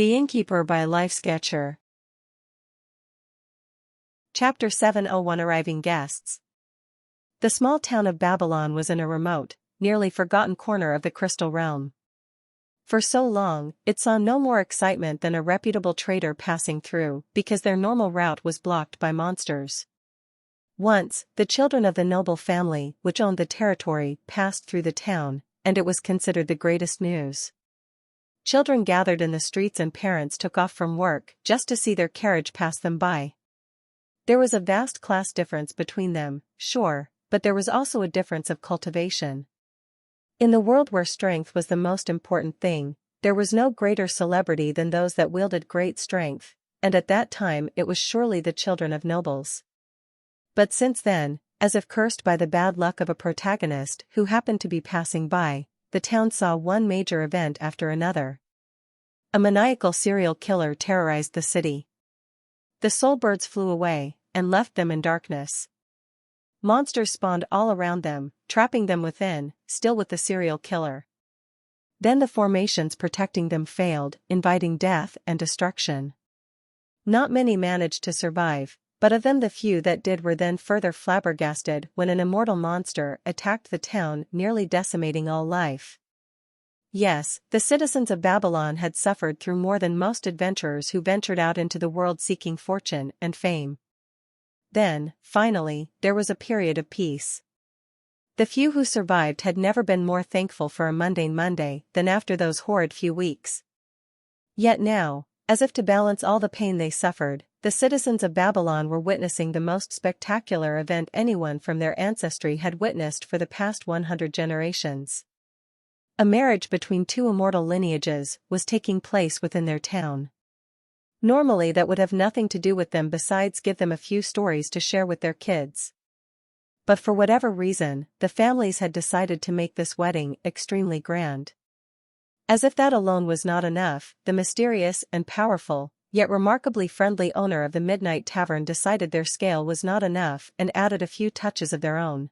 The Innkeeper by Life Sketcher. Chapter 701 Arriving Guests. The small town of Babylon was in a remote, nearly forgotten corner of the Crystal Realm. For so long, it saw no more excitement than a reputable trader passing through, because their normal route was blocked by monsters. Once, the children of the noble family which owned the territory passed through the town, and it was considered the greatest news. Children gathered in the streets and parents took off from work just to see their carriage pass them by. There was a vast class difference between them, sure, but there was also a difference of cultivation. In the world where strength was the most important thing, there was no greater celebrity than those that wielded great strength, and at that time it was surely the children of nobles. But since then, as if cursed by the bad luck of a protagonist who happened to be passing by, the town saw one major event after another. A maniacal serial killer terrorized the city. The soul birds flew away, and left them in darkness. Monsters spawned all around them, trapping them within, still with the serial killer. Then the formations protecting them failed, inviting death and destruction. Not many managed to survive, but of them the few that did were then further flabbergasted when an immortal monster attacked the town, nearly decimating all life. Yes, the citizens of Babylon had suffered through more than most adventurers who ventured out into the world seeking fortune and fame. Then, finally, there was a period of peace. The few who survived had never been more thankful for a mundane Monday than after those horrid few weeks. Yet now, as if to balance all the pain they suffered, the citizens of Babylon were witnessing the most spectacular event anyone from their ancestry had witnessed for the past 100 generations. A marriage between two immortal lineages was taking place within their town. Normally that would have nothing to do with them besides give them a few stories to share with their kids. But for whatever reason, the families had decided to make this wedding extremely grand. As if that alone was not enough, the mysterious and powerful, yet remarkably friendly owner of the Midnight Tavern decided their scale was not enough and added a few touches of their own.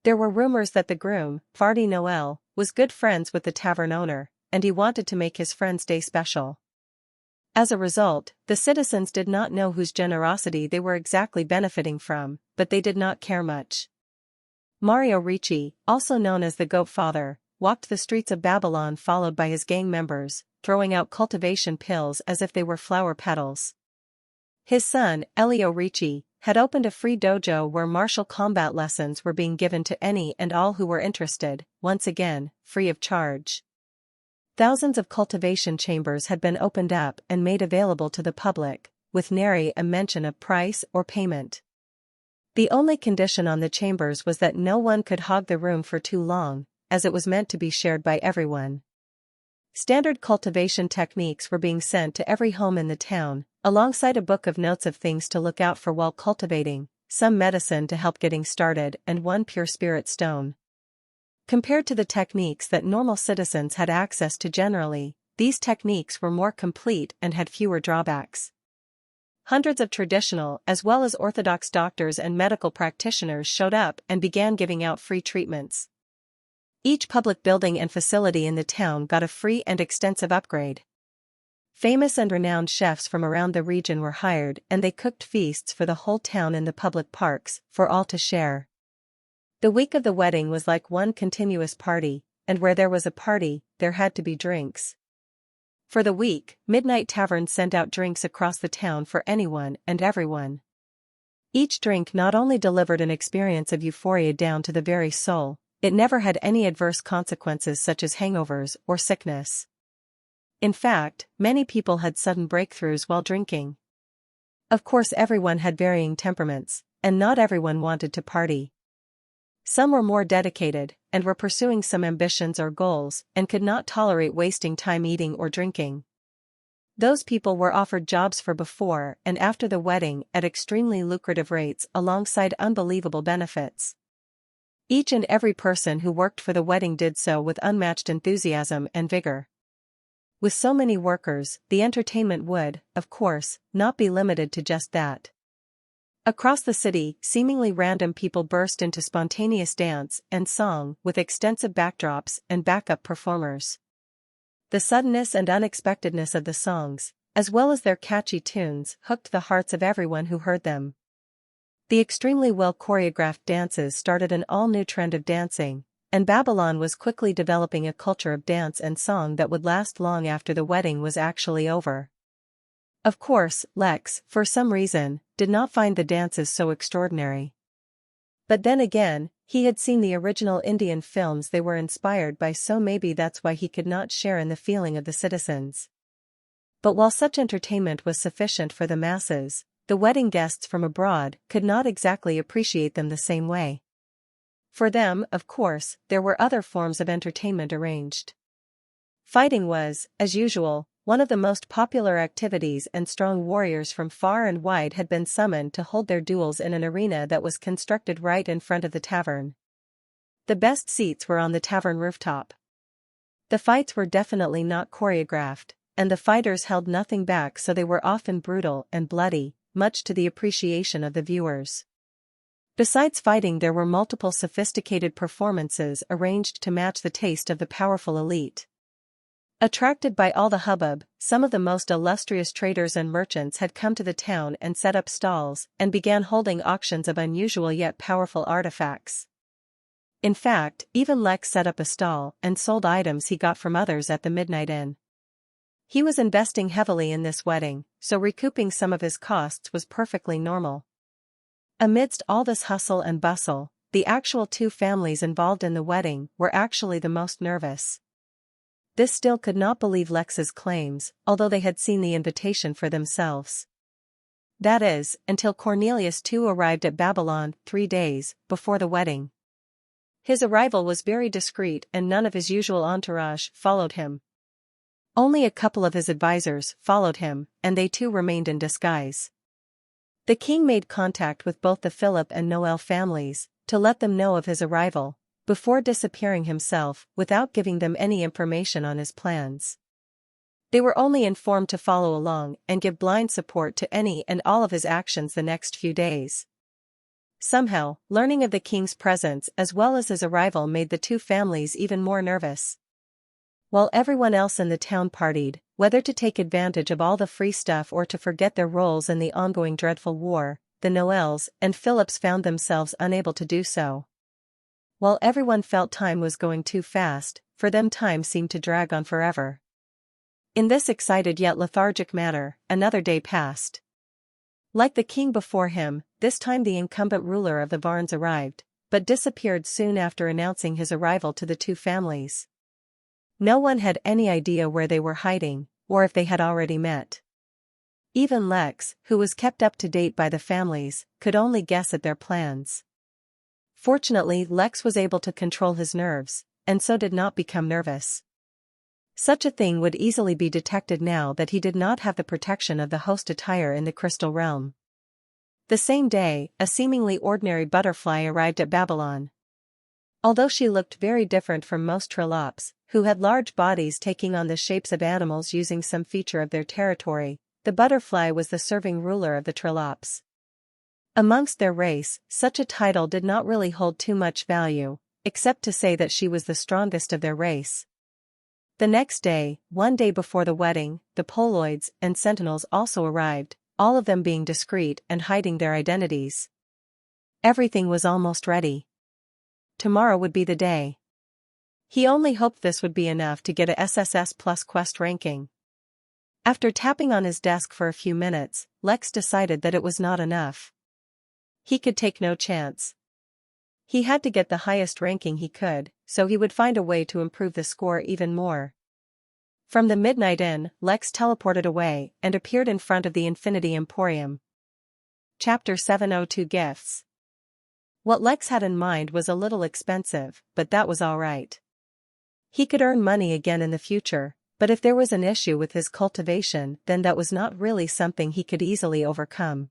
There were rumors that the groom, Fardy Noel, was good friends with the tavern owner, and he wanted to make his friend's day special. As a result, the citizens did not know whose generosity they were exactly benefiting from, but they did not care much. Mario Ricci, also known as the Goat Father, walked the streets of Babylon followed by his gang members, throwing out cultivation pills as if they were flower petals. His son, Elio Ricci, had opened a free dojo where martial combat lessons were being given to any and all who were interested, once again, free of charge. Thousands of cultivation chambers had been opened up and made available to the public, with nary a mention of price or payment. The only condition on the chambers was that no one could hog the room for too long, as it was meant to be shared by everyone. Standard cultivation techniques were being sent to every home in the town, alongside a book of notes of things to look out for while cultivating, some medicine to help getting started and one pure spirit stone. Compared to the techniques that normal citizens had access to generally, these techniques were more complete and had fewer drawbacks. Hundreds of traditional as well as orthodox doctors and medical practitioners showed up and began giving out free treatments. Each public building and facility in the town got a free and extensive upgrade. Famous and renowned chefs from around the region were hired and they cooked feasts for the whole town in the public parks, for all to share. The week of the wedding was like one continuous party, and where there was a party, there had to be drinks. For the week, Midnight Tavern sent out drinks across the town for anyone and everyone. Each drink not only delivered an experience of euphoria down to the very soul, it never had any adverse consequences such as hangovers or sickness. In fact, many people had sudden breakthroughs while drinking. Of course, everyone had varying temperaments, and not everyone wanted to party. Some were more dedicated, and were pursuing some ambitions or goals, and could not tolerate wasting time eating or drinking. Those people were offered jobs for before and after the wedding at extremely lucrative rates alongside unbelievable benefits. Each and every person who worked for the wedding did so with unmatched enthusiasm and vigor. With so many workers, the entertainment would, of course, not be limited to just that. Across the city, seemingly random people burst into spontaneous dance and song with extensive backdrops and backup performers. The suddenness and unexpectedness of the songs, as well as their catchy tunes, hooked the hearts of everyone who heard them. The extremely well choreographed dances started an all-new trend of dancing, and Babylon was quickly developing a culture of dance and song that would last long after the wedding was actually over. Of course, Lex, for some reason, did not find the dances so extraordinary. But then again, he had seen the original Indian films they were inspired by, so maybe that's why he could not share in the feeling of the citizens. But while such entertainment was sufficient for the masses, the wedding guests from abroad could not exactly appreciate them the same way. For them, of course, there were other forms of entertainment arranged. Fighting was, as usual, one of the most popular activities, and strong warriors from far and wide had been summoned to hold their duels in an arena that was constructed right in front of the tavern. The best seats were on the tavern rooftop. The fights were definitely not choreographed, and the fighters held nothing back, so they were often brutal and bloody, much to the appreciation of the viewers. Besides fighting, there were multiple sophisticated performances arranged to match the taste of the powerful elite. Attracted by all the hubbub, some of the most illustrious traders and merchants had come to the town and set up stalls and began holding auctions of unusual yet powerful artifacts. In fact, even Lex set up a stall and sold items he got from others at the Midnight Inn. He was investing heavily in this wedding, so recouping some of his costs was perfectly normal. Amidst all this hustle and bustle, the actual two families involved in the wedding were actually the most nervous. This still could not believe Lex's claims, although they had seen the invitation for themselves. That is, until Cornelius too arrived at Babylon 3 days before the wedding. His arrival was very discreet and none of his usual entourage followed him. Only a couple of his advisors followed him, and they too remained in disguise. The king made contact with both the Philip and Noel families to let them know of his arrival, before disappearing himself without giving them any information on his plans. They were only informed to follow along and give blind support to any and all of his actions the next few days. Somehow, learning of the king's presence as well as his arrival made the two families even more nervous. While everyone else in the town partied, whether to take advantage of all the free stuff or to forget their roles in the ongoing dreadful war, the Noels and Philips found themselves unable to do so. While everyone felt time was going too fast, for them time seemed to drag on forever. In this excited yet lethargic manner, another day passed. Like the king before him, this time the incumbent ruler of the Varns arrived, but disappeared soon after announcing his arrival to the two families. No one had any idea where they were hiding, or if they had already met. Even Lex, who was kept up to date by the families, could only guess at their plans. Fortunately, Lex was able to control his nerves, and so did not become nervous. Such a thing would easily be detected now that he did not have the protection of the host attire in the crystal realm. The same day, a seemingly ordinary butterfly arrived at Babylon. Although she looked very different from most Trollops, who had large bodies taking on the shapes of animals using some feature of their territory, the butterfly was the serving ruler of the Trollops. Amongst their race, such a title did not really hold too much value, except to say that she was the strongest of their race. The next day, one day before the wedding, the Poloids and Sentinels also arrived, all of them being discreet and hiding their identities. Everything was almost ready. Tomorrow would be the day. He only hoped this would be enough to get a SSS plus quest ranking. After tapping on his desk for a few minutes, Lex decided that it was not enough. He could take no chance. He had to get the highest ranking he could, so he would find a way to improve the score even more. From the Midnight Inn, Lex teleported away and appeared in front of the Infinity Emporium. Chapter 702 Gifts. What Lex had in mind was a little expensive, but that was all right. He could earn money again in the future, but if there was an issue with his cultivation, then that was not really something he could easily overcome.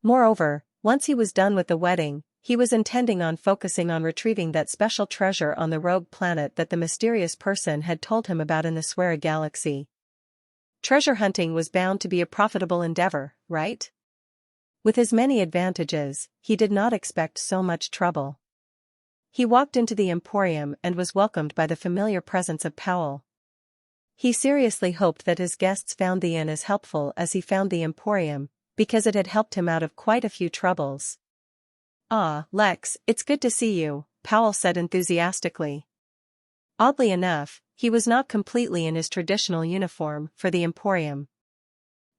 Moreover, once he was done with the wedding, he was intending on focusing on retrieving that special treasure on the rogue planet that the mysterious person had told him about in the Swirling galaxy. Treasure hunting was bound to be a profitable endeavor, right? With his many advantages, he did not expect so much trouble. He walked into the Emporium and was welcomed by the familiar presence of Powell. He seriously hoped that his guests found the inn as helpful as he found the emporium, because it had helped him out of quite a few troubles. "Ah, Lex, it's good to see you," Powell said enthusiastically. Oddly enough, he was not completely in his traditional uniform for the emporium.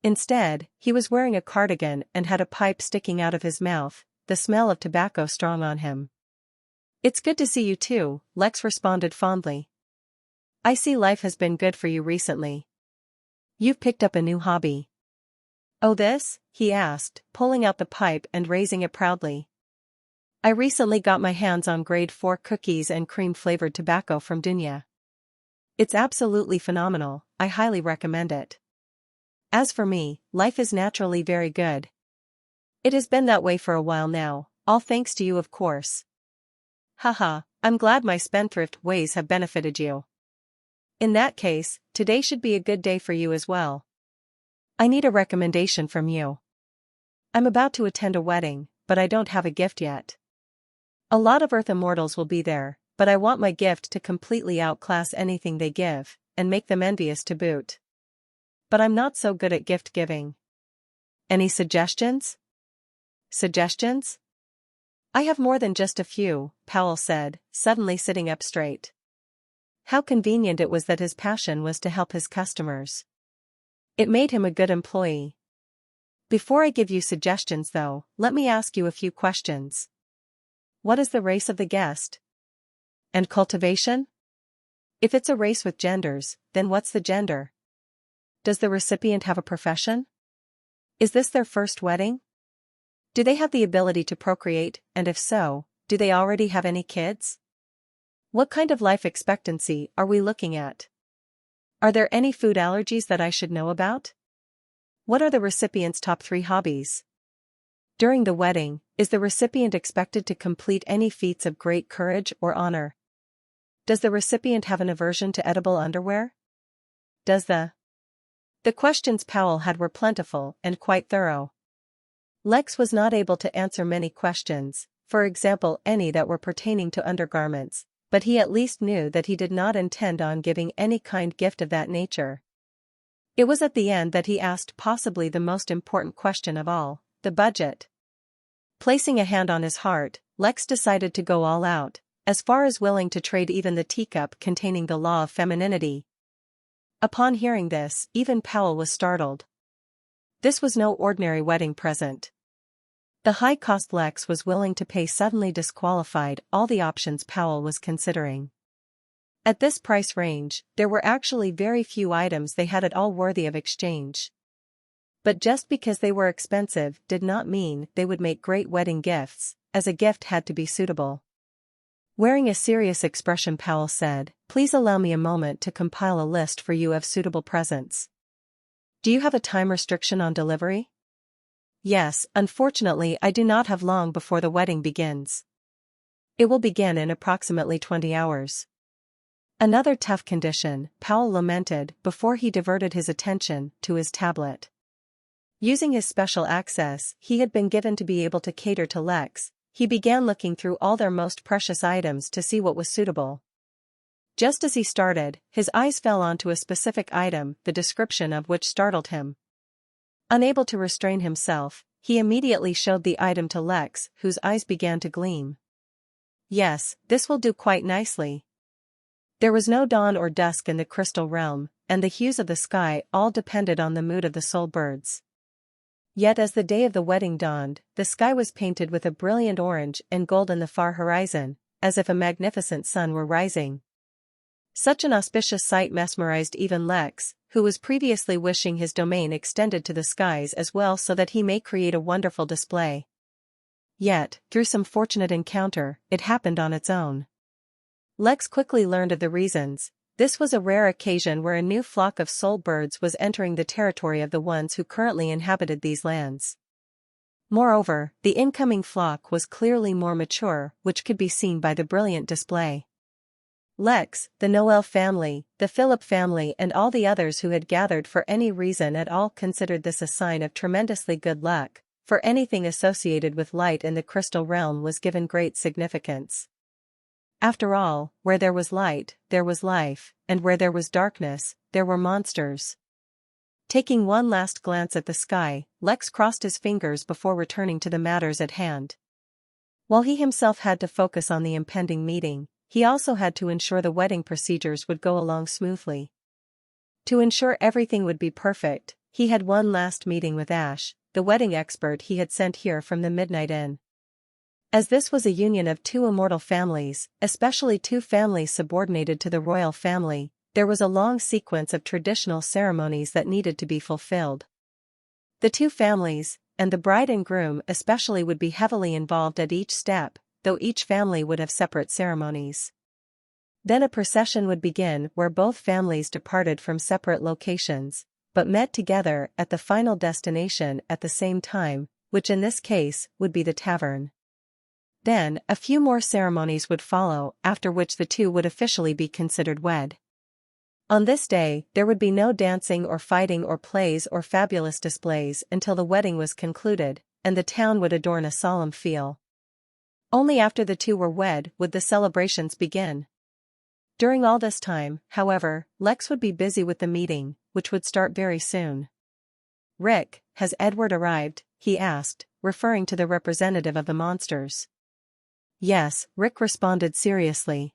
Instead, he was wearing a cardigan and had a pipe sticking out of his mouth, the smell of tobacco strong on him. "It's good to see you too," Lex responded fondly. "I see life has been good for you recently. You've picked up a new hobby." "Oh, this?" he asked, pulling out the pipe and raising it proudly. "I recently got my hands on grade 4 cookies and cream-flavored tobacco from Dunya. It's absolutely phenomenal, I highly recommend it. As for me, life is naturally very good. It has been that way for a while now, all thanks to you of course. Haha, I'm glad my spendthrift ways have benefited you. In that case, today should be a good day for you as well. I need a recommendation from you. I'm about to attend a wedding, but I don't have a gift yet. A lot of Earth immortals will be there, but I want my gift to completely outclass anything they give, and make them envious to boot. But I'm not so good at gift giving. Any suggestions?" "Suggestions? I have more than just a few," Powell said, suddenly sitting up straight. How convenient it was that his passion was to help his customers. It made him a good employee. "Before I give you suggestions though, let me ask you a few questions. What is the race of the guest? And cultivation? If it's a race with genders, then what's the gender? Does the recipient have a profession? Is this their first wedding? Do they have the ability to procreate, and if so, do they already have any kids? What kind of life expectancy are we looking at? Are there any food allergies that I should know about? What are the recipient's top 3 hobbies? During the wedding, is the recipient expected to complete any feats of great courage or honor? Does the recipient have an aversion to edible underwear? Does the questions Powell had were plentiful and quite thorough. Lex was not able to answer many questions, for example any that were pertaining to undergarments, but he at least knew that he did not intend on giving any kind gift of that nature. It was at the end that he asked possibly the most important question of all, the budget. Placing a hand on his heart, Lex decided to go all out, as far as willing to trade even the teacup containing the law of femininity. Upon hearing this, even Powell was startled. This was no ordinary wedding present. The high cost Lex was willing to pay suddenly disqualified all the options Powell was considering. At this price range, there were actually very few items they had at all worthy of exchange. But just because they were expensive did not mean they would make great wedding gifts, as a gift had to be suitable. Wearing a serious expression, Powell said, "Please allow me a moment to compile a list for you of suitable presents. Do you have a time restriction on delivery?" "Yes, unfortunately I do not have long before the wedding begins. It will begin in approximately 20 hours. Another tough condition," Powell lamented before he diverted his attention to his tablet. Using his special access he had been given to be able to cater to Lex, he began looking through all their most precious items to see what was suitable. Just as he started, his eyes fell onto a specific item, the description of which startled him. Unable to restrain himself, he immediately showed the item to Lex, whose eyes began to gleam. "Yes, this will do quite nicely." There was no dawn or dusk in the crystal realm, and the hues of the sky all depended on the mood of the soul birds. Yet as the day of the wedding dawned, the sky was painted with a brilliant orange and gold in the far horizon, as if a magnificent sun were rising. Such an auspicious sight mesmerized even Lex, who was previously wishing his domain extended to the skies as well so that he may create a wonderful display. Yet, through some fortunate encounter, it happened on its own. Lex quickly learned of the reasons. This was a rare occasion where a new flock of soul birds was entering the territory of the ones who currently inhabited these lands. Moreover, the incoming flock was clearly more mature, which could be seen by the brilliant display. Lex, the Noel family, the Philip family and all the others who had gathered for any reason at all considered this a sign of tremendously good luck, for anything associated with light in the crystal realm was given great significance. After all, where there was light, there was life, and where there was darkness, there were monsters. Taking one last glance at the sky, Lex crossed his fingers before returning to the matters at hand. While he himself had to focus on the impending meeting, he also had to ensure the wedding procedures would go along smoothly. To ensure everything would be perfect, he had one last meeting with Ash, the wedding expert he had sent here from the Midnight Inn. As this was a union of two immortal families, especially two families subordinated to the royal family, there was a long sequence of traditional ceremonies that needed to be fulfilled. The two families, and the bride and groom especially, would be heavily involved at each step, though each family would have separate ceremonies. Then a procession would begin where both families departed from separate locations, but met together at the final destination at the same time, which in this case would be the tavern. Then, a few more ceremonies would follow, after which the two would officially be considered wed. On this day, there would be no dancing or fighting or plays or fabulous displays until the wedding was concluded, and the town would adorn a solemn feel. Only after the two were wed would the celebrations begin. During all this time, however, Lex would be busy with the meeting, which would start very soon. "Rick, has Edward arrived?" he asked, referring to the representative of the monsters. "Yes," Rick responded seriously.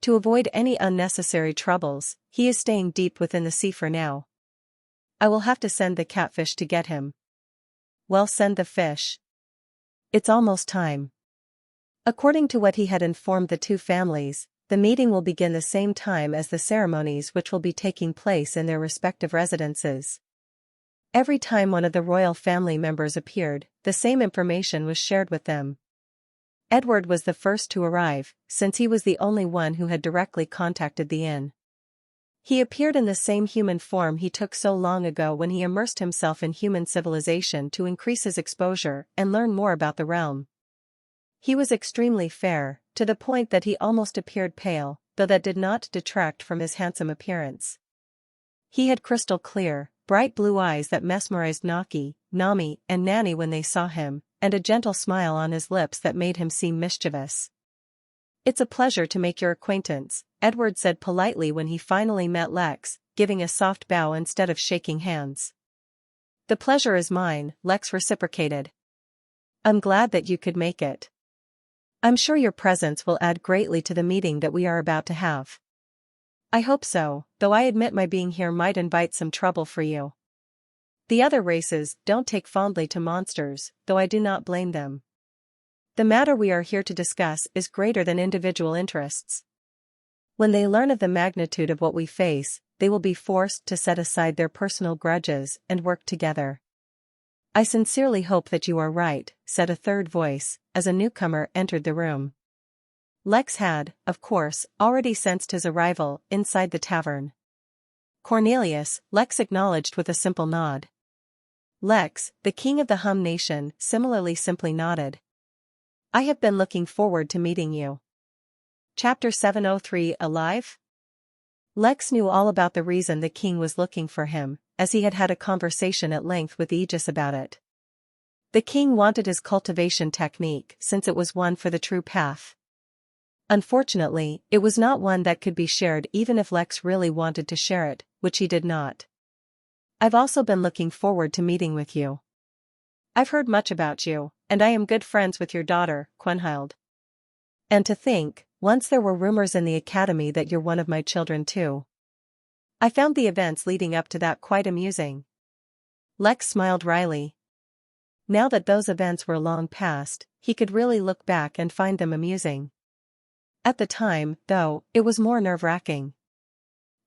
"To avoid any unnecessary troubles, he is staying deep within the sea for now. I will have to send the catfish to get him." "Well, send the fish. It's almost time." According to what he had informed the two families, the meeting will begin the same time as the ceremonies, which will be taking place in their respective residences. Every time one of the royal family members appeared, the same information was shared with them. Edward was the first to arrive, since he was the only one who had directly contacted the inn. He appeared in the same human form he took so long ago when he immersed himself in human civilization to increase his exposure and learn more about the realm. He was extremely fair, to the point that he almost appeared pale, though that did not detract from his handsome appearance. He had crystal clear, bright blue eyes that mesmerized Naki, Nami, and Nani when they saw him, and a gentle smile on his lips that made him seem mischievous. "It's a pleasure to make your acquaintance," Edward said politely when he finally met Lex, giving a soft bow instead of shaking hands. "The pleasure is mine," Lex reciprocated. "I'm glad that you could make it. I'm sure your presence will add greatly to the meeting that we are about to have." "I hope so, though I admit my being here might invite some trouble for you. The other races don't take fondly to monsters, though I do not blame them. The matter we are here to discuss is greater than individual interests. When they learn of the magnitude of what we face, they will be forced to set aside their personal grudges and work together." "I sincerely hope that you are right," said a third voice, as a newcomer entered the room. Lex had, of course, already sensed his arrival inside the tavern. "Cornelius," Lex acknowledged with a simple nod. Lex, the king of the Hum nation, similarly simply nodded. "I have been looking forward to meeting you." Chapter 703 Alive? Lex knew all about the reason the king was looking for him, as he had had a conversation at length with Aegis about it. The king wanted his cultivation technique since it was one for the true path. Unfortunately, it was not one that could be shared even if Lex really wanted to share it, which he did not. "I've also been looking forward to meeting with you. I've heard much about you, and I am good friends with your daughter, Quenhild. And to think, once there were rumors in the academy that you're one of my children too. I found the events leading up to that quite amusing." Lex smiled wryly. Now that those events were long past, he could really look back and find them amusing. At the time, though, it was more nerve-wracking.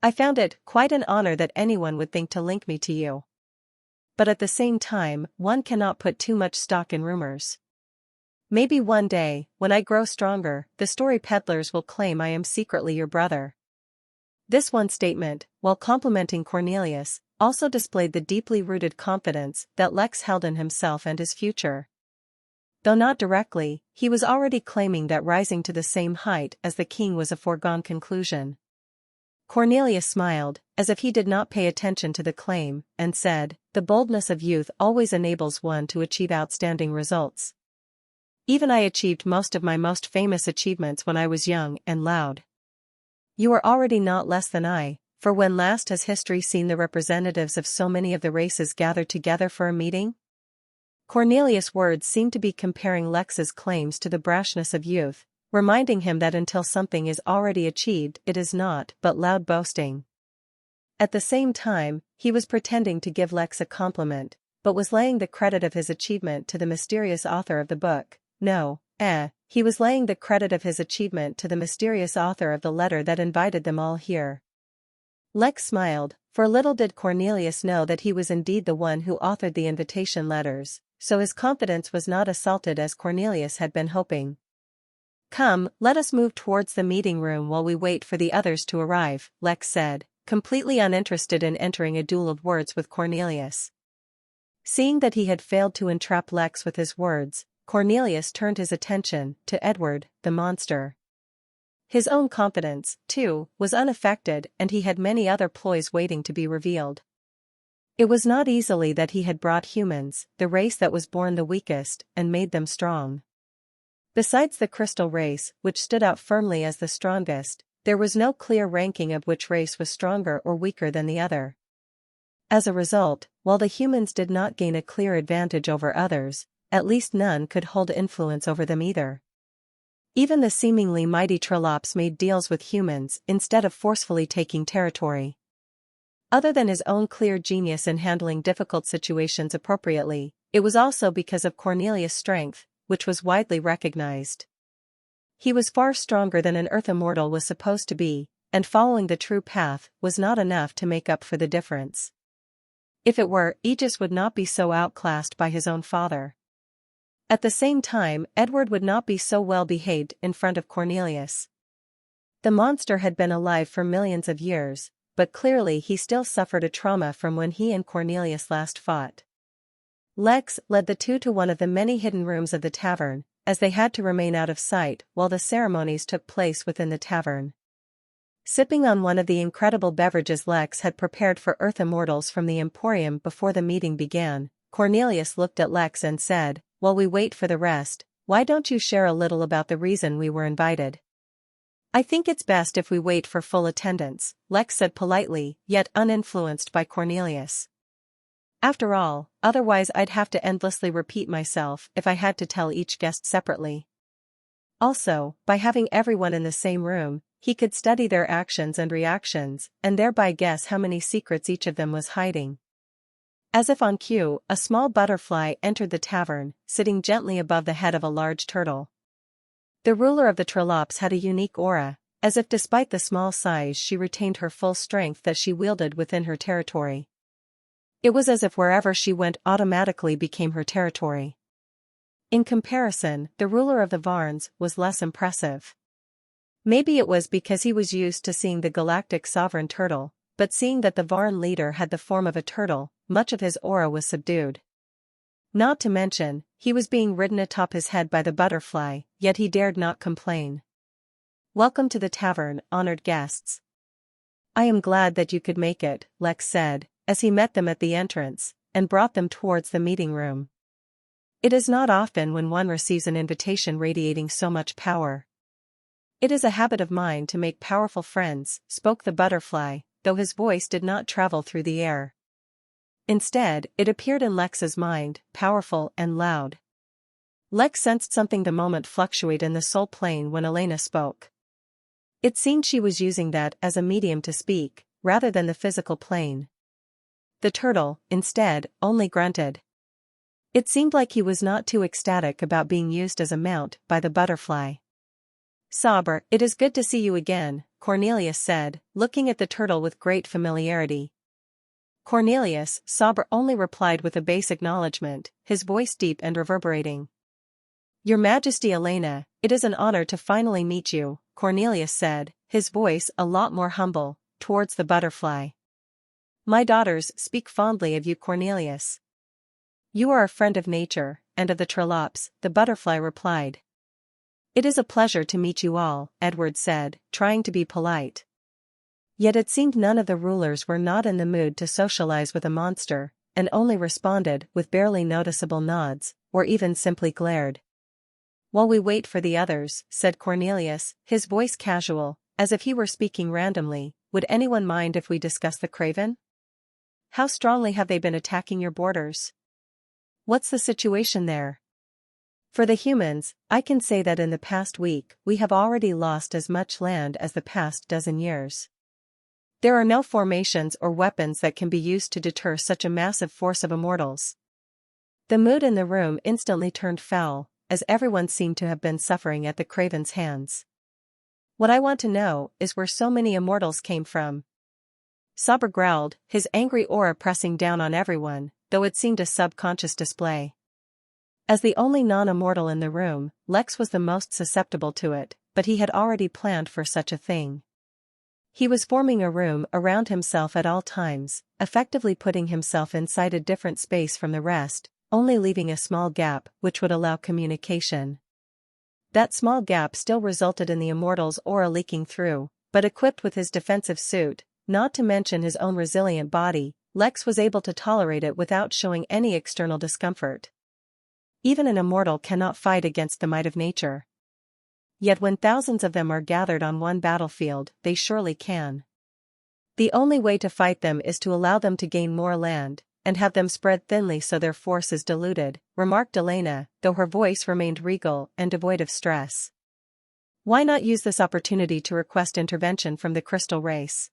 "I found it quite an honor that anyone would think to link me to you. But at the same time, one cannot put too much stock in rumors. Maybe one day, when I grow stronger, the story peddlers will claim I am secretly your brother." This one statement, while complimenting Cornelius, also displayed the deeply rooted confidence that Lex held in himself and his future. Though not directly, he was already claiming that rising to the same height as the king was a foregone conclusion. Cornelius smiled, as if he did not pay attention to the claim, and said, "The boldness of youth always enables one to achieve outstanding results. Even I achieved most of my most famous achievements when I was young and loud. You are already not less than I, for when last has history seen the representatives of so many of the races gathered together for a meeting? Cornelius' words seemed to be comparing Lex's claims to the brashness of youth, reminding him that until something is already achieved it is not but loud boasting. At the same time, he was pretending to give Lex a compliment, but was laying the credit of his achievement to the mysterious author of the book. He was laying the credit of his achievement to the mysterious author of the letter that invited them all here. Lex smiled, for little did Cornelius know that he was indeed the one who authored the invitation letters, so his confidence was not assaulted as Cornelius had been hoping. "Come, let us move towards the meeting room while we wait for the others to arrive," Lex said, completely uninterested in entering a duel of words with Cornelius. Seeing that he had failed to entrap Lex with his words, Cornelius turned his attention to Edward, the monster. His own confidence, too, was unaffected, and he had many other ploys waiting to be revealed. It was not easily that he had brought humans, the race that was born the weakest, and made them strong. Besides the crystal race, which stood out firmly as the strongest, there was no clear ranking of which race was stronger or weaker than the other. As a result, while the humans did not gain a clear advantage over others, at least none could hold influence over them either. Even the seemingly mighty Trollops made deals with humans instead of forcefully taking territory. Other than his own clear genius in handling difficult situations appropriately, it was also because of Cornelius' strength, which was widely recognized. He was far stronger than an earth immortal was supposed to be, and following the true path was not enough to make up for the difference. If it were, Aegis would not be so outclassed by his own father. At the same time, Edward would not be so well behaved in front of Cornelius. The monster had been alive for millions of years, but clearly he still suffered a trauma from when he and Cornelius last fought. Lex led the two to one of the many hidden rooms of the tavern, as they had to remain out of sight while the ceremonies took place within the tavern. Sipping on one of the incredible beverages Lex had prepared for Earth Immortals from the Emporium before the meeting began, Cornelius looked at Lex and said, "While we wait for the rest, why don't you share a little about the reason we were invited?" "I think it's best if we wait for full attendance," Lex said politely, yet uninfluenced by Cornelius. "After all, otherwise I'd have to endlessly repeat myself if I had to tell each guest separately. Also, by having everyone in the same room, he could study their actions and reactions, and thereby guess how many secrets each of them was hiding." As if on cue, a small butterfly entered the tavern, sitting gently above the head of a large turtle. The ruler of the Trollops had a unique aura, as if despite the small size she retained her full strength that she wielded within her territory. It was as if wherever she went automatically became her territory. In comparison, the ruler of the Varns was less impressive. Maybe it was because he was used to seeing the galactic sovereign turtle, but seeing that the Varn leader had the form of a turtle, much of his aura was subdued. Not to mention, he was being ridden atop his head by the butterfly, yet he dared not complain. "Welcome to the tavern, honored guests. I am glad that you could make it," Lex said, as he met them at the entrance, and brought them towards the meeting room. It is not often when one receives an invitation radiating so much power. "It is a habit of mine to make powerful friends," spoke the butterfly, though his voice did not travel through the air. Instead, it appeared in Lex's mind, powerful and loud. Lex sensed something the moment fluctuate in the soul plane when Elena spoke. It seemed she was using that as a medium to speak, rather than the physical plane. The turtle, instead, only grunted. It seemed like he was not too ecstatic about being used as a mount by the butterfly. "Saber, it is good to see you again," Cornelius said, looking at the turtle with great familiarity. Cornelius, Saber only replied with a base acknowledgement, his voice deep and reverberating. "Your Majesty Elena, it is an honor to finally meet you," Cornelius said, his voice a lot more humble, towards the butterfly. "My daughters speak fondly of you, Cornelius. You are a friend of nature, and of the Trollops," the butterfly replied. "It is a pleasure to meet you all," Edward said, trying to be polite. Yet it seemed none of the rulers were not in the mood to socialize with a monster, and only responded with barely noticeable nods, or even simply glared. "While we wait for the others," said Cornelius, his voice casual, as if he were speaking randomly, would anyone mind if we discuss the Craven? How strongly have they been attacking your borders? What's the situation there? For the humans, I can say that in the past week, we have already lost as much land as the past dozen years. There are no formations or weapons that can be used to deter such a massive force of immortals. The mood in the room instantly turned foul, as everyone seemed to have been suffering at the Craven's hands. What I want to know is where so many immortals came from. Saber growled, his angry aura pressing down on everyone, though it seemed a subconscious display. As the only non-immortal in the room, Lex was the most susceptible to it, but he had already planned for such a thing. He was forming a room around himself at all times, effectively putting himself inside a different space from the rest, only leaving a small gap which would allow communication. That small gap still resulted in the immortal's aura leaking through, but equipped with his defensive suit, not to mention his own resilient body, Lex was able to tolerate it without showing any external discomfort. Even an immortal cannot fight against the might of nature. Yet when thousands of them are gathered on one battlefield, they surely can. The only way to fight them is to allow them to gain more land, and have them spread thinly so their force is diluted, remarked Elena, though her voice remained regal and devoid of stress. Why not use this opportunity to request intervention from the crystal race?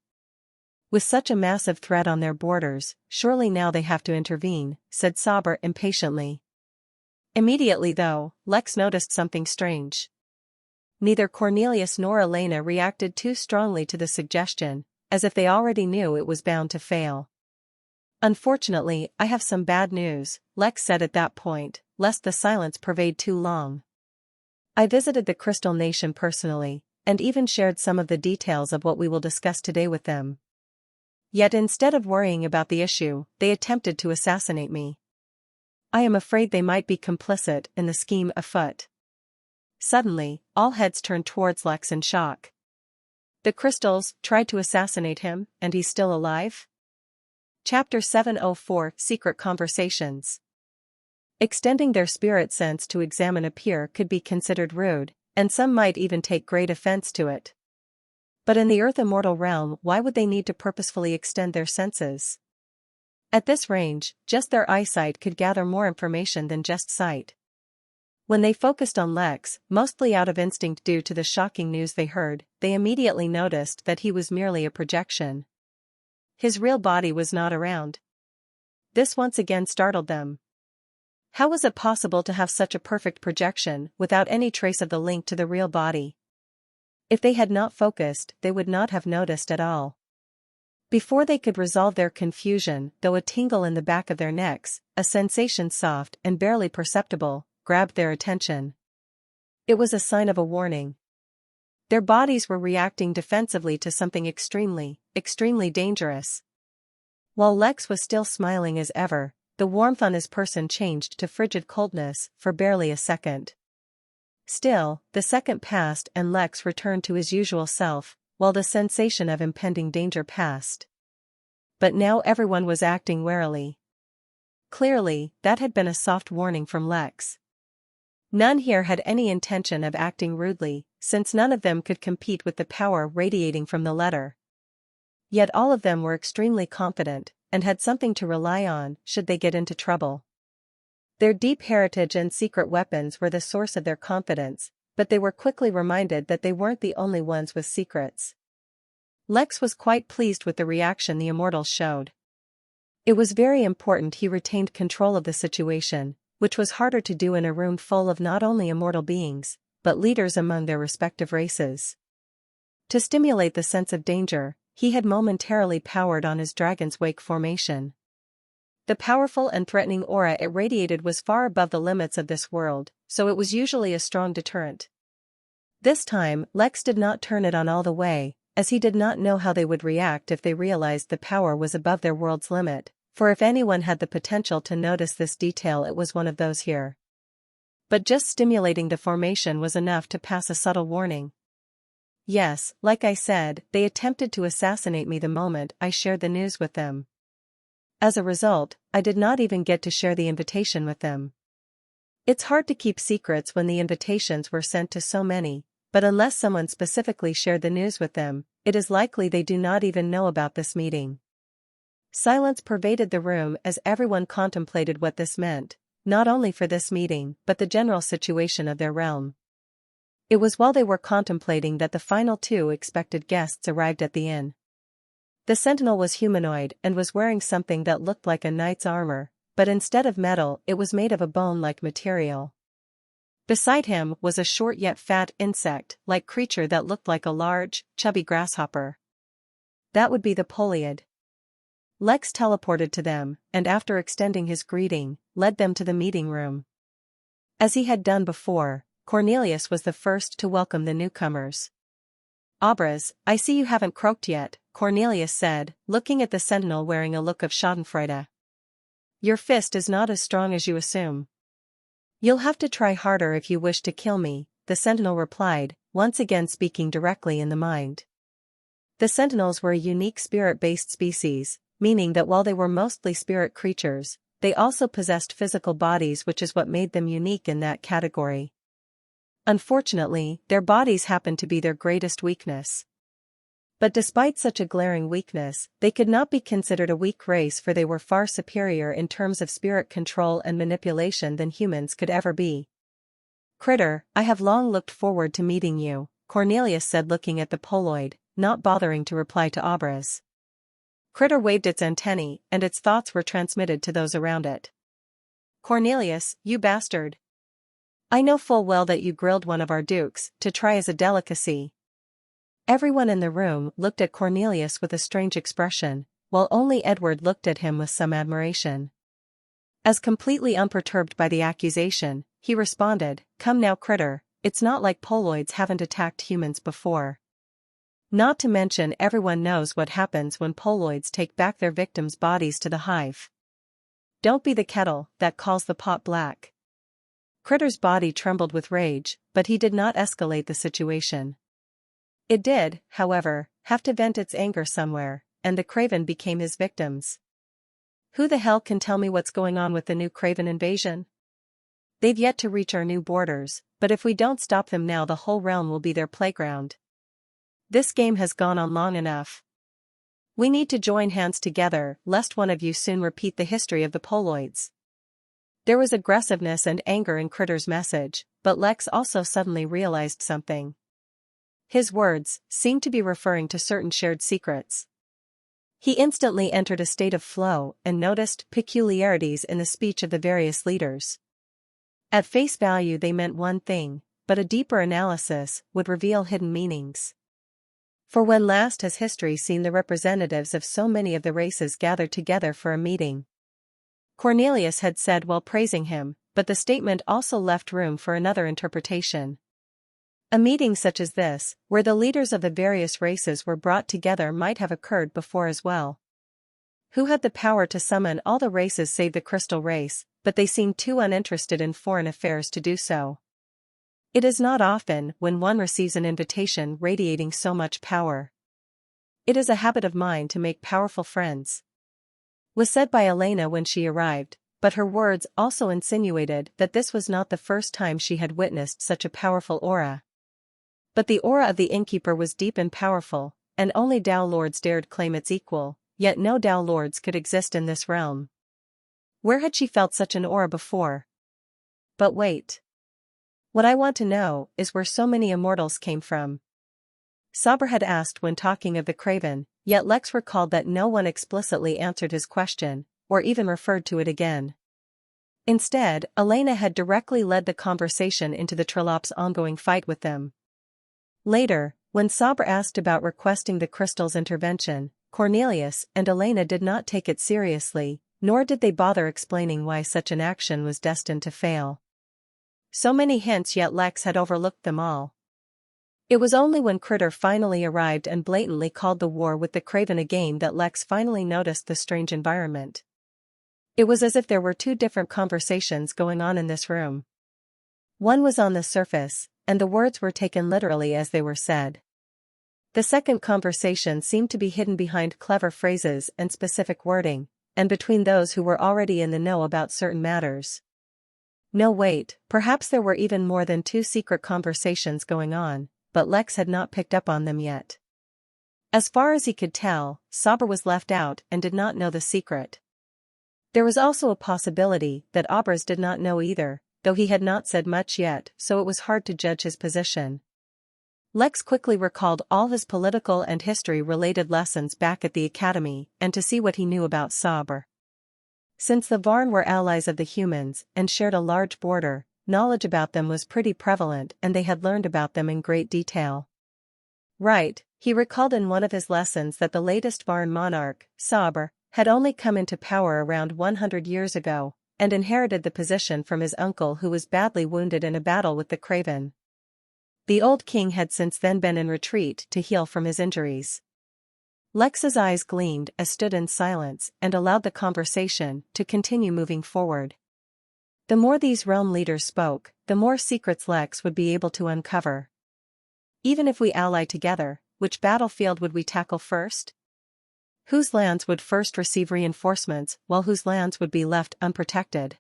With such a massive threat on their borders, surely now they have to intervene, said Saber impatiently. Immediately though, Lex noticed something strange. Neither Cornelius nor Elena reacted too strongly to the suggestion, as if they already knew it was bound to fail. Unfortunately, I have some bad news, Lex said at that point, lest the silence pervade too long. I visited the Crystal Nation personally, and even shared some of the details of what we will discuss today with them. Yet instead of worrying about the issue, they attempted to assassinate me. I am afraid they might be complicit in the scheme afoot. Suddenly, all heads turned towards Lex in shock. The crystals tried to assassinate him, and he's still alive? Chapter 704 Secret Conversations. Extending their spirit sense to examine a peer could be considered rude, and some might even take great offense to it. But in the Earth immortal realm, why would they need to purposefully extend their senses? At this range, just their eyesight could gather more information than just sight. When they focused on Lex, mostly out of instinct due to the shocking news they heard, they immediately noticed that he was merely a projection. His real body was not around. This once again startled them. How was it possible to have such a perfect projection without any trace of the link to the real body? If they had not focused, they would not have noticed at all. Before they could resolve their confusion, though a tingle in the back of their necks, a sensation soft and barely perceptible, grabbed their attention. It was a sign of a warning. Their bodies were reacting defensively to something extremely dangerous. While Lex was still smiling as ever, the warmth on his person changed to frigid coldness for barely a second. Still, the second passed and Lex returned to his usual self, while the sensation of impending danger passed. But now everyone was acting warily. Clearly, that had been a soft warning from Lex. None here had any intention of acting rudely, since none of them could compete with the power radiating from the letter. Yet all of them were extremely confident, and had something to rely on should they get into trouble. Their deep heritage and secret weapons were the source of their confidence, but they were quickly reminded that they weren't the only ones with secrets. Lex was quite pleased with the reaction the immortals showed. It was very important he retained control of the situation, which was harder to do in a room full of not only immortal beings, but leaders among their respective races. To stimulate the sense of danger, he had momentarily powered on his dragon's wake formation. The powerful and threatening aura it radiated was far above the limits of this world, so it was usually a strong deterrent. This time, Lex did not turn it on all the way, as he did not know how they would react if they realized the power was above their world's limit, for if anyone had the potential to notice this detail it was one of those here. But just stimulating the formation was enough to pass a subtle warning. Yes, like I said, they attempted to assassinate me the moment I shared the news with them. As a result, I did not even get to share the invitation with them. It's hard to keep secrets when the invitations were sent to so many, but unless someone specifically shared the news with them, it is likely they do not even know about this meeting. Silence pervaded the room as everyone contemplated what this meant, not only for this meeting but the general situation of their realm. It was while they were contemplating that the final two expected guests arrived at the inn. The sentinel was humanoid and was wearing something that looked like a knight's armor, but instead of metal it was made of a bone-like material. Beside him was a short yet fat insect-like creature that looked like a large, chubby grasshopper. That would be the Poliad. Lex teleported to them, and after extending his greeting, led them to the meeting room. As he had done before, Cornelius was the first to welcome the newcomers. "Abras, I see you haven't croaked yet," Cornelius said, looking at the sentinel wearing a look of schadenfreude. "Your fist is not as strong as you assume." "You'll have to try harder if you wish to kill me," the sentinel replied, once again speaking directly in the mind. The sentinels were a unique spirit-based species, meaning that while they were mostly spirit creatures, they also possessed physical bodies, which is what made them unique in that category. Unfortunately, their bodies happened to be their greatest weakness. But despite such a glaring weakness, they could not be considered a weak race, for they were far superior in terms of spirit control and manipulation than humans could ever be. "Critter, I have long looked forward to meeting you," Cornelius said, looking at the Poloid, not bothering to reply to Abras. Critter waved its antennae, and its thoughts were transmitted to those around it. "Cornelius, you bastard. I know full well that you grilled one of our dukes, to try as a delicacy." Everyone in the room looked at Cornelius with a strange expression, while only Edward looked at him with some admiration. As completely unperturbed by the accusation, he responded, "Come now, Critter, it's not like Poloids haven't attacked humans before. Not to mention everyone knows what happens when Poloids take back their victims' bodies to the hive. Don't be the kettle that calls the pot black." Critter's body trembled with rage, but he did not escalate the situation. It did, however, have to vent its anger somewhere, and the Craven became his victims. Who the hell can tell me what's going on with the new Craven invasion? They've yet to reach our new borders, but if we don't stop them now, the whole realm will be their playground. This game has gone on long enough. We need to join hands together, lest one of you soon repeat the history of the Poloids. There was aggressiveness and anger in Critter's message, but Lex also suddenly realized something. His words seemed to be referring to certain shared secrets. He instantly entered a state of flow and noticed peculiarities in the speech of the various leaders. At face value they meant one thing, but a deeper analysis would reveal hidden meanings. For when last has history seen the representatives of so many of the races gathered together for a meeting? Cornelius had said while praising him, but the statement also left room for another interpretation. A meeting such as this, where the leaders of the various races were brought together, might have occurred before as well. Who had the power to summon all the races save the crystal race, but they seemed too uninterested in foreign affairs to do so. It is not often when one receives an invitation radiating so much power. "It is a habit of mine to make powerful friends," was said by Elena when she arrived, but her words also insinuated that this was not the first time she had witnessed such a powerful aura. But the aura of the Innkeeper was deep and powerful, and only Dao Lords dared claim its equal, yet no Dao Lords could exist in this realm. Where had she felt such an aura before? But wait. What I want to know is where so many immortals came from. Sabra had asked when talking of the Craven, yet Lex recalled that no one explicitly answered his question, or even referred to it again. Instead, Elena had directly led the conversation into the Trollops' ongoing fight with them. Later, when Sabra asked about requesting the crystal's intervention, Cornelius and Elena did not take it seriously, nor did they bother explaining why such an action was destined to fail. So many hints, yet Lex had overlooked them all. It was only when Critter finally arrived and blatantly called the war with the Craven a game that Lex finally noticed the strange environment. It was as if there were two different conversations going on in this room. One was on the surface, and the words were taken literally as they were said. The second conversation seemed to be hidden behind clever phrases and specific wording, and between those who were already in the know about certain matters. No, wait, perhaps there were even more than two secret conversations going on, but Lex had not picked up on them yet. As far as he could tell, Sabr was left out and did not know the secret. There was also a possibility that Abras did not know either, though he had not said much yet, so it was hard to judge his position. Lex quickly recalled all his political and history-related lessons back at the academy and to see what he knew about Sabr. Since the Varn were allies of the humans and shared a large border, knowledge about them was pretty prevalent and they had learned about them in great detail. Right, he recalled in one of his lessons that the latest Varn monarch, Sabr, had only come into power around 100 years ago, and inherited the position from his uncle who was badly wounded in a battle with the Craven. The old king had since then been in retreat to heal from his injuries. Lex's eyes gleamed as stood in silence and allowed the conversation to continue moving forward. The more these realm leaders spoke, the more secrets Lex would be able to uncover. Even if we ally together, which battlefield would we tackle first? Whose lands would first receive reinforcements while whose lands would be left unprotected?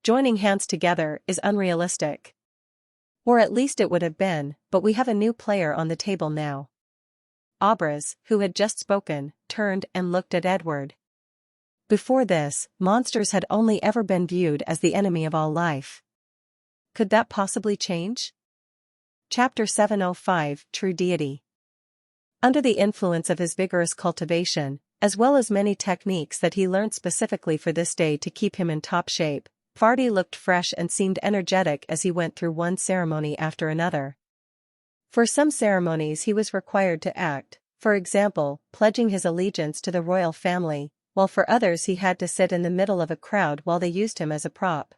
Joining hands together is unrealistic. Or at least it would have been, but we have a new player on the table now. Abras, who had just spoken, turned and looked at Edward. Before this, monsters had only ever been viewed as the enemy of all life. Could that possibly change? Chapter 705, True Deity. Under the influence of his vigorous cultivation, as well as many techniques that he learned specifically for this day to keep him in top shape, Farty looked fresh and seemed energetic as he went through one ceremony after another. For some ceremonies he was required to act, for example, pledging his allegiance to the royal family, while for others he had to sit in the middle of a crowd while they used him as a prop.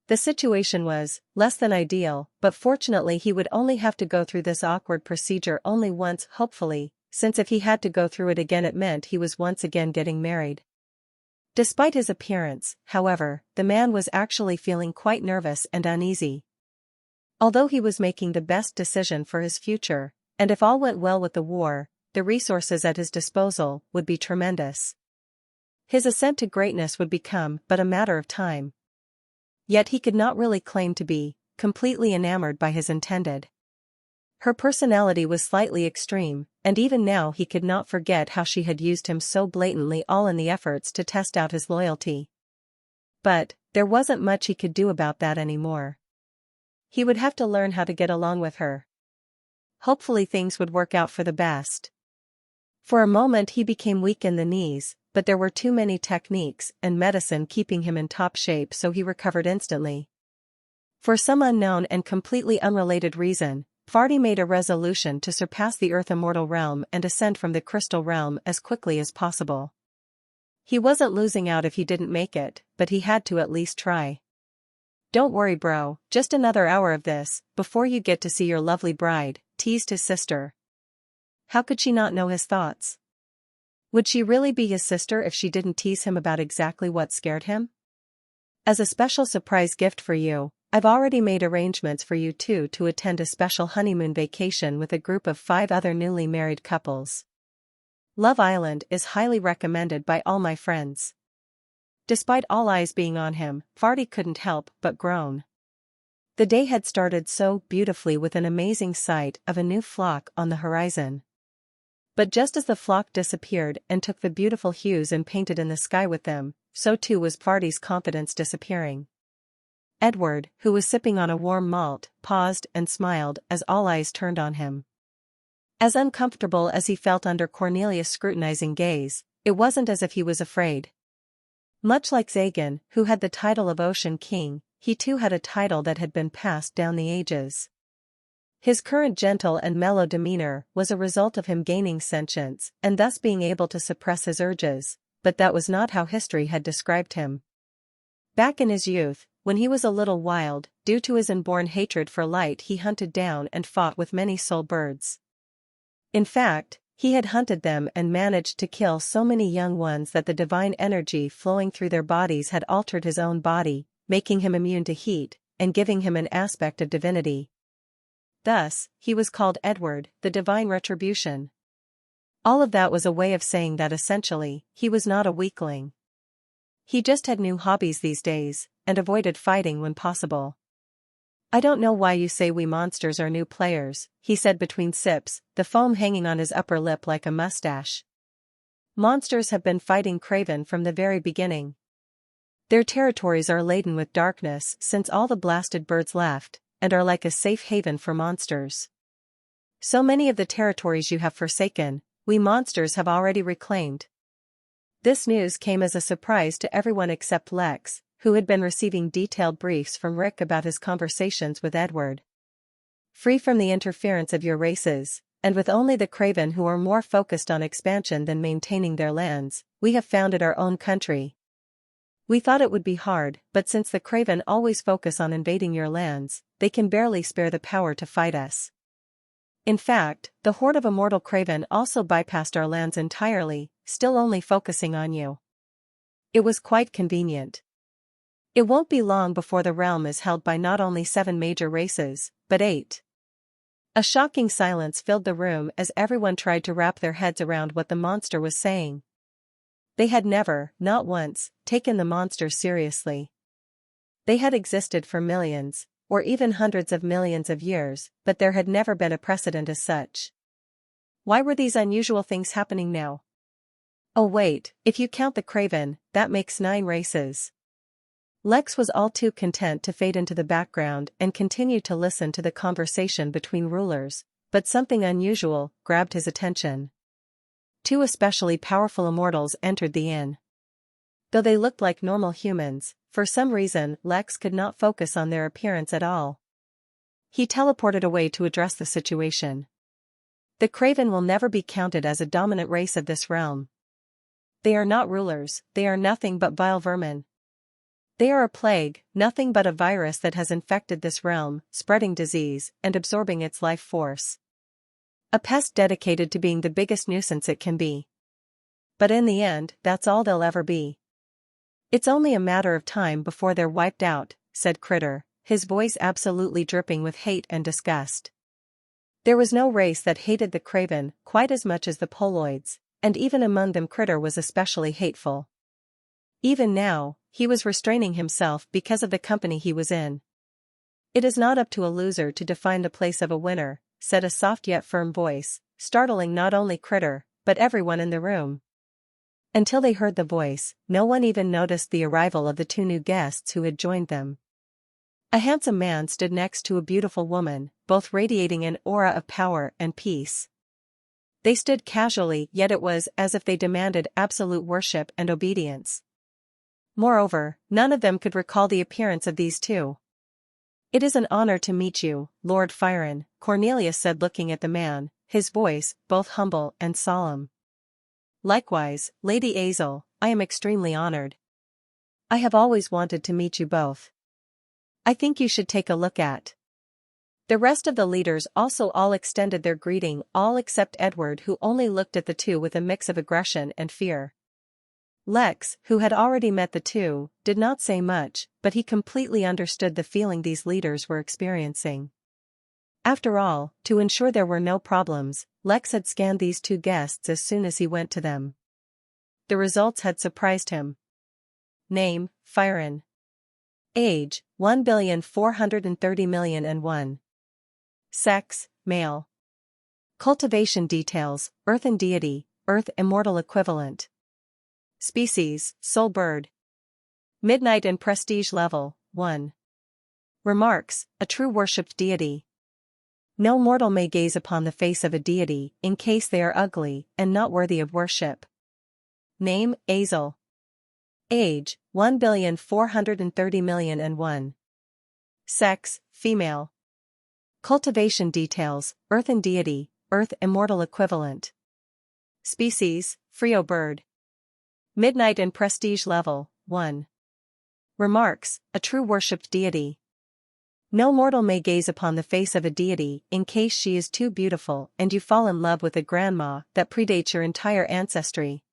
The situation was less than ideal, but fortunately he would only have to go through this awkward procedure only once, hopefully, since if he had to go through it again it meant he was once again getting married. Despite his appearance, however, the man was actually feeling quite nervous and uneasy. Although he was making the best decision for his future, and if all went well with the war, the resources at his disposal would be tremendous. His ascent to greatness would become but a matter of time. Yet he could not really claim to be completely enamored by his intended. Her personality was slightly extreme, and even now he could not forget how she had used him so blatantly, all in the efforts to test out his loyalty. But there wasn't much he could do about that anymore. He would have to learn how to get along with her. Hopefully things would work out for the best. For a moment he became weak in the knees, but there were too many techniques and medicine keeping him in top shape, so he recovered instantly. For some unknown and completely unrelated reason, Farty made a resolution to surpass the Earth Immortal Realm and ascend from the Crystal Realm as quickly as possible. He wasn't losing out if he didn't make it, but he had to at least try. "Don't worry bro, just another hour of this, before you get to see your lovely bride," teased his sister. How could she not know his thoughts? Would she really be his sister if she didn't tease him about exactly what scared him? "As a special surprise gift for you, I've already made arrangements for you two to attend a special honeymoon vacation with a group of 5 other newly married couples. Love Island is highly recommended by all my friends." Despite all eyes being on him, Farty couldn't help but groan. The day had started so beautifully with an amazing sight of a new flock on the horizon. But just as the flock disappeared and took the beautiful hues and painted in the sky with them, so too was Farty's confidence disappearing. Edward, who was sipping on a warm malt, paused and smiled as all eyes turned on him. As uncomfortable as he felt under Cornelius' scrutinizing gaze, it wasn't as if he was afraid. Much like Zagan, who had the title of Ocean King, he too had a title that had been passed down the ages. His current gentle and mellow demeanor was a result of him gaining sentience and thus being able to suppress his urges, but that was not how history had described him. Back in his youth, when he was a little wild, due to his inborn hatred for light, he hunted down and fought with many soul birds. In fact, he had hunted them and managed to kill so many young ones that the divine energy flowing through their bodies had altered his own body, making him immune to heat, and giving him an aspect of divinity. Thus, he was called Edward, the divine retribution. All of that was a way of saying that essentially, he was not a weakling. He just had new hobbies these days, and avoided fighting when possible. I don't know why you say we monsters are new players, he said between sips, the foam hanging on his upper lip like a mustache. Monsters have been fighting Craven from the very beginning. Their territories are laden with darkness since all the blasted birds left, and are like a safe haven for monsters. So many of the territories you have forsaken, we monsters have already reclaimed. This news came as a surprise to everyone except Lex, who had been receiving detailed briefs from Rick about his conversations with Edward. Free from the interference of your races, and with only the Craven who are more focused on expansion than maintaining their lands, we have founded our own country. We thought it would be hard, but since the Craven always focus on invading your lands, they can barely spare the power to fight us. In fact, the horde of immortal Craven also bypassed our lands entirely, still only focusing on you. It was quite convenient. It won't be long before the realm is held by not only 7 major races, but 8. A shocking silence filled the room as everyone tried to wrap their heads around what the monster was saying. They had never, not once, taken the monster seriously. They had existed for millions, or even hundreds of millions of years, but there had never been a precedent as such. Why were these unusual things happening now? Oh wait, if you count the Craven, that makes 9 races. Lex was all too content to fade into the background and continue to listen to the conversation between rulers, but something unusual grabbed his attention. 2 especially powerful immortals entered the inn. Though they looked like normal humans, for some reason Lex could not focus on their appearance at all. He teleported away to address the situation. The Craven will never be counted as a dominant race of this realm. They are not rulers, they are nothing but vile vermin. They are a plague, nothing but a virus that has infected this realm, spreading disease and absorbing its life force. A pest dedicated to being the biggest nuisance it can be. But in the end, that's all they'll ever be. It's only a matter of time before they're wiped out, said Critter, his voice absolutely dripping with hate and disgust. There was no race that hated the Craven quite as much as the Poloids, and even among them Critter was especially hateful. Even now, he was restraining himself because of the company he was in. It is not up to a loser to define the place of a winner, said a soft yet firm voice, startling not only Critter, but everyone in the room. Until they heard the voice, no one even noticed the arrival of the 2 new guests who had joined them. A handsome man stood next to a beautiful woman, both radiating an aura of power and peace. They stood casually, yet it was as if they demanded absolute worship and obedience. Moreover, none of them could recall the appearance of these 2. It is an honor to meet you, Lord Firen, Cornelius said looking at the man, his voice both humble and solemn. Likewise, Lady Azel, I am extremely honored. I have always wanted to meet you both. I think you should take a look at. The rest of the leaders also all extended their greeting, all except Edward, who only looked at the 2 with a mix of aggression and fear. Lex, who had already met the 2, did not say much, but he completely understood the feeling these leaders were experiencing. After all, to ensure there were no problems, Lex had scanned these 2 guests as soon as he went to them. The results had surprised him. Name, Firen. Age, 1,430,000,001. Sex, male. Cultivation details, earthen deity, earth immortal equivalent. Species, soul bird. Midnight and prestige level, 1. Remarks, a true worshipped deity. No mortal may gaze upon the face of a deity in case they are ugly and not worthy of worship. Name, Azel. Age, 1,430,000,001. Sex, female. Cultivation details, earthen deity, earth immortal equivalent. Species, Frio bird. Midnight and prestige level, 1. Remarks, a true worshipped deity. No mortal may gaze upon the face of a deity in case she is too beautiful and you fall in love with a grandma that predates your entire ancestry.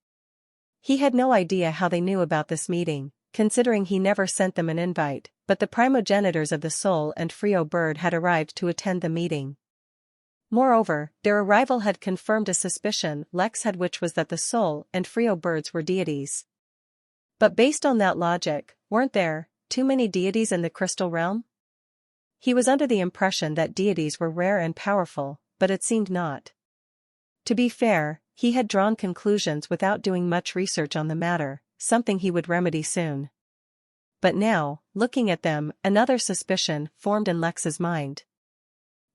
He had no idea how they knew about this meeting, considering he never sent them an invite, but the primogenitors of the Soul and Frio bird had arrived to attend the meeting. Moreover, their arrival had confirmed a suspicion Lex had, which was that the Soul and Frio birds were deities. But based on that logic, weren't there too many deities in the crystal realm? He was under the impression that deities were rare and powerful, but it seemed not. To be fair, he had drawn conclusions without doing much research on the matter, something he would remedy soon. But now, looking at them, another suspicion formed in Lex's mind.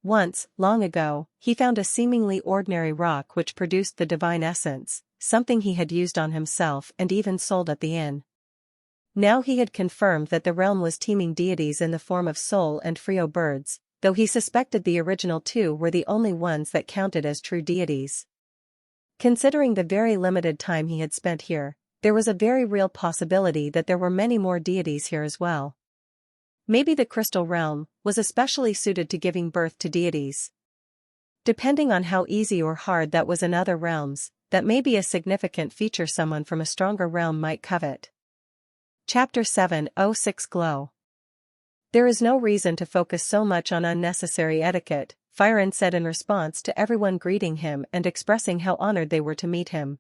Once, long ago, he found a seemingly ordinary rock which produced the divine essence, something he had used on himself and even sold at the inn. Now he had confirmed that the realm was teeming deities in the form of soul and frio birds, though he suspected the original two were the only ones that counted as true deities. Considering the very limited time he had spent here, there was a very real possibility that there were many more deities here as well. Maybe the crystal realm was especially suited to giving birth to deities. Depending on how easy or hard that was in other realms, that may be a significant feature someone from a stronger realm might covet. Chapter 706 Glow. There is no reason to focus so much on unnecessary etiquette, Firen said in response to everyone greeting him and expressing how honored they were to meet him.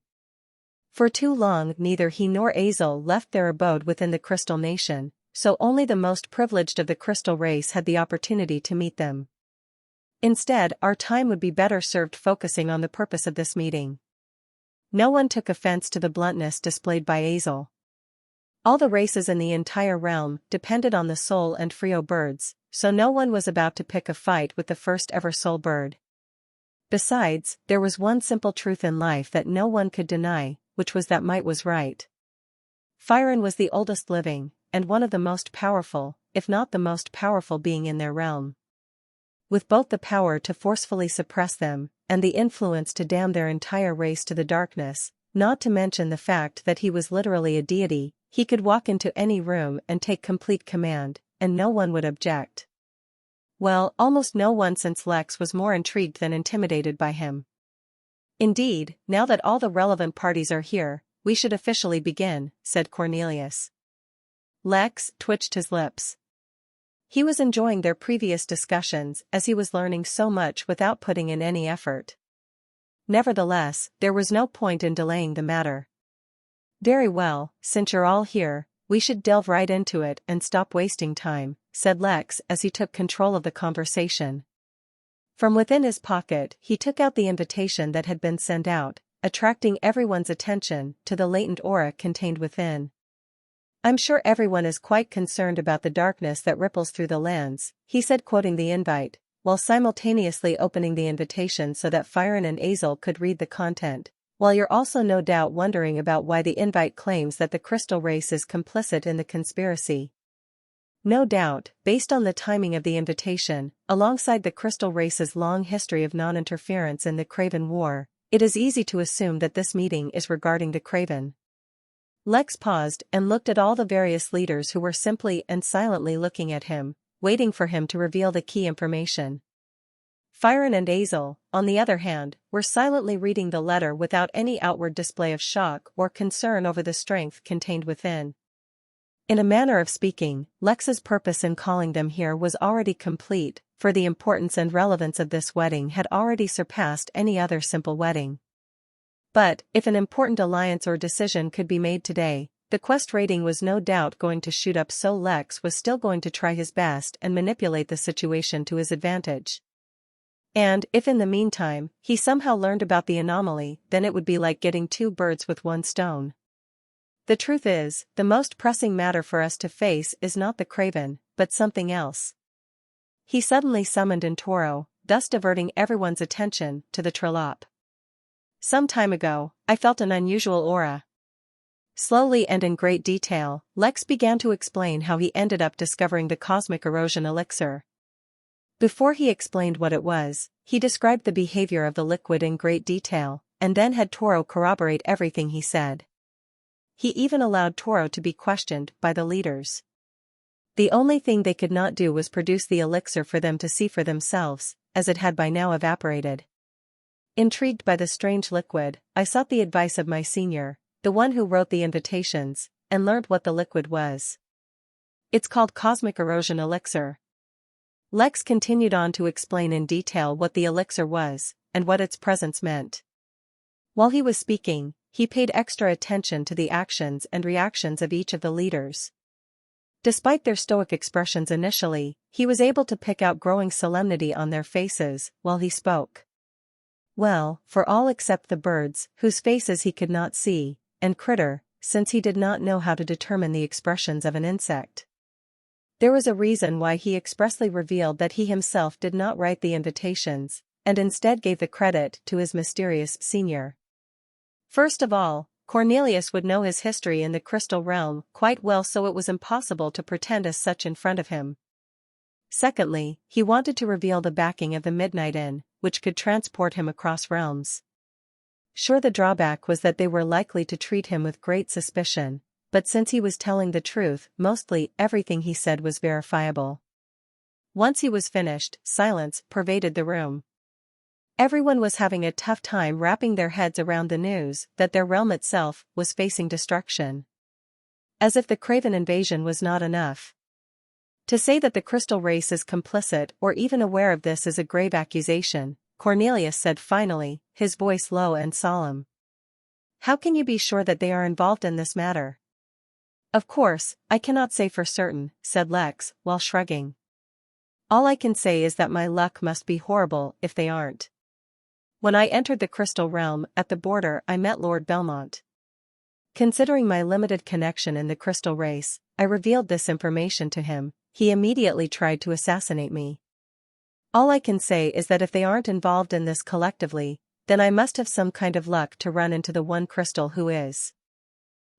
For too long neither he nor Azel left their abode within the Crystal Nation, so only the most privileged of the Crystal race had the opportunity to meet them. Instead, our time would be better served focusing on the purpose of this meeting. No one took offense to the bluntness displayed by Azel. All the races in the entire realm depended on the soul and frio birds, so no one was about to pick a fight with the first ever soul bird. Besides, there was one simple truth in life that no one could deny, which was that might was right. Firen was the oldest living, and one of the most powerful, if not the most powerful being in their realm. With both the power to forcefully suppress them, and the influence to damn their entire race to the darkness, not to mention the fact that he was literally a deity, he could walk into any room and take complete command, and no one would object. Well, almost no one, since Lex was more intrigued than intimidated by him. Indeed, now that all the relevant parties are here, we should officially begin, said Cornelius. Lex twitched his lips. He was enjoying their previous discussions as he was learning so much without putting in any effort. Nevertheless, there was no point in delaying the matter. Very well, since you're all here, we should delve right into it and stop wasting time, said Lex as he took control of the conversation. From within his pocket he took out the invitation that had been sent out, attracting everyone's attention to the latent aura contained within. I'm sure everyone is quite concerned about the darkness that ripples through the lands, he said, quoting the invite, while simultaneously opening the invitation so that Firen and Azel could read the content. While you're also no doubt wondering about why the invite claims that the crystal race is complicit in the conspiracy. No doubt, based on the timing of the invitation, alongside the crystal race's long history of non-interference in the Craven War, it is easy to assume that this meeting is regarding the Craven. Lex paused and looked at all the various leaders who were simply and silently looking at him, waiting for him to reveal the key information. Firen and Azel, on the other hand, were silently reading the letter without any outward display of shock or concern over the strength contained within. In a manner of speaking, Lex's purpose in calling them here was already complete, for the importance and relevance of this wedding had already surpassed any other simple wedding. But, if an important alliance or decision could be made today, the quest rating was no doubt going to shoot up, so Lex was still going to try his best and manipulate the situation to his advantage. And, if in the meantime, he somehow learned about the anomaly, then it would be like getting two birds with one stone. The truth is, the most pressing matter for us to face is not the Craven, but something else. He suddenly summoned in Toro, thus diverting everyone's attention to the Trolop. Some time ago, I felt an unusual aura. Slowly and in great detail, Lex began to explain how he ended up discovering the cosmic erosion elixir. Before he explained what it was, he described the behavior of the liquid in great detail, and then had Toro corroborate everything he said. He even allowed Toro to be questioned by the leaders. The only thing they could not do was produce the elixir for them to see for themselves, as it had by now evaporated. Intrigued by the strange liquid, I sought the advice of my senior, the one who wrote the invitations, and learned what the liquid was. It's called cosmic erosion elixir. Lex continued on to explain in detail what the elixir was, and what its presence meant. While he was speaking, he paid extra attention to the actions and reactions of each of the leaders. Despite their stoic expressions initially, he was able to pick out growing solemnity on their faces while he spoke. Well, for all except the birds, whose faces he could not see, and Critter, since he did not know how to determine the expressions of an insect. There was a reason why he expressly revealed that he himself did not write the invitations, and instead gave the credit to his mysterious senior. First of all, Cornelius would know his history in the crystal realm quite well, so it was impossible to pretend as such in front of him. Secondly, he wanted to reveal the backing of the Midnight Inn, which could transport him across realms. Sure, the drawback was that they were likely to treat him with great suspicion, but since he was telling the truth, mostly everything he said was verifiable. Once he was finished, silence pervaded the room. Everyone was having a tough time wrapping their heads around the news that their realm itself was facing destruction. As if the Craven invasion was not enough. To say that the crystal race is complicit or even aware of this is a grave accusation, Cornelius said finally, his voice low and solemn. How can you be sure that they are involved in this matter? Of course, I cannot say for certain, said Lex, while shrugging. All I can say is that my luck must be horrible if they aren't. When I entered the crystal realm at the border, I met Lord Belmont. Considering my limited connection in the crystal race, I revealed this information to him. He immediately tried to assassinate me. All I can say is that if they aren't involved in this collectively, then I must have some kind of luck to run into the one crystal who is.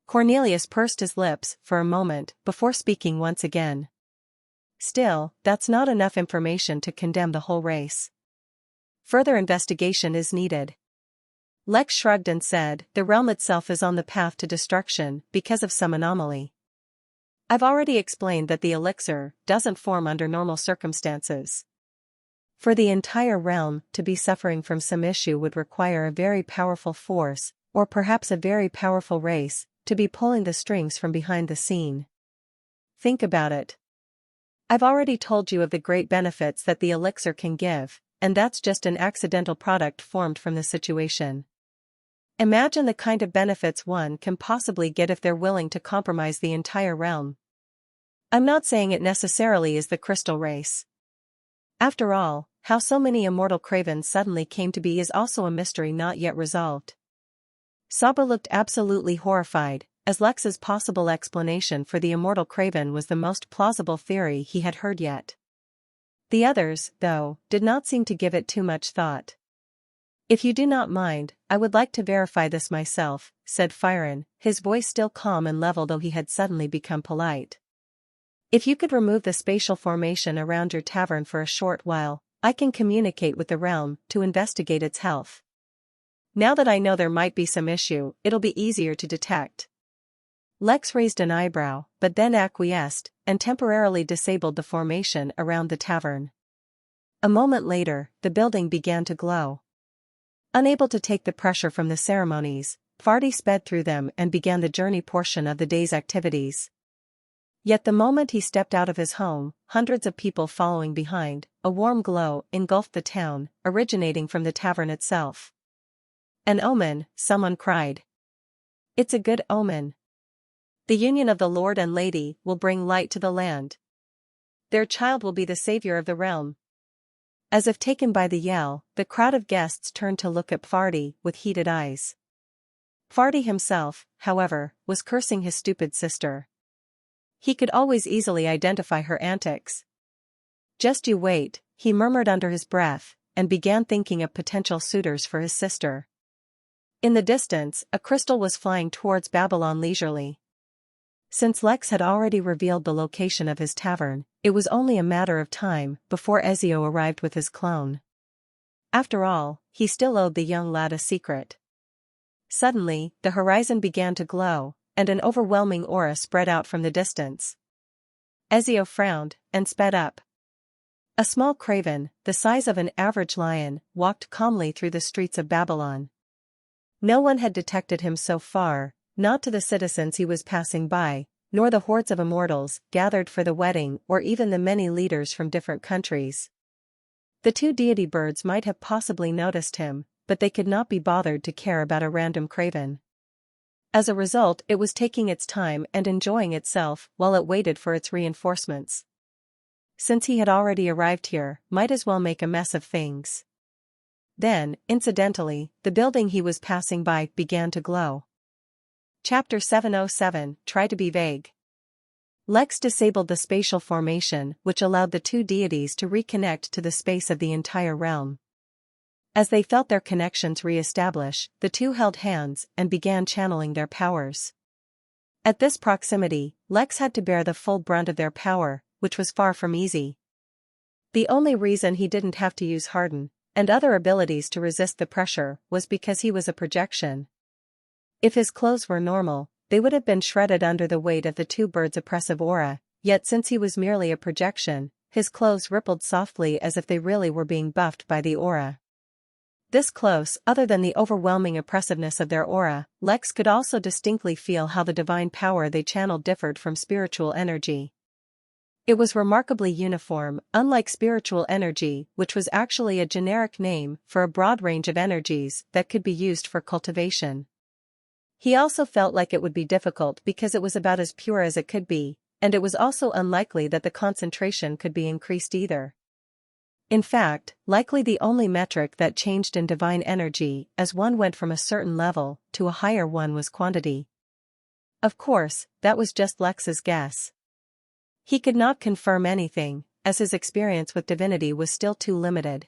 Cornelius pursed his lips for a moment before speaking once again. Still, that's not enough information to condemn the whole race. Further investigation is needed. Lex shrugged and said, the realm itself is on the path to destruction because of some anomaly. I've already explained that the elixir doesn't form under normal circumstances. For the entire realm to be suffering from some issue would require a very powerful force, or perhaps a very powerful race, to be pulling the strings from behind the scene. Think about it. I've already told you of the great benefits that the elixir can give, and that's just an accidental product formed from the situation. Imagine the kind of benefits one can possibly get if they're willing to compromise the entire realm. I'm not saying it necessarily is the crystal race. After all, how so many immortal cravens suddenly came to be is also a mystery not yet resolved. Saba looked absolutely horrified, as Lex's possible explanation for the immortal craven was the most plausible theory he had heard yet. The others, though, did not seem to give it too much thought. If you do not mind, I would like to verify this myself, said Firen, his voice still calm and level though he had suddenly become polite. If you could remove the spatial formation around your tavern for a short while, I can communicate with the realm to investigate its health. Now that I know there might be some issue, it'll be easier to detect. Lex raised an eyebrow, but then acquiesced, and temporarily disabled the formation around the tavern. A moment later, the building began to glow. Unable to take the pressure from the ceremonies, Farty sped through them and began the journey portion of the day's activities. Yet the moment he stepped out of his home, hundreds of people following behind, a warm glow engulfed the town, originating from the tavern itself. An omen, someone cried. It's a good omen. The union of the Lord and Lady will bring light to the land. Their child will be the savior of the realm. As if taken by the yell, the crowd of guests turned to look at Farty with heated eyes. Farty himself, however, was cursing his stupid sister. He could always easily identify her antics. Just you wait, he murmured under his breath, and began thinking of potential suitors for his sister. In the distance, a crystal was flying towards Babylon leisurely. Since Lex had already revealed the location of his tavern, it was only a matter of time before Ezio arrived with his clone. After all, he still owed the young lad a secret. Suddenly, the horizon began to glow, and an overwhelming aura spread out from the distance. Ezio frowned, and sped up. A small craven, the size of an average lion, walked calmly through the streets of Babylon. No one had detected him so far, not to the citizens he was passing by, nor the hordes of immortals gathered for the wedding or even the many leaders from different countries. The two deity birds might have possibly noticed him, but they could not be bothered to care about a random craven. As a result, it was taking its time and enjoying itself while it waited for its reinforcements. Since he had already arrived here, might as well make a mess of things. Then, incidentally, the building he was passing by began to glow. Chapter 707, Try to be vague. Lex disabled the spatial formation which allowed the two deities to reconnect to the space of the entire realm. As they felt their connections re-establish, the two held hands and began channeling their powers. At this proximity, Lex had to bear the full brunt of their power, which was far from easy. The only reason he didn't have to use harden and other abilities to resist the pressure was because he was a projection. If his clothes were normal, they would have been shredded under the weight of the two birds' oppressive aura, yet since he was merely a projection, his clothes rippled softly as if they really were being buffed by the aura. This close, other than the overwhelming oppressiveness of their aura, Lex could also distinctly feel how the divine power they channeled differed from spiritual energy. It was remarkably uniform, unlike spiritual energy, which was actually a generic name for a broad range of energies that could be used for cultivation. He also felt like it would be difficult because it was about as pure as it could be, and it was also unlikely that the concentration could be increased either. In fact, likely the only metric that changed in divine energy as one went from a certain level to a higher one was quantity. Of course, that was just Lex's guess. He could not confirm anything, as his experience with divinity was still too limited.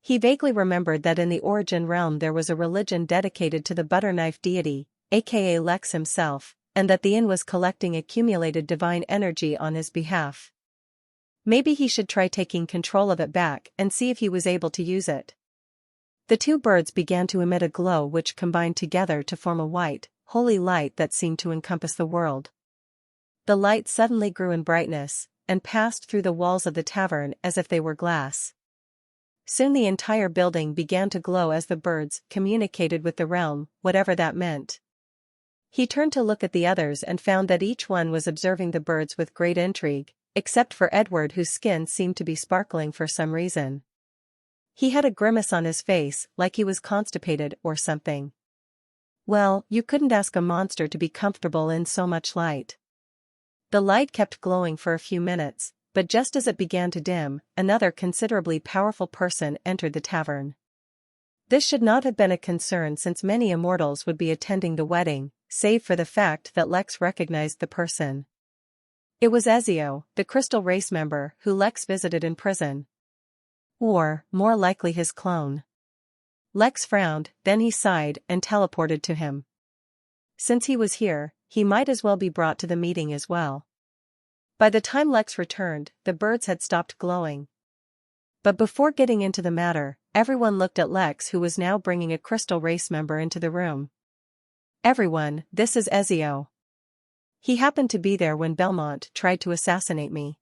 He vaguely remembered that in the origin realm there was a religion dedicated to the butterknife deity, aka Lex himself, and that the inn was collecting accumulated divine energy on his behalf. Maybe he should try taking control of it back and see if he was able to use it. The two birds began to emit a glow which combined together to form a white, holy light that seemed to encompass the world. The light suddenly grew in brightness, and passed through the walls of the tavern as if they were glass. Soon the entire building began to glow as the birds communicated with the realm, whatever that meant. He turned to look at the others and found that each one was observing the birds with great intrigue, except for Edward, whose skin seemed to be sparkling for some reason. He had a grimace on his face, like he was constipated or something. Well, you couldn't ask a monster to be comfortable in so much light. The light kept glowing for a few minutes, but just as it began to dim, another considerably powerful person entered the tavern. This should not have been a concern since many immortals would be attending the wedding, save for the fact that Lex recognized the person. It was Ezio, the Crystal Race member who Lex visited in prison. Or, more likely, his clone. Lex frowned, then he sighed and teleported to him. Since he was here, he might as well be brought to the meeting as well. By the time Lex returned, the birds had stopped glowing. But before getting into the matter, everyone looked at Lex, who was now bringing a Crystal Race member into the room. Everyone, this is Ezio. He happened to be there when Belmont tried to assassinate me.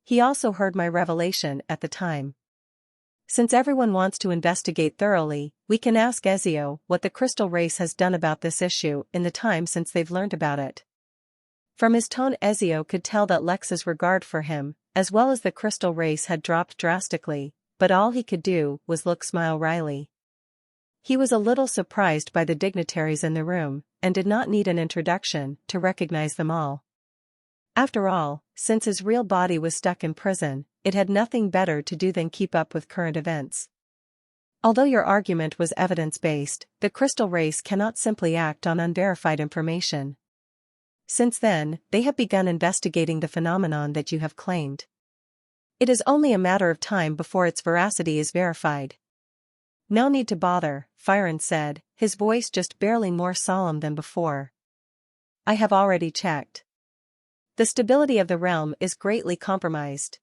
He also heard my revelation at the time. Since everyone wants to investigate thoroughly, we can ask Ezio what the Crystal Race has done about this issue in the time since they've learned about it. From his tone, Ezio could tell that Lex's regard for him, as well as the Crystal Race, had dropped drastically, but all he could do was look smile wryly. He was a little surprised by the dignitaries in the room, and did not need an introduction to recognize them all. After all, since his real body was stuck in prison, it had nothing better to do than keep up with current events. Although your argument was evidence-based, the Crystal Race cannot simply act on unverified information. Since then, they have begun investigating the phenomenon that you have claimed. It is only a matter of time before its veracity is verified. No need to bother, Firen said, his voice just barely more solemn than before. I have already checked. The stability of the realm is greatly compromised.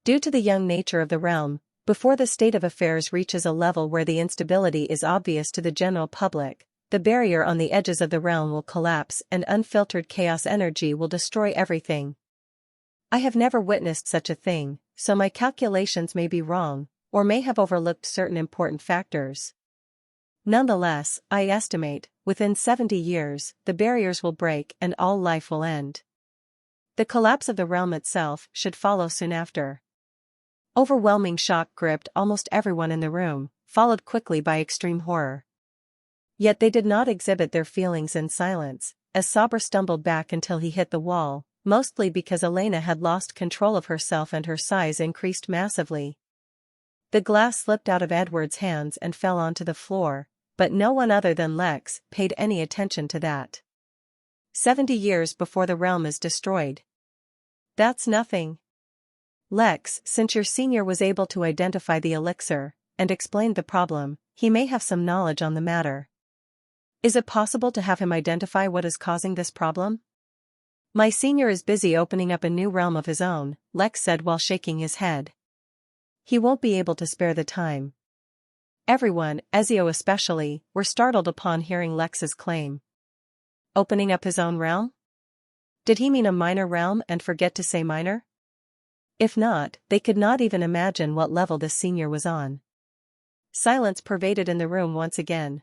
Due to the young nature of the realm, before the state of affairs reaches a level where the instability is obvious to the general public, the barrier on the edges of the realm will collapse and unfiltered chaos energy will destroy everything. I have never witnessed such a thing, so my calculations may be wrong, or may have overlooked certain important factors. Nonetheless, I estimate, within 70 years, the barriers will break and all life will end. The collapse of the realm itself should follow soon after. Overwhelming shock gripped almost everyone in the room, followed quickly by extreme horror. Yet they did not exhibit their feelings in silence, as Sabr stumbled back until he hit the wall, mostly because Elena had lost control of herself and her size increased massively. The glass slipped out of Edward's hands and fell onto the floor, but no one other than Lex paid any attention to that. 70 years before the realm is destroyed. That's nothing. Lex, since your senior was able to identify the elixir and explained the problem, he may have some knowledge on the matter. Is it possible to have him identify what is causing this problem? My senior is busy opening up a new realm of his own, Lex said while shaking his head. He won't be able to spare the time. Everyone, Ezio especially, were startled upon hearing Lex's claim. Opening up his own realm? Did he mean a minor realm and forget to say minor? If not, they could not even imagine what level this senior was on. Silence pervaded in the room once again.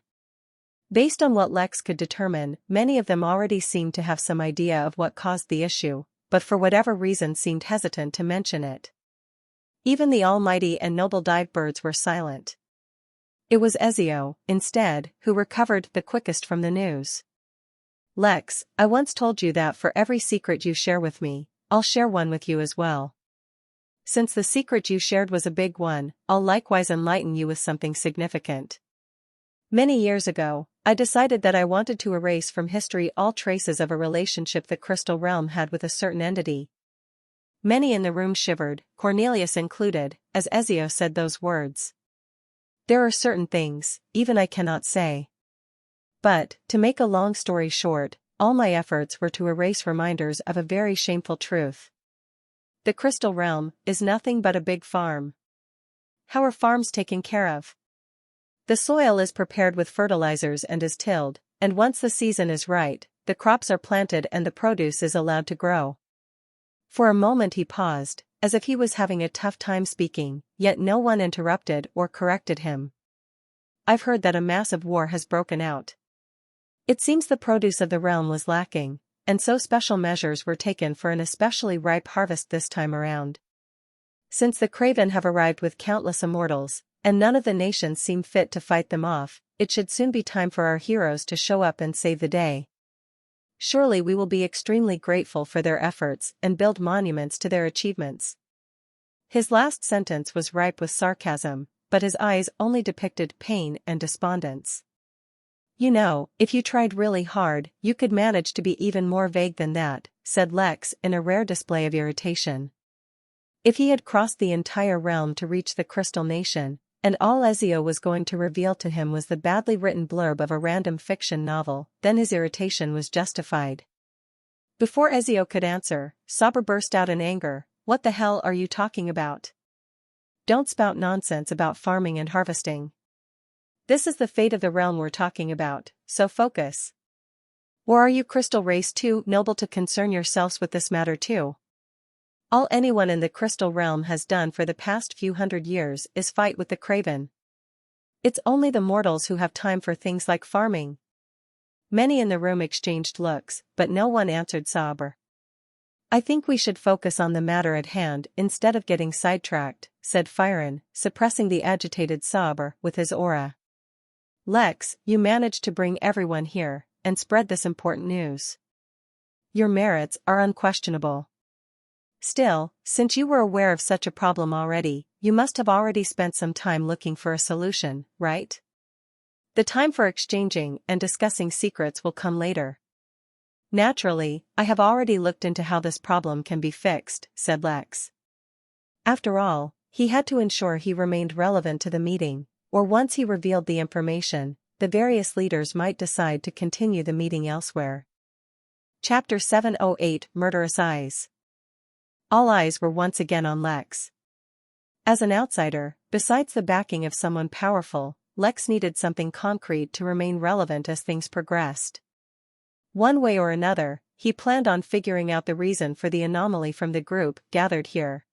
Based on what Lex could determine, many of them already seemed to have some idea of what caused the issue, but for whatever reason seemed hesitant to mention it. Even the almighty and noble dive birds were silent. It was Ezio, instead, who recovered the quickest from the news. Lex, I once told you that for every secret you share with me, I'll share one with you as well. Since the secret you shared was a big one, I'll likewise enlighten you with something significant. Many years ago, I decided that I wanted to erase from history all traces of a relationship the crystal realm had with a certain entity. Many in the room shivered, Cornelius included, as Ezio said those words. There are certain things, even I cannot say. But, to make a long story short, all my efforts were to erase reminders of a very shameful truth. The crystal realm is nothing but a big farm. How are farms taken care of? The soil is prepared with fertilizers and is tilled, and once the season is right, the crops are planted and the produce is allowed to grow. For a moment he paused, as if he was having a tough time speaking, yet no one interrupted or corrected him. I've heard that a massive war has broken out. It seems the produce of the realm was lacking, and so special measures were taken for an especially ripe harvest this time around. Since the Craven have arrived with countless immortals, and none of the nations seem fit to fight them off, it should soon be time for our heroes to show up and save the day. Surely we will be extremely grateful for their efforts and build monuments to their achievements. His last sentence was ripe with sarcasm, but his eyes only depicted pain and despondence. You know, if you tried really hard, you could manage to be even more vague than that, said Lex in a rare display of irritation. If he had crossed the entire realm to reach the Crystal Nation, and all Ezio was going to reveal to him was the badly written blurb of a random fiction novel, then his irritation was justified. Before Ezio could answer, Sabr burst out in anger, "What the hell are you talking about? Don't spout nonsense about farming and harvesting. This is the fate of the realm we're talking about, so focus. Or are you Crystal Race too noble to concern yourselves with this matter too? All anyone in the Crystal Realm has done for the past few hundred years is fight with the Craven. It's only the mortals who have time for things like farming." Many in the room exchanged looks, but no one answered Sabr. "I think we should focus on the matter at hand instead of getting sidetracked," said Firen, suppressing the agitated Sabr with his aura. "Lex, you managed to bring everyone here and spread this important news. Your merits are unquestionable. Still, since you were aware of such a problem already, you must have already spent some time looking for a solution, right? The time for exchanging and discussing secrets will come later." "Naturally, I have already looked into how this problem can be fixed," said Lex. After all, he had to ensure he remained relevant to the meeting, or once he revealed the information, the various leaders might decide to continue the meeting elsewhere. Chapter 708 Murderous Eyes. All eyes were once again on Lex. As an outsider, besides the backing of someone powerful, Lex needed something concrete to remain relevant as things progressed. One way or another, he planned on figuring out the reason for the anomaly from the group gathered here.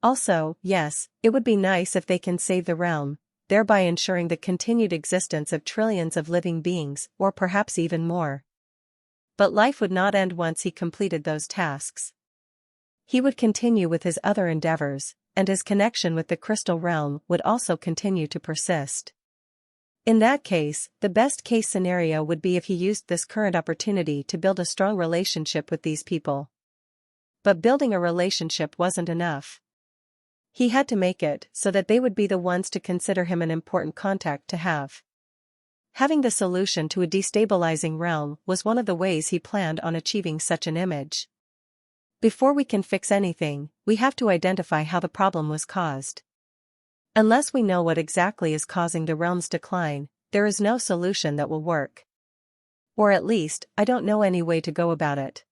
Also, yes, it would be nice if they can save the realm, thereby ensuring the continued existence of trillions of living beings, or perhaps even more. But life would not end once he completed those tasks. He would continue with his other endeavors, and his connection with the Crystal Realm would also continue to persist. In that case, the best-case scenario would be if he used this current opportunity to build a strong relationship with these people. But building a relationship wasn't enough. He had to make it so that they would be the ones to consider him an important contact to have. Having the solution to a destabilizing realm was one of the ways he planned on achieving such an image. Before we can fix anything, we have to identify how the problem was caused. Unless we know what exactly is causing the realm's decline, there is no solution that will work. Or at least, I don't know any way to go about it.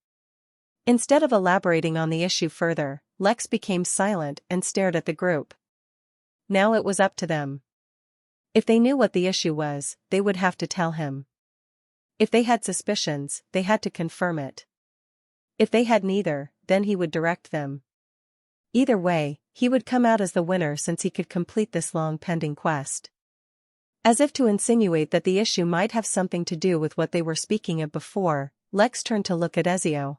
Instead of elaborating on the issue further, Lex became silent and stared at the group. Now it was up to them. If they knew what the issue was, they would have to tell him. If they had suspicions, they had to confirm it. If they had neither, then he would direct them. Either way, he would come out as the winner since he could complete this long-pending quest. As if to insinuate that the issue might have something to do with what they were speaking of before, Lex turned to look at Ezio.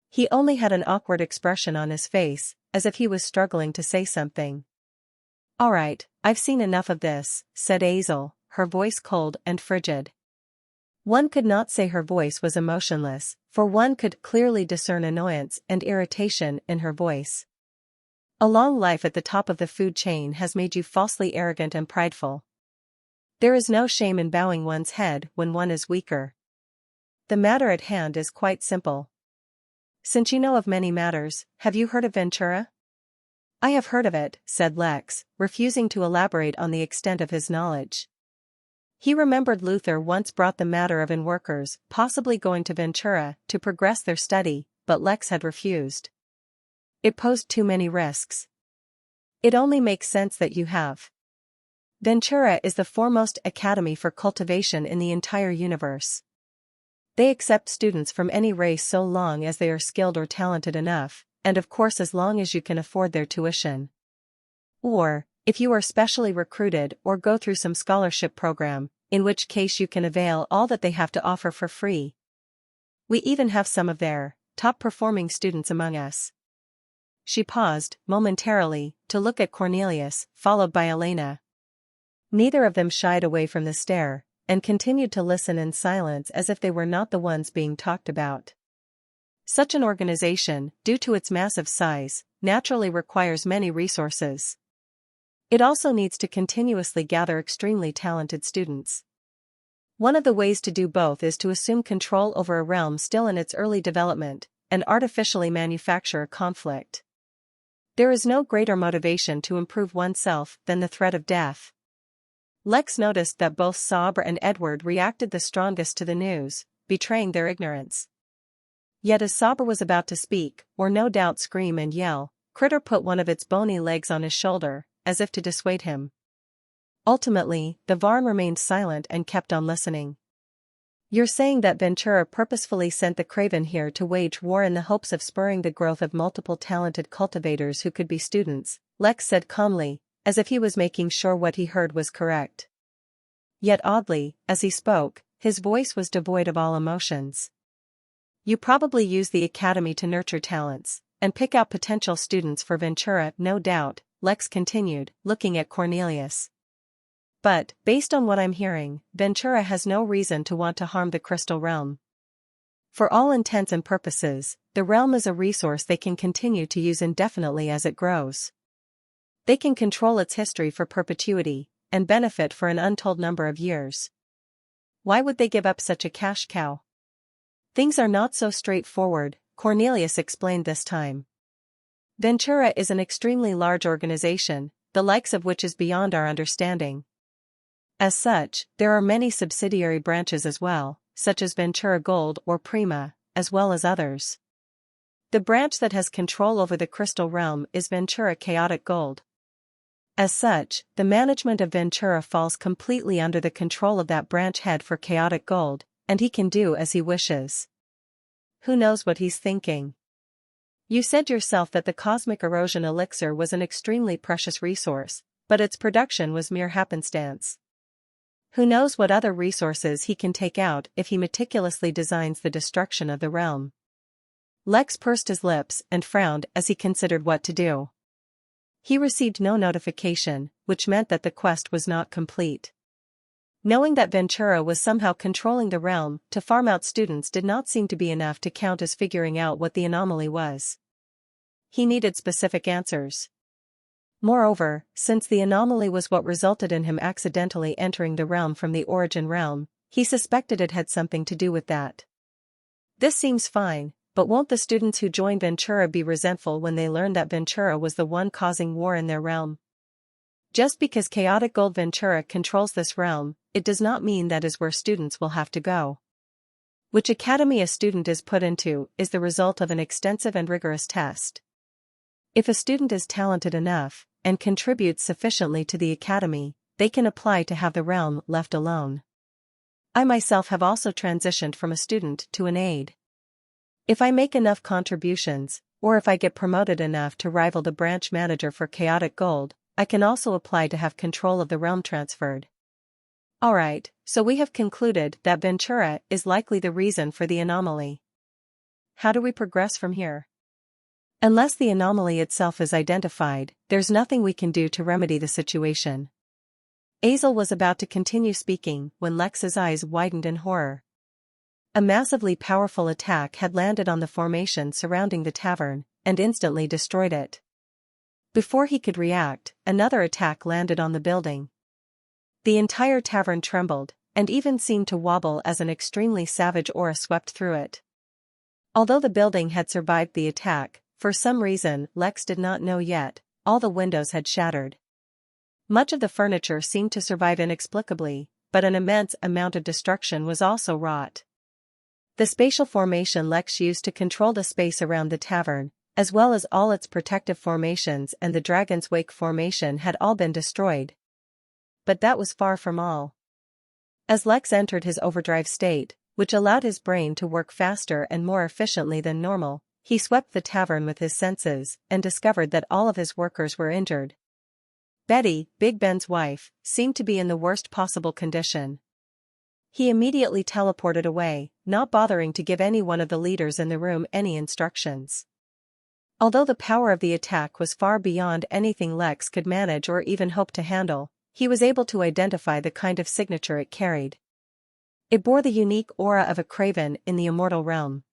He only had an awkward expression on his face, as if he was struggling to say something. "All right, I've seen enough of this," said Hazel, her voice cold and frigid. One could not say her voice was emotionless, for one could clearly discern annoyance and irritation in her voice. A long life at the top of the food chain has made you falsely arrogant and prideful. There is no shame in bowing one's head when one is weaker. The matter at hand is quite simple. Since you know of many matters, have you heard of Ventura? I have heard of it, said Lex, refusing to elaborate on the extent of his knowledge. He remembered Luther once brought the matter of in-workers, possibly going to Ventura, to progress their study, but Lex had refused. It posed too many risks. It only makes sense that you have. Ventura is the foremost academy for cultivation in the entire universe. They accept students from any race so long as they are skilled or talented enough, and of course as long as you can afford their tuition. Or, if you are specially recruited or go through some scholarship program, in which case you can avail all that they have to offer for free. We even have some of their top-performing students among us. She paused, momentarily, to look at Cornelius, followed by Elena. Neither of them shied away from the stare, and continued to listen in silence as if they were not the ones being talked about. Such an organization, due to its massive size, naturally requires many resources. It also needs to continuously gather extremely talented students. One of the ways to do both is to assume control over a realm still in its early development, and artificially manufacture a conflict. There is no greater motivation to improve oneself than the threat of death. Lex noticed that both Sabre and Edward reacted the strongest to the news, betraying their ignorance. Yet as Sabre was about to speak, or no doubt scream and yell, Critter put one of its bony legs on his shoulder, as if to dissuade him. Ultimately, the Varn remained silent and kept on listening. You're saying that Ventura purposefully sent the Craven here to wage war in the hopes of spurring the growth of multiple talented cultivators who could be students, Lex said calmly, as if he was making sure what he heard was correct. Yet oddly, as he spoke, his voice was devoid of all emotions. You probably use the academy to nurture talents, and pick out potential students for Ventura, no doubt, Lex continued, looking at Cornelius. But, based on what I'm hearing, Ventura has no reason to want to harm the Crystal Realm. For all intents and purposes, the realm is a resource they can continue to use indefinitely as it grows. They can control its history for perpetuity, and benefit for an untold number of years. Why would they give up such a cash cow? Things are not so straightforward, Cornelius explained this time. Ventura is an extremely large organization, the likes of which is beyond our understanding. As such, there are many subsidiary branches as well, such as Ventura Gold or Prima, as well as others. The branch that has control over the Crystal Realm is Ventura Chaotic Gold. As such, the management of Ventura falls completely under the control of that branch head for Chaotic Gold, and he can do as he wishes. Who knows what he's thinking? You said yourself that the cosmic erosion elixir was an extremely precious resource, but its production was mere happenstance. Who knows what other resources he can take out if he meticulously designs the destruction of the realm. Lex pursed his lips and frowned as he considered what to do. He received no notification, which meant that the quest was not complete. Knowing that Ventura was somehow controlling the realm to farm out students did not seem to be enough to count as figuring out what the anomaly was. He needed specific answers. Moreover, since the anomaly was what resulted in him accidentally entering the realm from the origin realm, he suspected it had something to do with that. This seems fine, but won't the students who join Ventura be resentful when they learn that Ventura was the one causing war in their realm? Just because chaotic gold Ventura controls this realm, it does not mean that is where students will have to go. Which academy a student is put into is the result of an extensive and rigorous test. If a student is talented enough, and contributes sufficiently to the academy, they can apply to have the realm left alone. I myself have also transitioned from a student to an aide. If I make enough contributions, or if I get promoted enough to rival the branch manager for chaotic gold, I can also apply to have control of the realm transferred. Alright, so we have concluded that Ventura is likely the reason for the anomaly. How do we progress from here? Unless the anomaly itself is identified, there's nothing we can do to remedy the situation. Azel was about to continue speaking when Lex's eyes widened in horror. A massively powerful attack had landed on the formation surrounding the tavern, and instantly destroyed it. Before he could react, another attack landed on the building. The entire tavern trembled, and even seemed to wobble as an extremely savage aura swept through it. Although the building had survived the attack, for some reason Lex did not know yet, all the windows had shattered. Much of the furniture seemed to survive inexplicably, but an immense amount of destruction was also wrought. The spatial formation Lex used to control the space around the tavern, as well as all its protective formations and the Dragon's Wake formation had all been destroyed. But that was far from all. As Lex entered his overdrive state, which allowed his brain to work faster and more efficiently than normal, he swept the tavern with his senses and discovered that all of his workers were injured. Betty, Big Ben's wife, seemed to be in the worst possible condition. He immediately teleported away, not bothering to give any one of the leaders in the room any instructions. Although the power of the attack was far beyond anything Lex could manage or even hope to handle, he was able to identify the kind of signature it carried. It bore the unique aura of a craven in the immortal realm.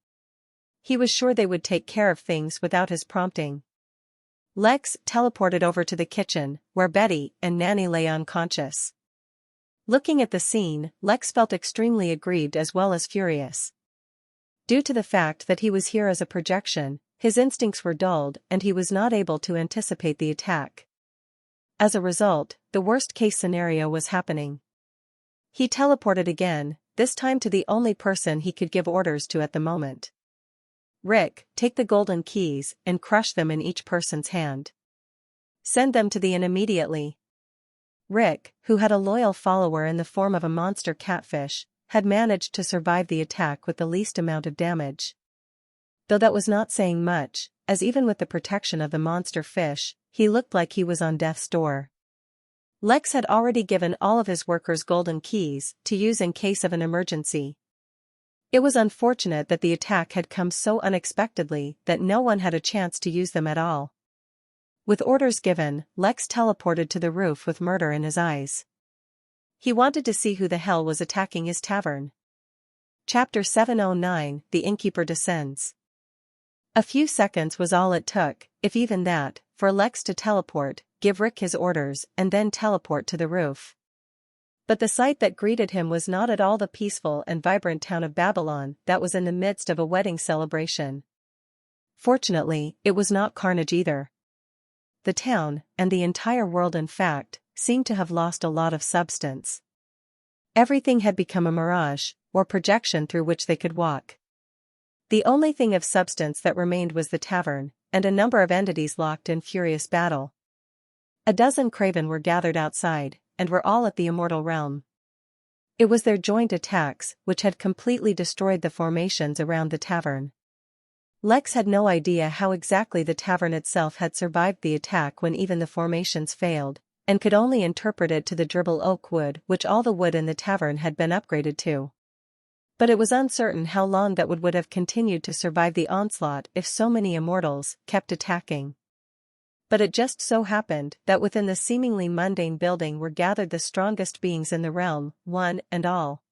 He was sure they would take care of things without his prompting. Lex teleported over to the kitchen, where Betty and Nanny lay unconscious. Looking at the scene, Lex felt extremely aggrieved as well as furious. Due to the fact that he was here as a projection, his instincts were dulled and he was not able to anticipate the attack. As a result, the worst-case scenario was happening. He teleported again, this time to the only person he could give orders to at the moment. Rick, take the golden keys and crush them in each person's hand. Send them to the inn immediately. Rick, who had a loyal follower in the form of a monster catfish, had managed to survive the attack with the least amount of damage. Though that was not saying much, as even with the protection of the monster fish, he looked like he was on death's door. Lex had already given all of his workers golden keys to use in case of an emergency. It was unfortunate that the attack had come so unexpectedly that no one had a chance to use them at all. With orders given, Lex teleported to the roof with murder in his eyes. He wanted to see who the hell was attacking his tavern. Chapter 709, The Innkeeper Descends. A few seconds was all it took, if even that, for Lex to teleport, give Rick his orders, and then teleport to the roof. But the sight that greeted him was not at all the peaceful and vibrant town of Babylon that was in the midst of a wedding celebration. Fortunately, it was not carnage either. The town, and the entire world in fact, seemed to have lost a lot of substance. Everything had become a mirage, or projection through which they could walk. The only thing of substance that remained was the tavern, and a number of entities locked in furious battle. A dozen craven were gathered outside, and were all at the immortal realm. It was their joint attacks which had completely destroyed the formations around the tavern. Lex had no idea how exactly the tavern itself had survived the attack when even the formations failed, and could only interpret it to the dribble oak wood which all the wood in the tavern had been upgraded to. But it was uncertain how long that would have continued to survive the onslaught if so many immortals kept attacking. But it just so happened that within the seemingly mundane building were gathered the strongest beings in the realm, one and all.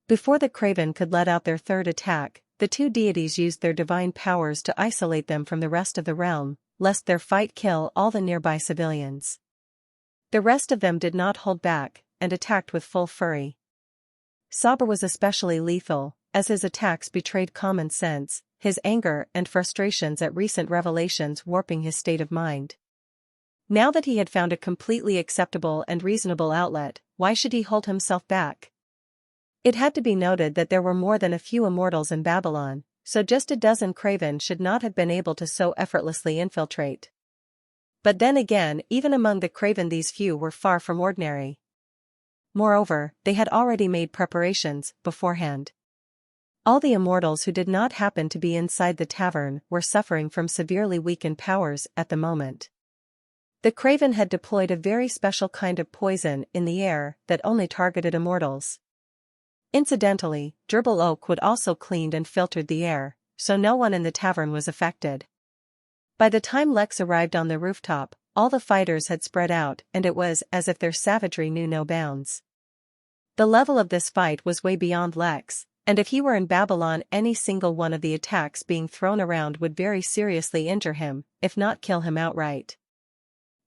Before the craven could let out their third attack, the two deities used their divine powers to isolate them from the rest of the realm, lest their fight kill all the nearby civilians. The rest of them did not hold back, and attacked with full fury. Saber was especially lethal, as his attacks betrayed common sense, his anger and frustrations at recent revelations warping his state of mind. Now that he had found a completely acceptable and reasonable outlet, why should he hold himself back? It had to be noted that there were more than a few immortals in Babylon, so just a dozen craven should not have been able to so effortlessly infiltrate. But then again, even among the craven these few were far from ordinary. Moreover, they had already made preparations beforehand. All the immortals who did not happen to be inside the tavern were suffering from severely weakened powers at the moment. The craven had deployed a very special kind of poison in the air that only targeted immortals. Incidentally, gerbil oak would also cleaned and filtered the air, so no one in the tavern was affected. By the time Lex arrived on the rooftop, all the fighters had spread out and it was as if their savagery knew no bounds. The level of this fight was way beyond Lex, and if he were in Babylon any single one of the attacks being thrown around would very seriously injure him, if not kill him outright.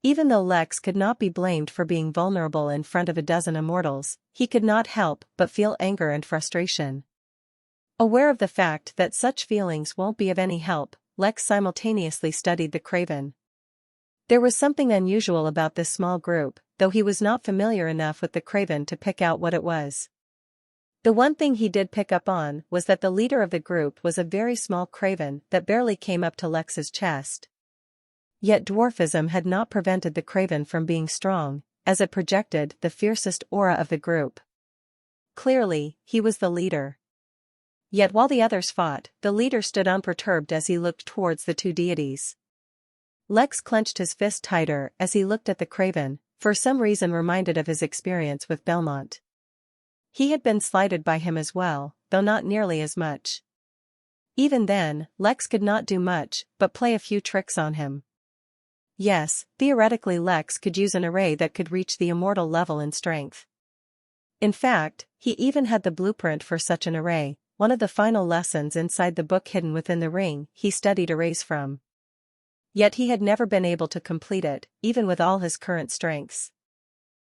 Even though Lex could not be blamed for being vulnerable in front of a dozen immortals, he could not help but feel anger and frustration. Aware of the fact that such feelings won't be of any help, Lex simultaneously studied the craven. There was something unusual about this small group, though he was not familiar enough with the craven to pick out what it was. The one thing he did pick up on was that the leader of the group was a very small craven that barely came up to Lex's chest. Yet dwarfism had not prevented the craven from being strong, as it projected the fiercest aura of the group. Clearly, he was the leader. Yet while the others fought, the leader stood unperturbed as he looked towards the two deities. Lex clenched his fist tighter as he looked at the craven, for some reason reminded of his experience with Belmont. He had been slighted by him as well, though not nearly as much. Even then, Lex could not do much but play a few tricks on him. Yes, theoretically Lex could use an array that could reach the immortal level in strength. In fact, he even had the blueprint for such an array, one of the final lessons inside the book hidden within the ring he studied arrays from. Yet he had never been able to complete it, even with all his current strengths.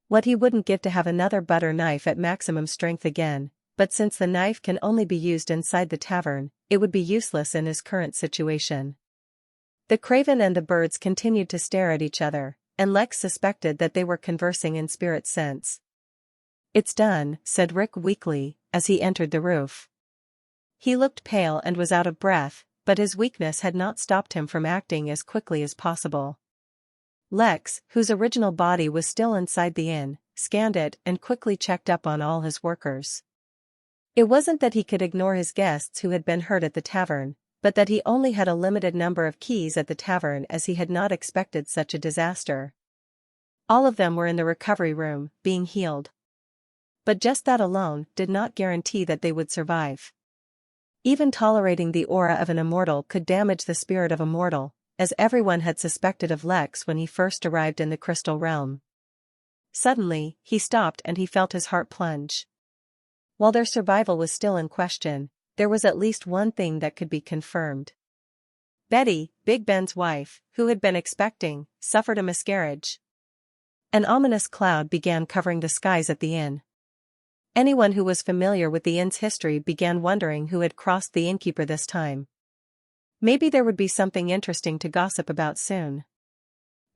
What he wouldn't give to have another butter knife at maximum strength again, but since the knife can only be used inside the tavern, it would be useless in his current situation. The craven and the birds continued to stare at each other, and Lex suspected that they were conversing in spirit sense. "It's done," said Rick weakly, as he entered the roof. He looked pale and was out of breath, but his weakness had not stopped him from acting as quickly as possible. Lex, whose original body was still inside the inn, scanned it and quickly checked up on all his workers. It wasn't that he could ignore his guests who had been hurt at the tavern, but that he only had a limited number of keys at the tavern as he had not expected such a disaster. All of them were in the recovery room, being healed. But just that alone did not guarantee that they would survive. Even tolerating the aura of an immortal could damage the spirit of a mortal, as everyone had suspected of Lex when he first arrived in the crystal realm. Suddenly, he stopped and he felt his heart plunge. While their survival was still in question, there was at least one thing that could be confirmed. Betty, Big Ben's wife, who had been expecting, suffered a miscarriage. An ominous cloud began covering the skies at the inn. Anyone who was familiar with the inn's history began wondering who had crossed the innkeeper this time. Maybe there would be something interesting to gossip about soon.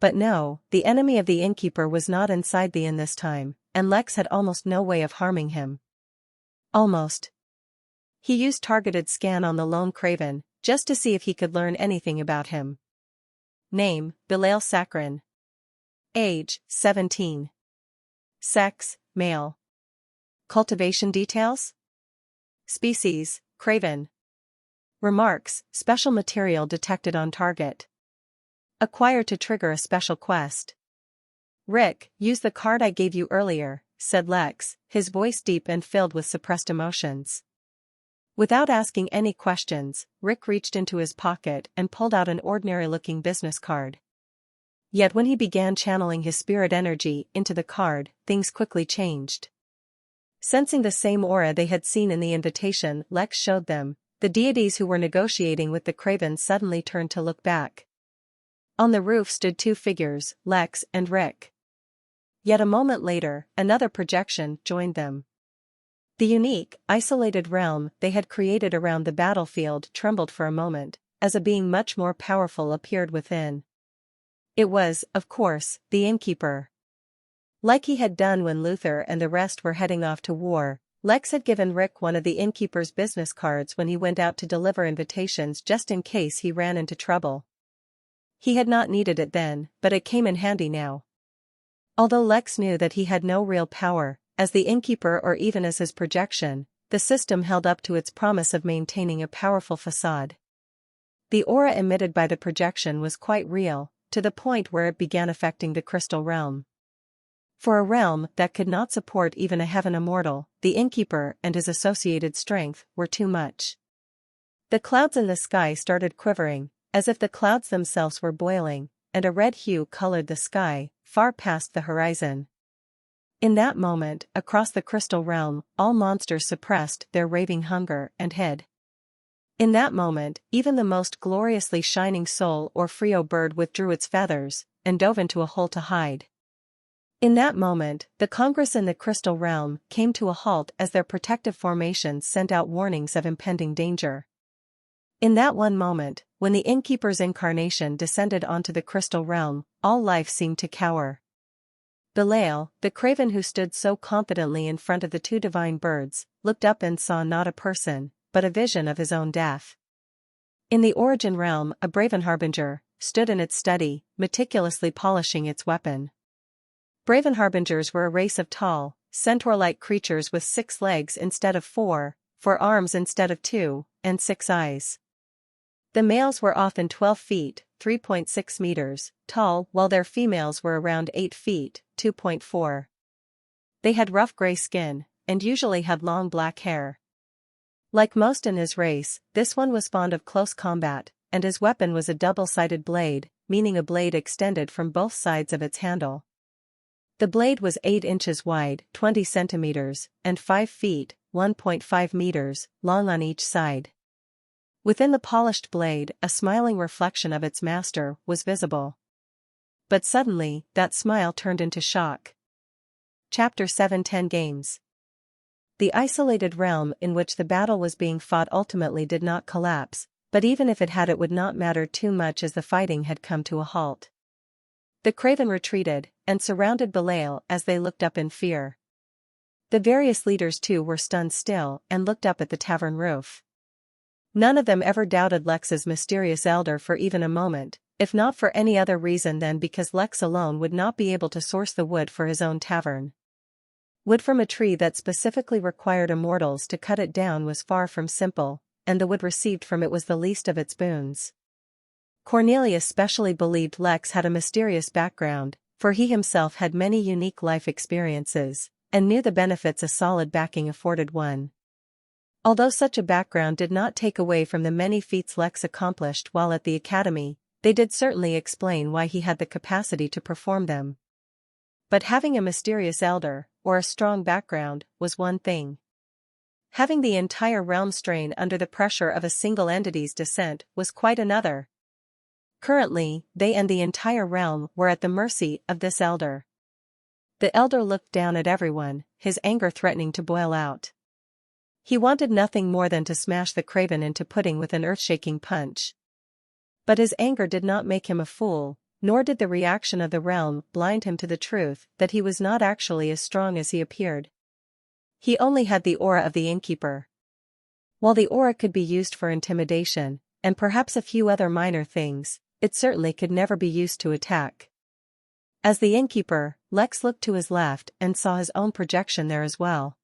But no, the enemy of the innkeeper was not inside the inn this time, and Lex had almost no way of harming him. Almost. He used targeted scan on the lone craven, just to see if he could learn anything about him. Name, Bilal Sakrin. Age, 17. Sex, male. Cultivation details? Species, craven. Remarks, special material detected on target. Acquire to trigger a special quest. Rick, use the card I gave you earlier, said Lex, his voice deep and filled with suppressed emotions. Without asking any questions, Rick reached into his pocket and pulled out an ordinary-looking business card. Yet when he began channeling his spirit energy into the card, things quickly changed. Sensing the same aura they had seen in the invitation Lex showed them, the deities who were negotiating with the craven suddenly turned to look back. On the roof stood two figures, Lex and Rick. Yet a moment later, another projection joined them. The unique, isolated realm they had created around the battlefield trembled for a moment, as a being much more powerful appeared within. It was, of course, the Innkeeper. Like he had done when Luther and the rest were heading off to war, Lex had given Rick one of the Innkeeper's business cards when he went out to deliver invitations just in case he ran into trouble. He had not needed it then, but it came in handy now. Although Lex knew that he had no real power, as the Innkeeper or even as his projection, the system held up to its promise of maintaining a powerful facade. The aura emitted by the projection was quite real, to the point where it began affecting the crystal realm. For a realm that could not support even a heaven immortal, the Innkeeper and his associated strength were too much. The clouds in the sky started quivering, as if the clouds themselves were boiling, and a red hue colored the sky, far past the horizon. In that moment, across the crystal realm, all monsters suppressed their raving hunger and hid. In that moment, even the most gloriously shining soul or Frio bird withdrew its feathers, and dove into a hole to hide. In that moment, the Congress in the crystal realm came to a halt as their protective formations sent out warnings of impending danger. In that one moment, when the Innkeeper's incarnation descended onto the crystal realm, all life seemed to cower. Belial, the craven who stood so confidently in front of the two divine birds, looked up and saw not a person, but a vision of his own death. In the origin realm, a Braven Harbinger stood in its study, meticulously polishing its weapon. Braven Harbingers were a race of tall, centaur-like creatures with 6 legs instead of 4 arms instead of 2, and 6 eyes. The males were often 12 feet, 3.6 meters, tall, while their females were around 8 feet, 2.4. They had rough gray skin, and usually had long black hair. Like most in his race, this one was fond of close combat, and his weapon was a double-sided blade, meaning a blade extended from both sides of its handle. The blade was 8 inches wide, 20 centimeters, and 5 feet, 1.5 meters, long on each side. Within the polished blade, a smiling reflection of its master was visible. But suddenly, that smile turned into shock. Chapter 7:10 Games. The isolated realm in which the battle was being fought ultimately did not collapse, but even if it had, it would not matter too much as the fighting had come to a halt. The craven retreated, and surrounded Belial as they looked up in fear. The various leaders too were stunned still and looked up at the tavern roof. None of them ever doubted Lex's mysterious elder for even a moment, if not for any other reason than because Lex alone would not be able to source the wood for his own tavern. Wood from a tree that specifically required immortals to cut it down was far from simple, and the wood received from it was the least of its boons. Cornelius specially believed Lex had a mysterious background, for he himself had many unique life experiences, and knew the benefits a solid backing afforded one. Although such a background did not take away from the many feats Lex accomplished while at the academy, they did certainly explain why he had the capacity to perform them. But having a mysterious elder, or a strong background, was one thing. Having the entire realm strain under the pressure of a single entity's descent was quite another. Currently, they and the entire realm were at the mercy of this elder. The elder looked down at everyone, his anger threatening to boil out. He wanted nothing more than to smash the craven into pudding with an earth-shaking punch. But his anger did not make him a fool, nor did the reaction of the realm blind him to the truth that he was not actually as strong as he appeared. He only had the aura of the Innkeeper. While the aura could be used for intimidation, and perhaps a few other minor things, it certainly could never be used to attack. As the Innkeeper, Lex looked to his left and saw his own projection there as well.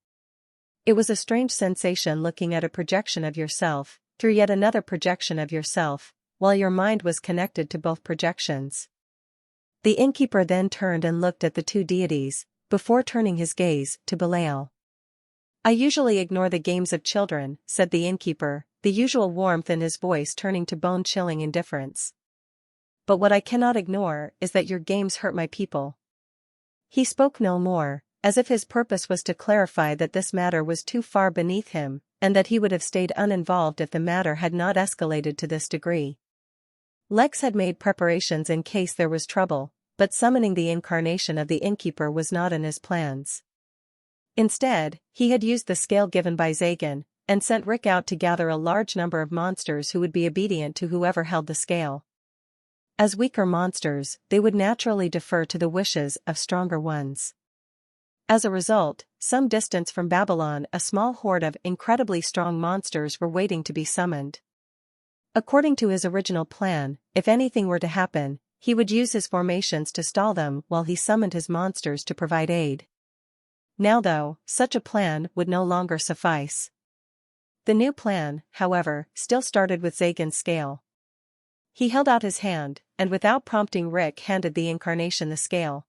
It was a strange sensation looking at a projection of yourself, through yet another projection of yourself, while your mind was connected to both projections. The Innkeeper then turned and looked at the two deities, before turning his gaze to Belial. "I usually ignore the games of children," said the Innkeeper, the usual warmth in his voice turning to bone-chilling indifference. but what I cannot ignore is that your games hurt my people." He spoke no more, as if his purpose was to clarify that this matter was too far beneath him, and that he would have stayed uninvolved if the matter had not escalated to this degree. Lex had made preparations in case there was trouble, but summoning the incarnation of the Innkeeper was not in his plans. Instead, he had used the scale given by Zagan, and sent Rick out to gather a large number of monsters who would be obedient to whoever held the scale. As weaker monsters, they would naturally defer to the wishes of stronger ones. As a result, some distance from Babylon, a small horde of incredibly strong monsters were waiting to be summoned. According to his original plan, if anything were to happen, he would use his formations to stall them while he summoned his monsters to provide aid. Now though, such a plan would no longer suffice. The new plan, however, still started with Zagan's scale. He held out his hand, and without prompting Rick handed the incarnation the scale.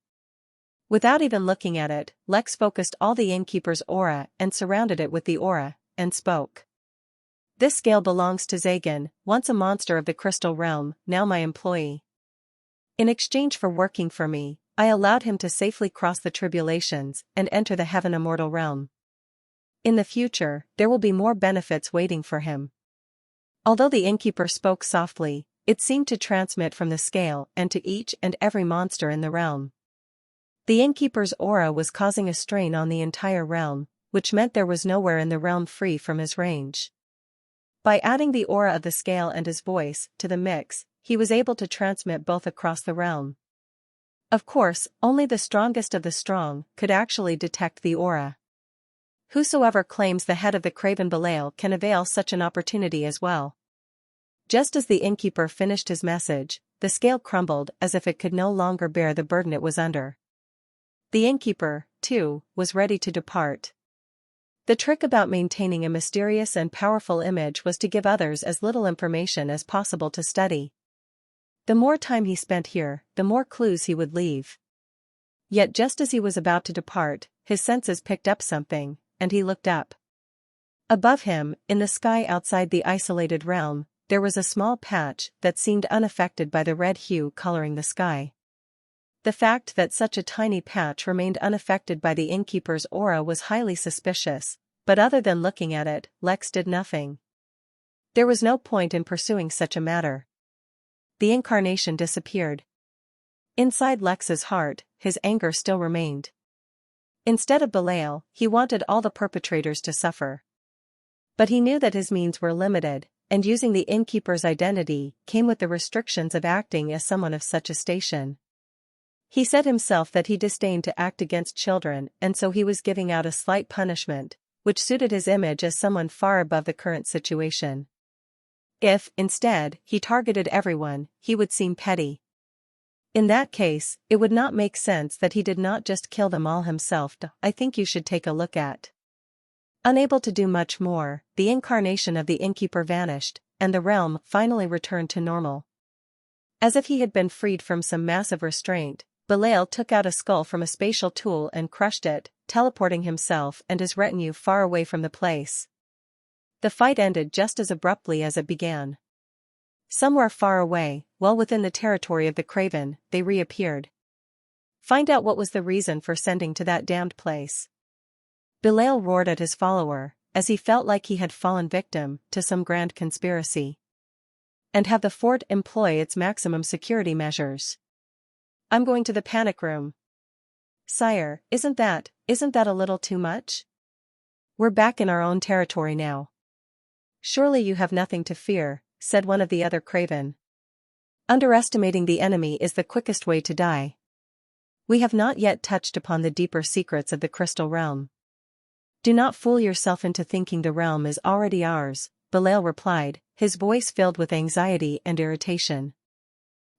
Without even looking at it, Lex focused all the Innkeeper's aura and surrounded it with the aura, and spoke. "This scale belongs to Zagan, once a monster of the Crystal Realm, now my employee. In exchange for working for me, I allowed him to safely cross the tribulations and enter the heaven immortal realm. In the future, there will be more benefits waiting for him." Although the Innkeeper spoke softly, it seemed to transmit from the scale and to each and every monster in the realm. The Innkeeper's aura was causing a strain on the entire realm, which meant there was nowhere in the realm free from his range. By adding the aura of the scale and his voice to the mix, he was able to transmit both across the realm. Of course, only the strongest of the strong could actually detect the aura. Whosoever claims the head of the craven Belial can avail such an opportunity as well. Just as the Innkeeper finished his message, the scale crumbled as if it could no longer bear the burden it was under. The Innkeeper, too, was ready to depart. The trick about maintaining a mysterious and powerful image was to give others as little information as possible to study. The more time he spent here, the more clues he would leave. Yet just as he was about to depart, his senses picked up something, and he looked up. Above him, in the sky outside the isolated realm, there was a small patch that seemed unaffected by the red hue coloring the sky. The fact that such a tiny patch remained unaffected by the Innkeeper's aura was highly suspicious, but other than looking at it, Lex did nothing. There was no point in pursuing such a matter. The incarnation disappeared. Inside Lex's heart, his anger still remained. Instead of Belial, he wanted all the perpetrators to suffer. But he knew that his means were limited, and using the Innkeeper's identity came with the restrictions of acting as someone of such a station. He said himself that he disdained to act against children, and so he was giving out a slight punishment, which suited his image as someone far above the current situation. If, instead, he targeted everyone, he would seem petty. In that case, it would not make sense that he did not just kill them all himself. I think you should take a look at. Unable to do much more, the incarnation of the Innkeeper vanished, and the realm finally returned to normal. As if he had been freed from some massive restraint, Belial took out a skull from a spatial tool and crushed it, teleporting himself and his retinue far away from the place. The fight ended just as abruptly as it began. Somewhere far away, well within the territory of the Craven, they reappeared. "Find out what was the reason for sending to that damned place." Belial roared at his follower, as he felt like he had fallen victim to some grand conspiracy. "And have the fort employ its maximum security measures." "I'm going to the panic room." "Sire, isn't that a little too much? We're back in our own territory now." "Surely you have nothing to fear," said one of the other Craven. "Underestimating the enemy is the quickest way to die. We have not yet touched upon the deeper secrets of the Crystal Realm." "Do not fool yourself into thinking the realm is already ours," Belial replied, his voice filled with anxiety and irritation.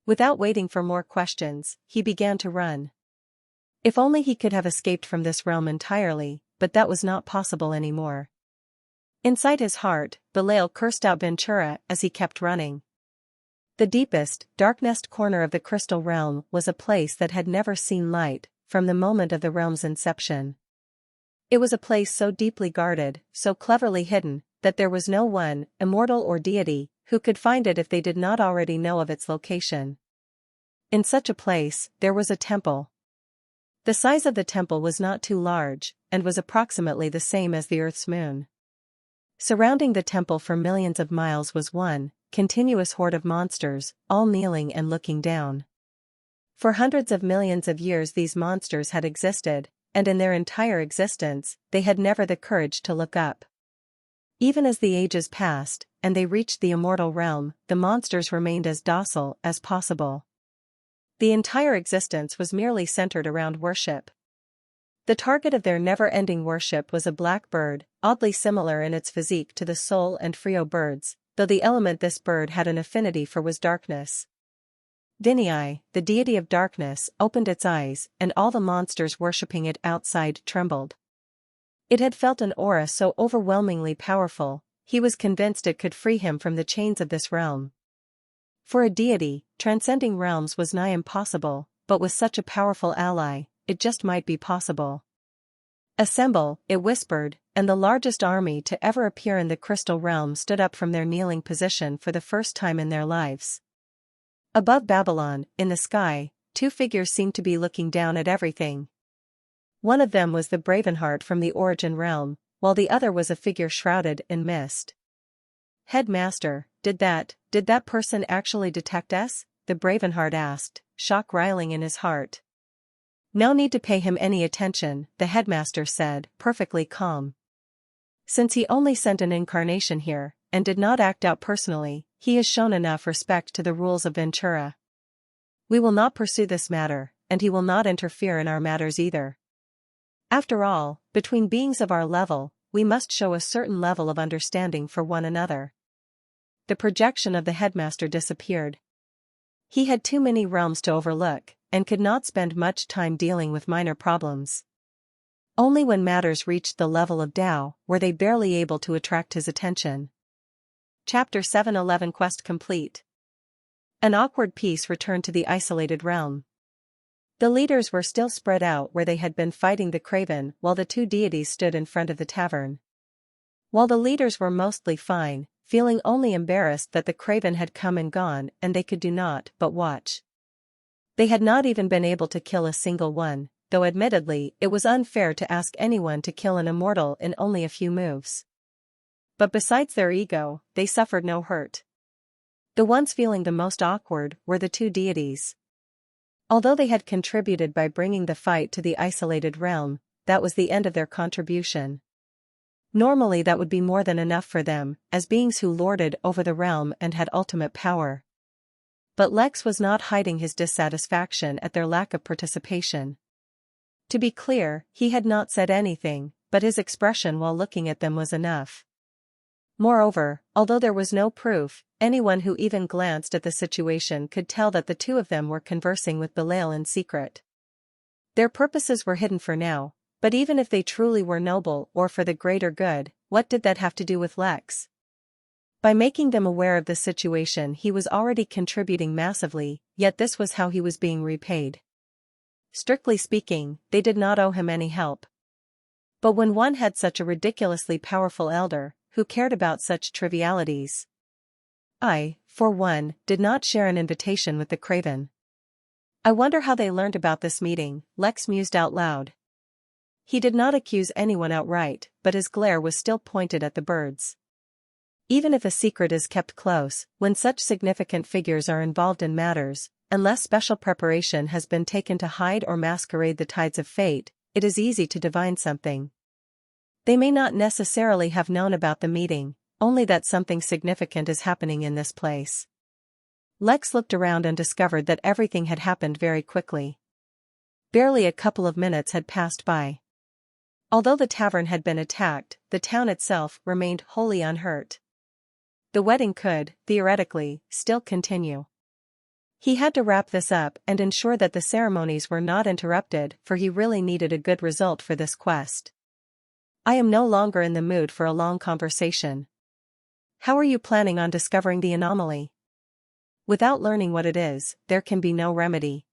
Without waiting for more questions, he began to run. If only he could have escaped from this realm entirely, but that was not possible anymore. Inside his heart, Belial cursed out Ventura as he kept running. The deepest, darkest corner of the Crystal Realm was a place that had never seen light from the moment of the realm's inception. It was a place so deeply guarded, so cleverly hidden, that there was no one, immortal or deity, who could find it if they did not already know of its location. In such a place, there was a temple. The size of the temple was not too large, and was approximately the same as the Earth's moon. Surrounding the temple for millions of miles was one continuous horde of monsters, all kneeling and looking down. For hundreds of millions of years these monsters had existed, and in their entire existence, they had never the courage to look up. Even as the ages passed, and they reached the immortal realm, the monsters remained as docile as possible. The entire existence was merely centered around worship. The target of their never-ending worship was a black bird, oddly similar in its physique to the Sol and Frio birds, though the element this bird had an affinity for was darkness. Dinii, the deity of darkness, opened its eyes, and all the monsters worshipping it outside trembled. It had felt an aura so overwhelmingly powerful, he was convinced it could free him from the chains of this realm. For a deity, transcending realms was nigh impossible, but with such a powerful ally, it just might be possible. Assemble, it whispered, and the largest army to ever appear in the crystal realm stood up from their kneeling position for the first time in their lives. Above Babylon, in the sky, two figures seemed to be looking down at everything. One of them was the Bravenheart from the Origin realm, while the other was a figure shrouded in mist. Headmaster, did that person actually detect us? The Bravenheart asked, shock riling in his heart. No need to pay him any attention, the headmaster said, perfectly calm. Since he only sent an incarnation here, and did not act out personally, he has shown enough respect to the rules of Ventura. We will not pursue this matter, and he will not interfere in our matters either. After all, between beings of our level, we must show a certain level of understanding for one another. The projection of the headmaster disappeared. He had too many realms to overlook, and could not spend much time dealing with minor problems. Only when matters reached the level of Tao were they barely able to attract his attention. Chapter 711 Quest complete. An awkward peace returned to the isolated realm. The leaders were still spread out where they had been fighting the Craven while the two deities stood in front of the tavern. While the leaders were mostly fine, feeling only embarrassed that the Craven had come and gone and they could do naught but watch. They had not even been able to kill a single one, though admittedly it was unfair to ask anyone to kill an immortal in only a few moves. But besides their ego, they suffered no hurt. The ones feeling the most awkward were the two deities. Although they had contributed by bringing the fight to the isolated realm, that was the end of their contribution. Normally that would be more than enough for them, as beings who lorded over the realm and had ultimate power. But Lex was not hiding his dissatisfaction at their lack of participation. To be clear, he had not said anything, but his expression while looking at them was enough. Moreover, although there was no proof, anyone who even glanced at the situation could tell that the two of them were conversing with Belial in secret. Their purposes were hidden for now, but even if they truly were noble or for the greater good, what did that have to do with Lex? By making them aware of the situation he was already contributing massively, yet this was how he was being repaid. Strictly speaking, they did not owe him any help. But when one had such a ridiculously powerful elder, who cared about such trivialities? I, for one, did not share an invitation with the Craven. I wonder how they learned about this meeting, Lex mused out loud. He did not accuse anyone outright, but his glare was still pointed at the birds. Even if a secret is kept close, when such significant figures are involved in matters, unless special preparation has been taken to hide or masquerade the tides of fate, it is easy to divine something. They may not necessarily have known about the meeting, only that something significant is happening in this place. Lex looked around and discovered that everything had happened very quickly. Barely a couple of minutes had passed by. Although the tavern had been attacked, the town itself remained wholly unhurt. The wedding could, theoretically, still continue. He had to wrap this up and ensure that the ceremonies were not interrupted, for he really needed a good result for this quest. I am no longer in the mood for a long conversation. How are you planning on discovering the anomaly? Without learning what it is, there can be no remedy.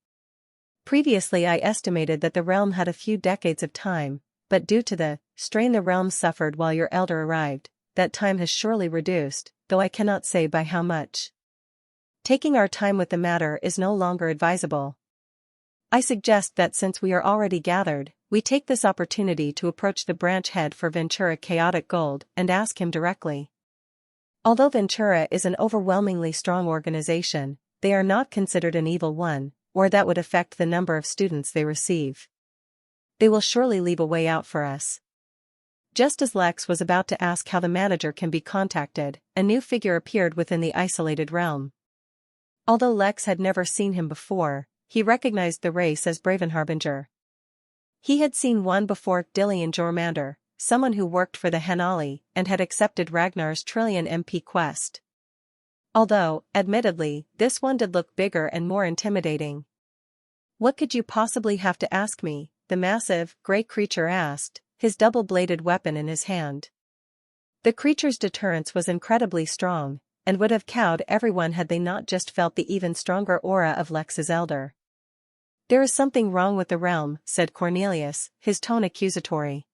Previously I estimated that the realm had a few decades of time, but due to the strain the realm suffered while your elder arrived, that time has surely reduced, though I cannot say by how much. Taking our time with the matter is no longer advisable. I suggest that since we are already gathered, we take this opportunity to approach the branch head for Ventura Chaotic Gold and ask him directly. Although Ventura is an overwhelmingly strong organization, they are not considered an evil one, or that would affect the number of students they receive. They will surely leave a way out for us. Just as Lex was about to ask how the manager can be contacted, a new figure appeared within the isolated realm. Although Lex had never seen him before, he recognized the race as Braven Harbinger. He had seen one before, Dillian Jormander, someone who worked for the Henali and had accepted Ragnar's Trillion MP quest. Although, admittedly, this one did look bigger and more intimidating. "What could you possibly have to ask me?" the massive, gray creature asked, his double-bladed weapon in his hand. The creature's deterrence was incredibly strong, and would have cowed everyone had they not just felt the even stronger aura of Lex's elder. "There is something wrong with the realm," said Cornelius, his tone accusatory.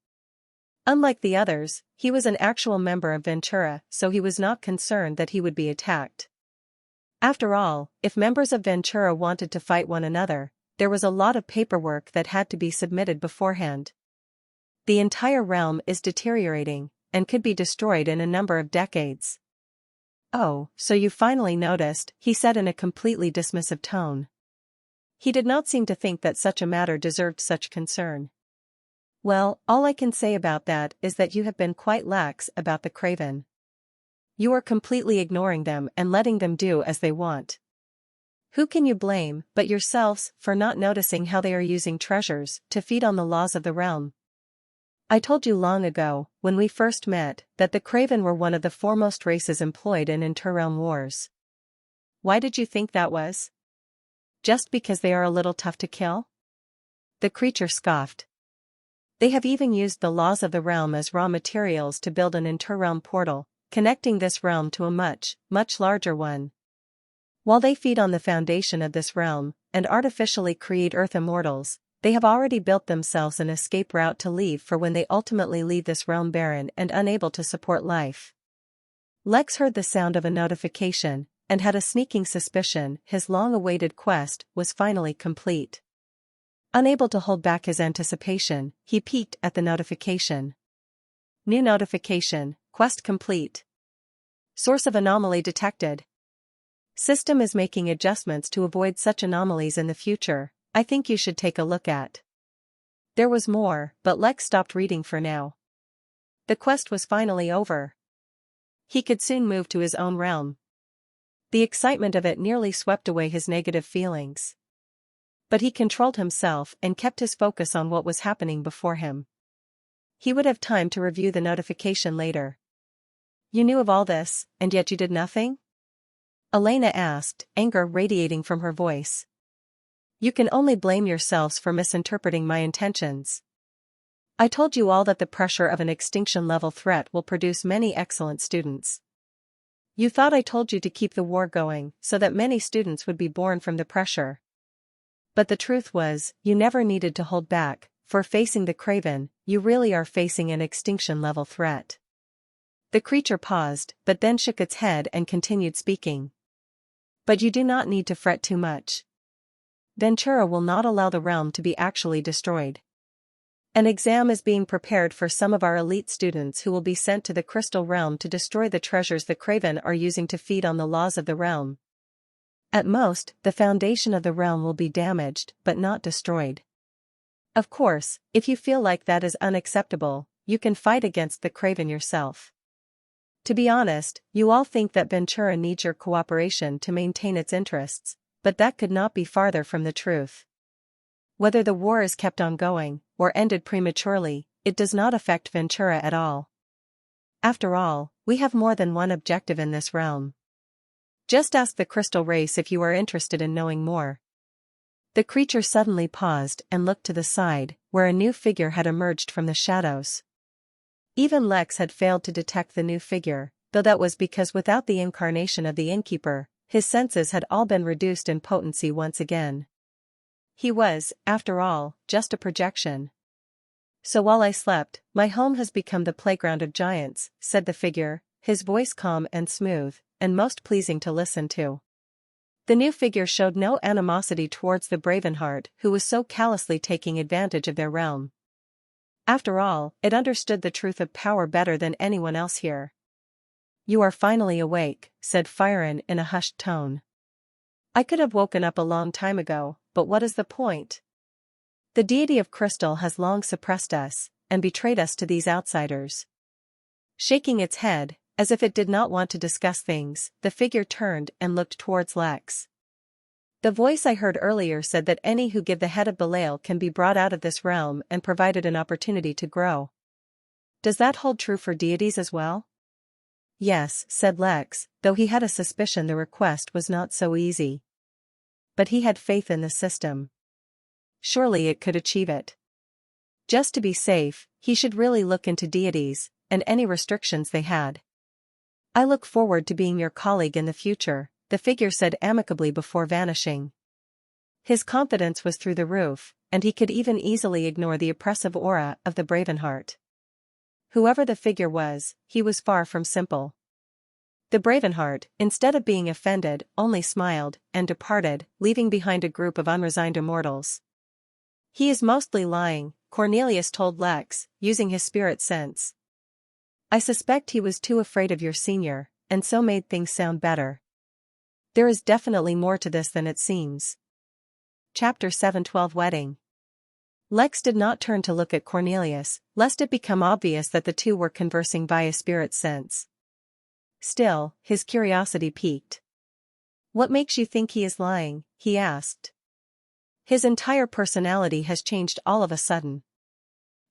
Unlike the others, he was an actual member of Ventura, so he was not concerned that he would be attacked. After all, if members of Ventura wanted to fight one another, there was a lot of paperwork that had to be submitted beforehand. The entire realm is deteriorating, and could be destroyed in a number of decades. "Oh, so you finally noticed," he said in a completely dismissive tone. He did not seem to think that such a matter deserved such concern. "Well, all I can say about that is that you have been quite lax about the Craven. You are completely ignoring them and letting them do as they want. Who can you blame but yourselves for not noticing how they are using treasures to feed on the laws of the realm? I told you long ago, when we first met, that the Craven were one of the foremost races employed in interrealm wars. Why did you think that was? Just because they are a little tough to kill?" The creature scoffed. "They have even used the laws of the realm as raw materials to build an interrealm portal, connecting this realm to a much, much larger one. While they feed on the foundation of this realm, and artificially create Earth immortals, they have already built themselves an escape route to leave for when they ultimately leave this realm barren and unable to support life." Lex heard the sound of a notification, and had a sneaking suspicion his long-awaited quest was finally complete. Unable to hold back his anticipation, he peeked at the notification. New notification, quest complete. Source of anomaly detected. System is making adjustments to avoid such anomalies in the future. I think you should take a look at. There was more, but Lex stopped reading for now. The quest was finally over. He could soon move to his own realm. The excitement of it nearly swept away his negative feelings. But he controlled himself and kept his focus on what was happening before him. He would have time to review the notification later. "You knew of all this, and yet you did nothing?" Elena asked, anger radiating from her voice. "You can only blame yourselves for misinterpreting my intentions. I told you all that the pressure of an extinction-level threat will produce many excellent students. You thought I told you to keep the war going so that many students would be born from the pressure. But the truth was, you never needed to hold back, for facing the Craven, you really are facing an extinction-level threat." The creature paused, but then shook its head and continued speaking. "But you do not need to fret too much. Ventura will not allow the realm to be actually destroyed. An exam is being prepared for some of our elite students who will be sent to the Crystal Realm to destroy the treasures the Craven are using to feed on the laws of the realm. At most, the foundation of the realm will be damaged, but not destroyed. Of course, if you feel like that is unacceptable, you can fight against the Craven yourself. To be honest, you all think that Ventura needs your cooperation to maintain its interests, but that could not be farther from the truth. Whether the war is kept on going, or ended prematurely, it does not affect Ventura at all. After all, we have more than one objective in this realm. Just ask the Crystal Race if you are interested in knowing more." The creature suddenly paused and looked to the side, where a new figure had emerged from the shadows. Even Lex had failed to detect the new figure, though that was because without the incarnation of the Innkeeper, his senses had all been reduced in potency once again. He was, after all, just a projection. "So while I slept, my home has become the playground of giants," said the figure, his voice calm and smooth, and most pleasing to listen to. The new figure showed no animosity towards the Bravenheart who was so callously taking advantage of their realm. After all, it understood the truth of power better than anyone else here. "You are finally awake," said Firen in a hushed tone. "I could have woken up a long time ago, but what is the point? The deity of crystal has long suppressed us, and betrayed us to these outsiders." Shaking its head, as if it did not want to discuss things, the figure turned and looked towards Lex. "The voice I heard earlier said that any who give the head of Belial can be brought out of this realm and provided an opportunity to grow. Does that hold true for deities as well?" "Yes," said Lex, though he had a suspicion the request was not so easy. But he had faith in the system. Surely it could achieve it. Just to be safe, he should really look into deities, and any restrictions they had. "I look forward to being your colleague in the future," the figure said amicably before vanishing. His confidence was through the roof, and he could even easily ignore the oppressive aura of the Bravenheart. Whoever the figure was, he was far from simple. The Bravenheart, instead of being offended, only smiled, and departed, leaving behind a group of unresigned immortals. "He is mostly lying," Cornelius told Lex, using his spirit sense. "I suspect he was too afraid of your senior, and so made things sound better. There is definitely more to this than it seems." Chapter 7:12 Wedding. Lex did not turn to look at Cornelius, lest it become obvious that the two were conversing via spirit sense. Still, his curiosity piqued. "What makes you think he is lying?" he asked. "His entire personality has changed all of a sudden.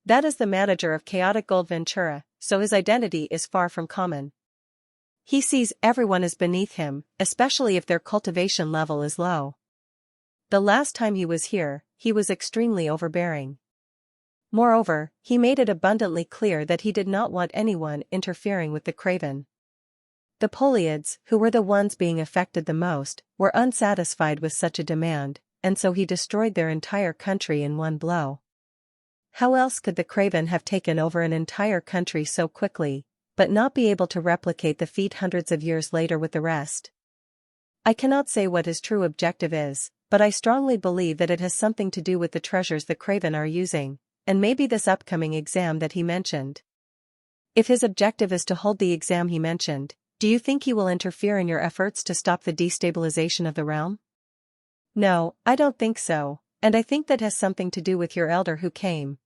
That is the manager of Chaotic Gold Ventura, so his identity is far from common. He sees everyone as beneath him, especially if their cultivation level is low. The last time he was here, he was extremely overbearing. Moreover, he made it abundantly clear that he did not want anyone interfering with the Craven. The Poliids, who were the ones being affected the most, were unsatisfied with such a demand, and so he destroyed their entire country in one blow. How else could the Craven have taken over an entire country so quickly, but not be able to replicate the feat hundreds of years later with the rest? I cannot say what his true objective is, but I strongly believe that it has something to do with the treasures the Craven are using, and maybe this upcoming exam that he mentioned. If his objective is to hold the exam he mentioned, do you think he will interfere in your efforts to stop the destabilization of the realm?" "No, I don't think so, and I think that has something to do with your elder who came.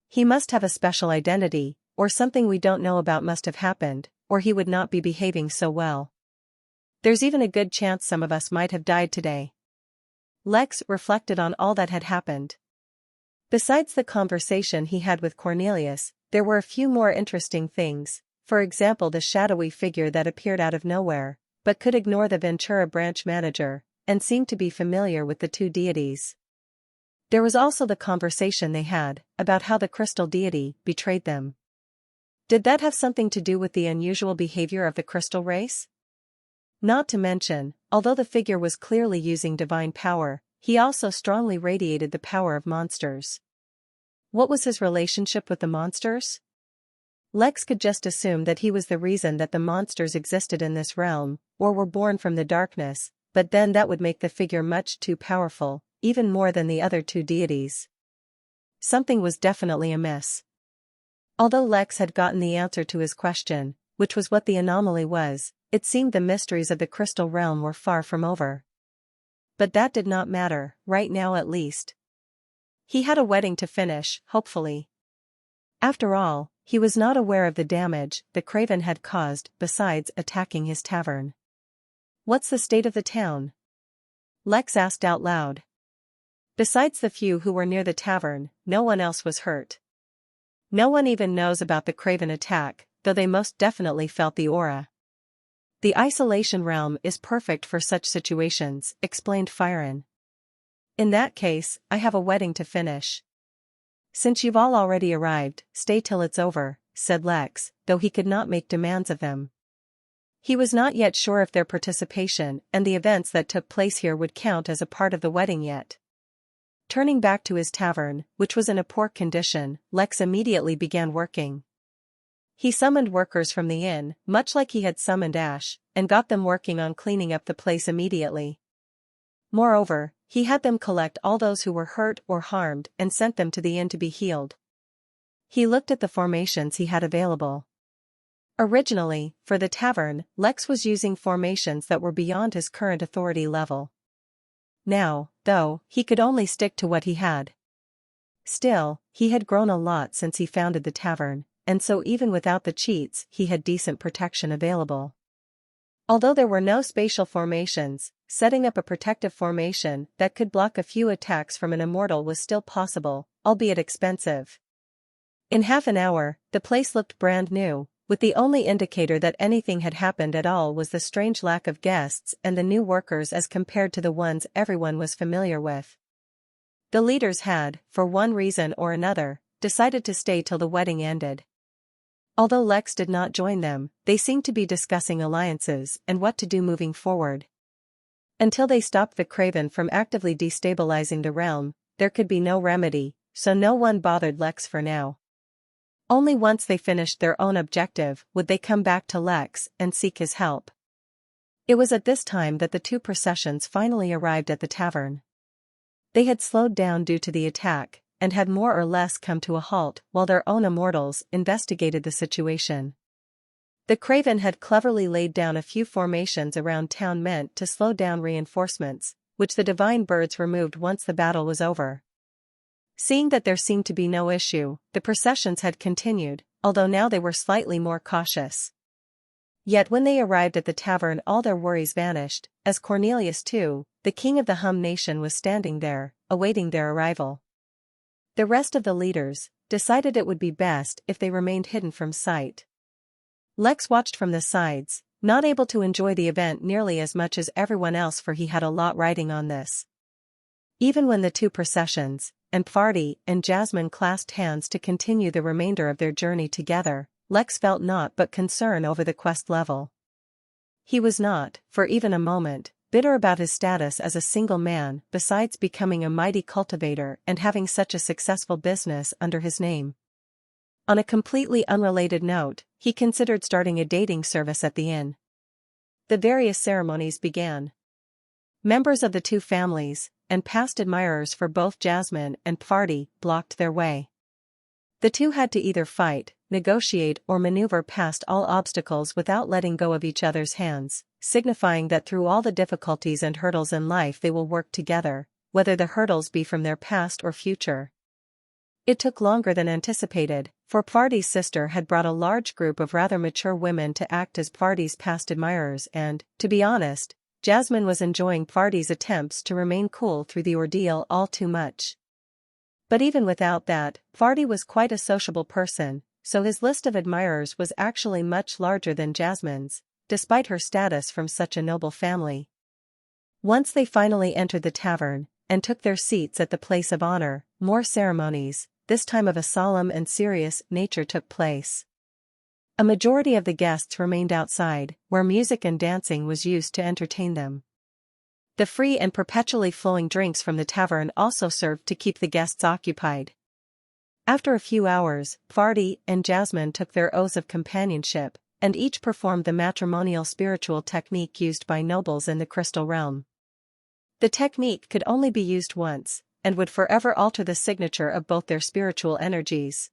He must have a special identity, or something we don't know about must have happened, or he would not be behaving so well. There's even a good chance some of us might have died today." Lex reflected on all that had happened. Besides the conversation he had with Cornelius, there were a few more interesting things, for example the shadowy figure that appeared out of nowhere, but could ignore the Ventura branch manager, and seemed to be familiar with the two deities. There was also the conversation they had, about how the crystal deity betrayed them. Did that have something to do with the unusual behavior of the crystal race? Not to mention, although the figure was clearly using divine power, he also strongly radiated the power of monsters. What was his relationship with the monsters? Lex could just assume that he was the reason that the monsters existed in this realm, or were born from the darkness, but then that would make the figure much too powerful, even more than the other two deities. Something was definitely amiss. Although Lex had gotten the answer to his question, which was what the anomaly was, it seemed the mysteries of the crystal realm were far from over. But that did not matter, right now at least. He had a wedding to finish, hopefully. After all, he was not aware of the damage the Craven had caused besides attacking his tavern. "What's the state of the town?" Lex asked out loud. Besides the few who were near the tavern, no one else was hurt. No one even knows about the Craven attack, though they most definitely felt the aura. "The isolation realm is perfect for such situations," explained Firen. "In that case, I have a wedding to finish." "Since you've all already arrived, stay till it's over," said Lex, though he could not make demands of them. He was not yet sure if their participation and the events that took place here would count as a part of the wedding yet. Turning back to his tavern, which was in a poor condition, Lex immediately began working. He summoned workers from the inn, much like he had summoned Ash, and got them working on cleaning up the place immediately. Moreover, he had them collect all those who were hurt or harmed and sent them to the inn to be healed. He looked at the formations he had available. Originally, for the tavern, Lex was using formations that were beyond his current authority level. Now, though, he could only stick to what he had. Still, he had grown a lot since he founded the tavern, and so even without the cheats he had decent protection available. Although there were no spatial formations, setting up a protective formation that could block a few attacks from an immortal was still possible, albeit expensive. In half an hour, the place looked brand new, with the only indicator that anything had happened at all was the strange lack of guests and the new workers as compared to the ones everyone was familiar with. The leaders had, for one reason or another, decided to stay till the wedding ended. Although Lex did not join them, they seemed to be discussing alliances and what to do moving forward. Until they stopped the Craven from actively destabilizing the realm, there could be no remedy, so no one bothered Lex for now. Only once they finished their own objective would they come back to Lex and seek his help. It was at this time that the two processions finally arrived at the tavern. They had slowed down due to the attack, and had more or less come to a halt while their own immortals investigated the situation. The Craven had cleverly laid down a few formations around town meant to slow down reinforcements, which the divine birds removed once the battle was over. Seeing that there seemed to be no issue, the processions had continued, although now they were slightly more cautious. Yet when they arrived at the tavern all their worries vanished, as Cornelius too, the king of the Hum nation, was standing there, awaiting their arrival. The rest of the leaders decided it would be best if they remained hidden from sight. Lex watched from the sides, not able to enjoy the event nearly as much as everyone else, for he had a lot riding on this. Even when the two processions, and Phardy and Jasmine clasped hands to continue the remainder of their journey together, Lex felt naught but concern over the quest level. He was not, for even a moment, bitter about his status as a single man, besides becoming a mighty cultivator and having such a successful business under his name. On a completely unrelated note, he considered starting a dating service at the inn. The various ceremonies began. Members of the two families, and past admirers for both Jasmine and Phardy, blocked their way. The two had to either fight, negotiate or maneuver past all obstacles without letting go of each other's hands, signifying that through all the difficulties and hurdles in life they will work together, whether the hurdles be from their past or future. It took longer than anticipated, for Phardy's sister had brought a large group of rather mature women to act as Phardy's past admirers and, to be honest, Jasmine was enjoying Phardy's attempts to remain cool through the ordeal all too much. But even without that, Phardy was quite a sociable person, so his list of admirers was actually much larger than Jasmine's, despite her status from such a noble family. Once they finally entered the tavern, and took their seats at the place of honor, more ceremonies, this time of a solemn and serious nature, took place. A majority of the guests remained outside, where music and dancing was used to entertain them. The free and perpetually flowing drinks from the tavern also served to keep the guests occupied. After a few hours, Phardy and Jasmine took their oaths of companionship, and each performed the matrimonial spiritual technique used by nobles in the crystal realm. The technique could only be used once, and would forever alter the signature of both their spiritual energies.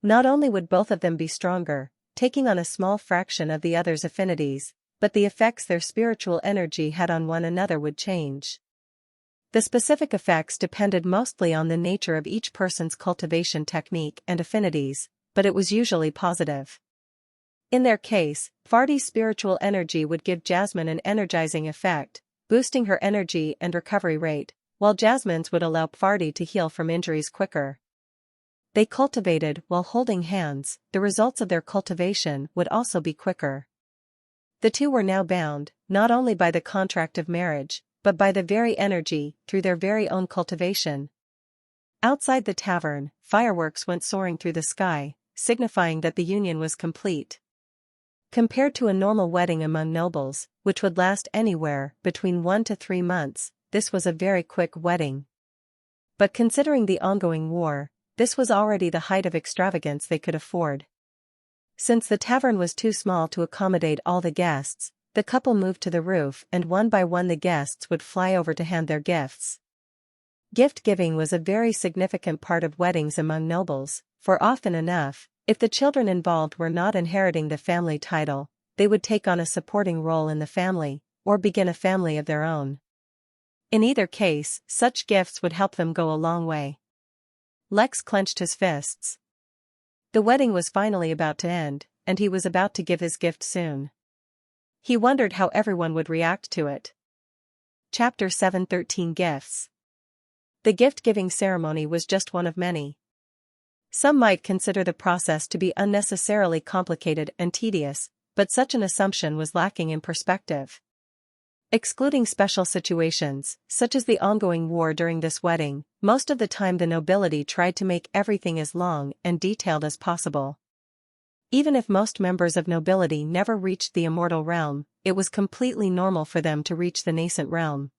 Not only would both of them be stronger, taking on a small fraction of the other's affinities, but the effects their spiritual energy had on one another would change. The specific effects depended mostly on the nature of each person's cultivation technique and affinities, but it was usually positive. In their case, Phardy's spiritual energy would give Jasmine an energizing effect, boosting her energy and recovery rate, while Jasmine's would allow Phardy to heal from injuries quicker. They cultivated while holding hands, the results of their cultivation would also be quicker. The two were now bound, not only by the contract of marriage, but by the very energy, through their very own cultivation. Outside the tavern, fireworks went soaring through the sky, signifying that the union was complete. Compared to a normal wedding among nobles, which would last anywhere between 1 to 3 months, this was a very quick wedding. But considering the ongoing war, this was already the height of extravagance they could afford. Since the tavern was too small to accommodate all the guests, the couple moved to the roof and one by one the guests would fly over to hand their gifts. Gift-giving was a very significant part of weddings among nobles, for often enough, if the children involved were not inheriting the family title, they would take on a supporting role in the family, or begin a family of their own. In either case, such gifts would help them go a long way. Lex clenched his fists. The wedding was finally about to end, and he was about to give his gift soon. He wondered how everyone would react to it. Chapter 7:13 Gifts. The gift-giving ceremony was just one of many. Some might consider the process to be unnecessarily complicated and tedious, but such an assumption was lacking in perspective. Excluding special situations, such as the ongoing war during this wedding, most of the time the nobility tried to make everything as long and detailed as possible. Even if most members of nobility never reached the immortal realm, it was completely normal for them to reach the nascent realm.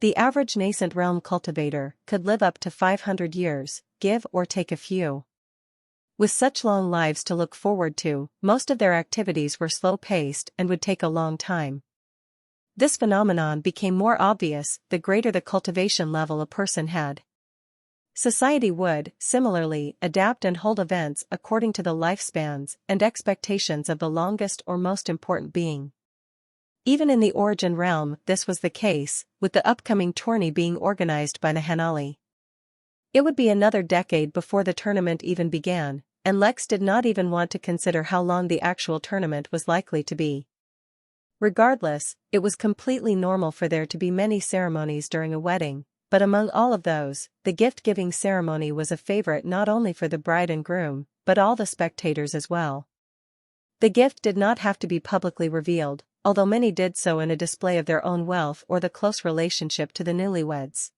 The average nascent realm cultivator could live up to 500 years, give or take a few. With such long lives to look forward to, most of their activities were slow-paced and would take a long time. This phenomenon became more obvious the greater the cultivation level a person had. Society would, similarly, adapt and hold events according to the lifespans and expectations of the longest or most important being. Even in the origin realm this was the case, with the upcoming tourney being organized by Nahanali. It would be another decade before the tournament even began, and Lex did not even want to consider how long the actual tournament was likely to be. Regardless, it was completely normal for there to be many ceremonies during a wedding, but among all of those, the gift-giving ceremony was a favorite not only for the bride and groom, but all the spectators as well. The gift did not have to be publicly revealed, although many did so in a display of their own wealth or the close relationship to the newlyweds.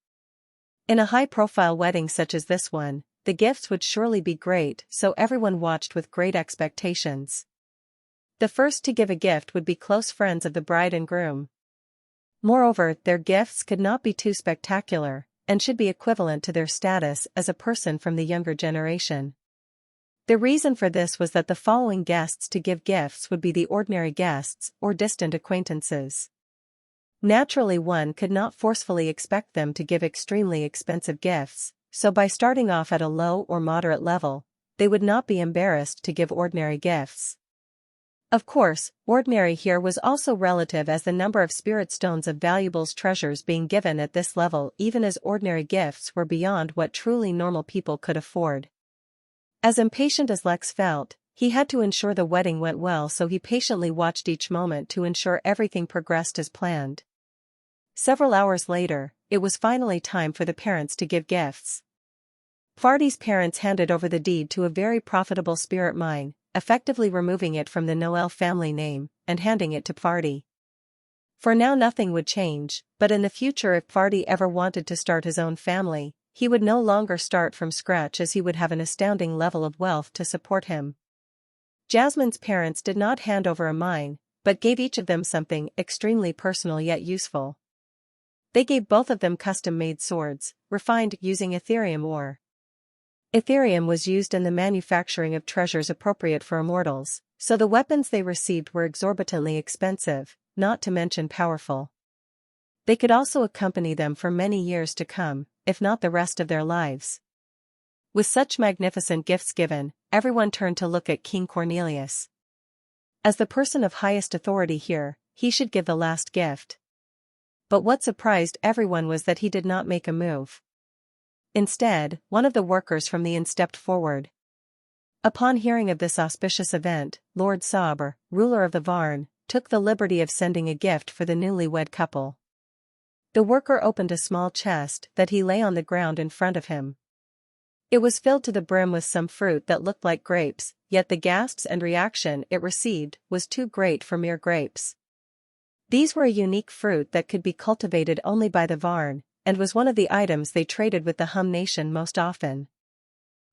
In a high-profile wedding such as this one, the gifts would surely be great, so everyone watched with great expectations. The first to give a gift would be close friends of the bride and groom. Moreover, their gifts could not be too spectacular, and should be equivalent to their status as a person from the younger generation. The reason for this was that the following guests to give gifts would be the ordinary guests or distant acquaintances. Naturally, one could not forcefully expect them to give extremely expensive gifts, so by starting off at a low or moderate level, they would not be embarrassed to give ordinary gifts. Of course, ordinary here was also relative, as the number of spirit stones of valuables treasures being given at this level even as ordinary gifts were beyond what truly normal people could afford. As impatient as Lex felt, he had to ensure the wedding went well, so he patiently watched each moment to ensure everything progressed as planned. Several hours later, it was finally time for the parents to give gifts. Fardy's parents handed over the deed to a very profitable spirit mine, effectively removing it from the Noel family name, and handing it to Fardy. For now nothing would change, but in the future if Fardy ever wanted to start his own family, he would no longer start from scratch, as he would have an astounding level of wealth to support him. Jasmine's parents did not hand over a mine, but gave each of them something extremely personal yet useful. They gave both of them custom-made swords, refined using Ethereum ore. Ethereum was used in the manufacturing of treasures appropriate for immortals, so the weapons they received were exorbitantly expensive, not to mention powerful. They could also accompany them for many years to come, if not the rest of their lives. With such magnificent gifts given, everyone turned to look at King Cornelius. As the person of highest authority here, he should give the last gift. But what surprised everyone was that he did not make a move. Instead, one of the workers from the inn stepped forward. Upon hearing of this auspicious event, Lord Sabre, ruler of the Varn, took the liberty of sending a gift for the newlywed couple. The worker opened a small chest that he lay on the ground in front of him. It was filled to the brim with some fruit that looked like grapes, yet the gasps and reaction it received was too great for mere grapes. These were a unique fruit that could be cultivated only by the Varn, and was one of the items they traded with the Hum nation most often.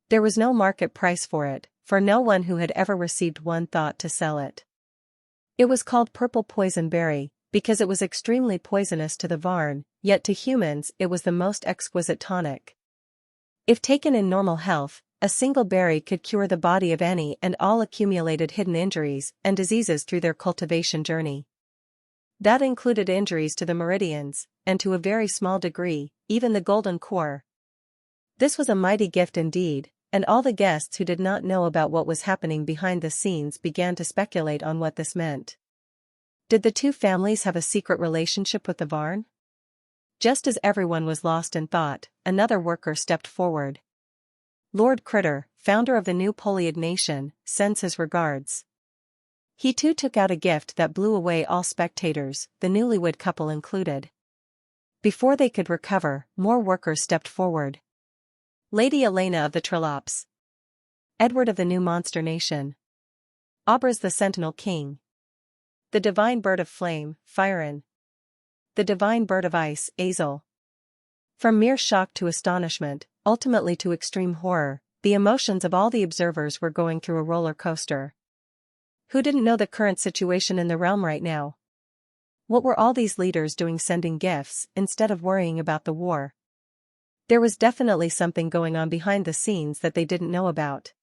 There was no market price for it, for no one who had ever received one thought to sell it. It was called purple poison berry, because it was extremely poisonous to the Varn, yet to humans it was the most exquisite tonic. If taken in normal health, a single berry could cure the body of any and all accumulated hidden injuries and diseases through their cultivation journey. That included injuries to the meridians, and to a very small degree, even the golden core. This was a mighty gift indeed, and all the guests who did not know about what was happening behind the scenes began to speculate on what this meant. Did the two families have a secret relationship with the Varn? Just as everyone was lost in thought, another worker stepped forward. Lord Critter, founder of the new Poliad nation, sends his regards. He too took out a gift that blew away all spectators, the newlywed couple included. Before they could recover, more workers stepped forward. Lady Elena of the Trilops. Edward of the new monster nation. Abras the Sentinel King. The divine bird of flame, Firen. The divine bird of ice, Azel. From mere shock to astonishment, ultimately to extreme horror, the emotions of all the observers were going through a roller coaster. Who didn't know the current situation in the realm right now? What were all these leaders doing sending gifts, instead of worrying about the war? There was definitely something going on behind the scenes that they didn't know about.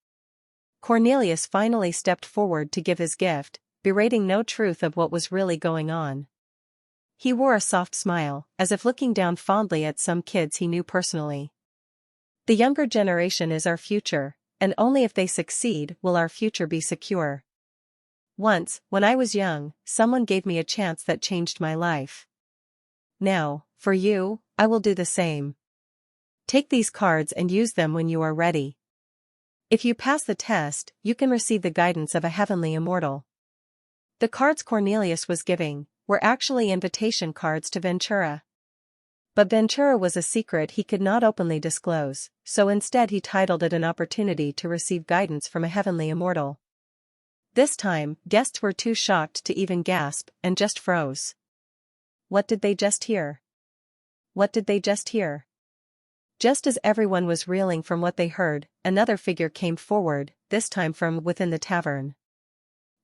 Cornelius finally stepped forward to give his gift, berating no truth of what was really going on. He wore a soft smile, as if looking down fondly at some kids he knew personally. The younger generation is our future, and only if they succeed will our future be secure. Once, when I was young, someone gave me a chance that changed my life. Now, for you, I will do the same. Take these cards and use them when you are ready. If you pass the test, you can receive the guidance of a heavenly immortal. The cards Cornelius was giving were actually invitation cards to Ventura. But Ventura was a secret he could not openly disclose, so instead he titled it an opportunity to receive guidance from a heavenly immortal. This time, guests were too shocked to even gasp and just froze. What did they just hear? What did they just hear? Just as everyone was reeling from what they heard, another figure came forward, this time from within the tavern.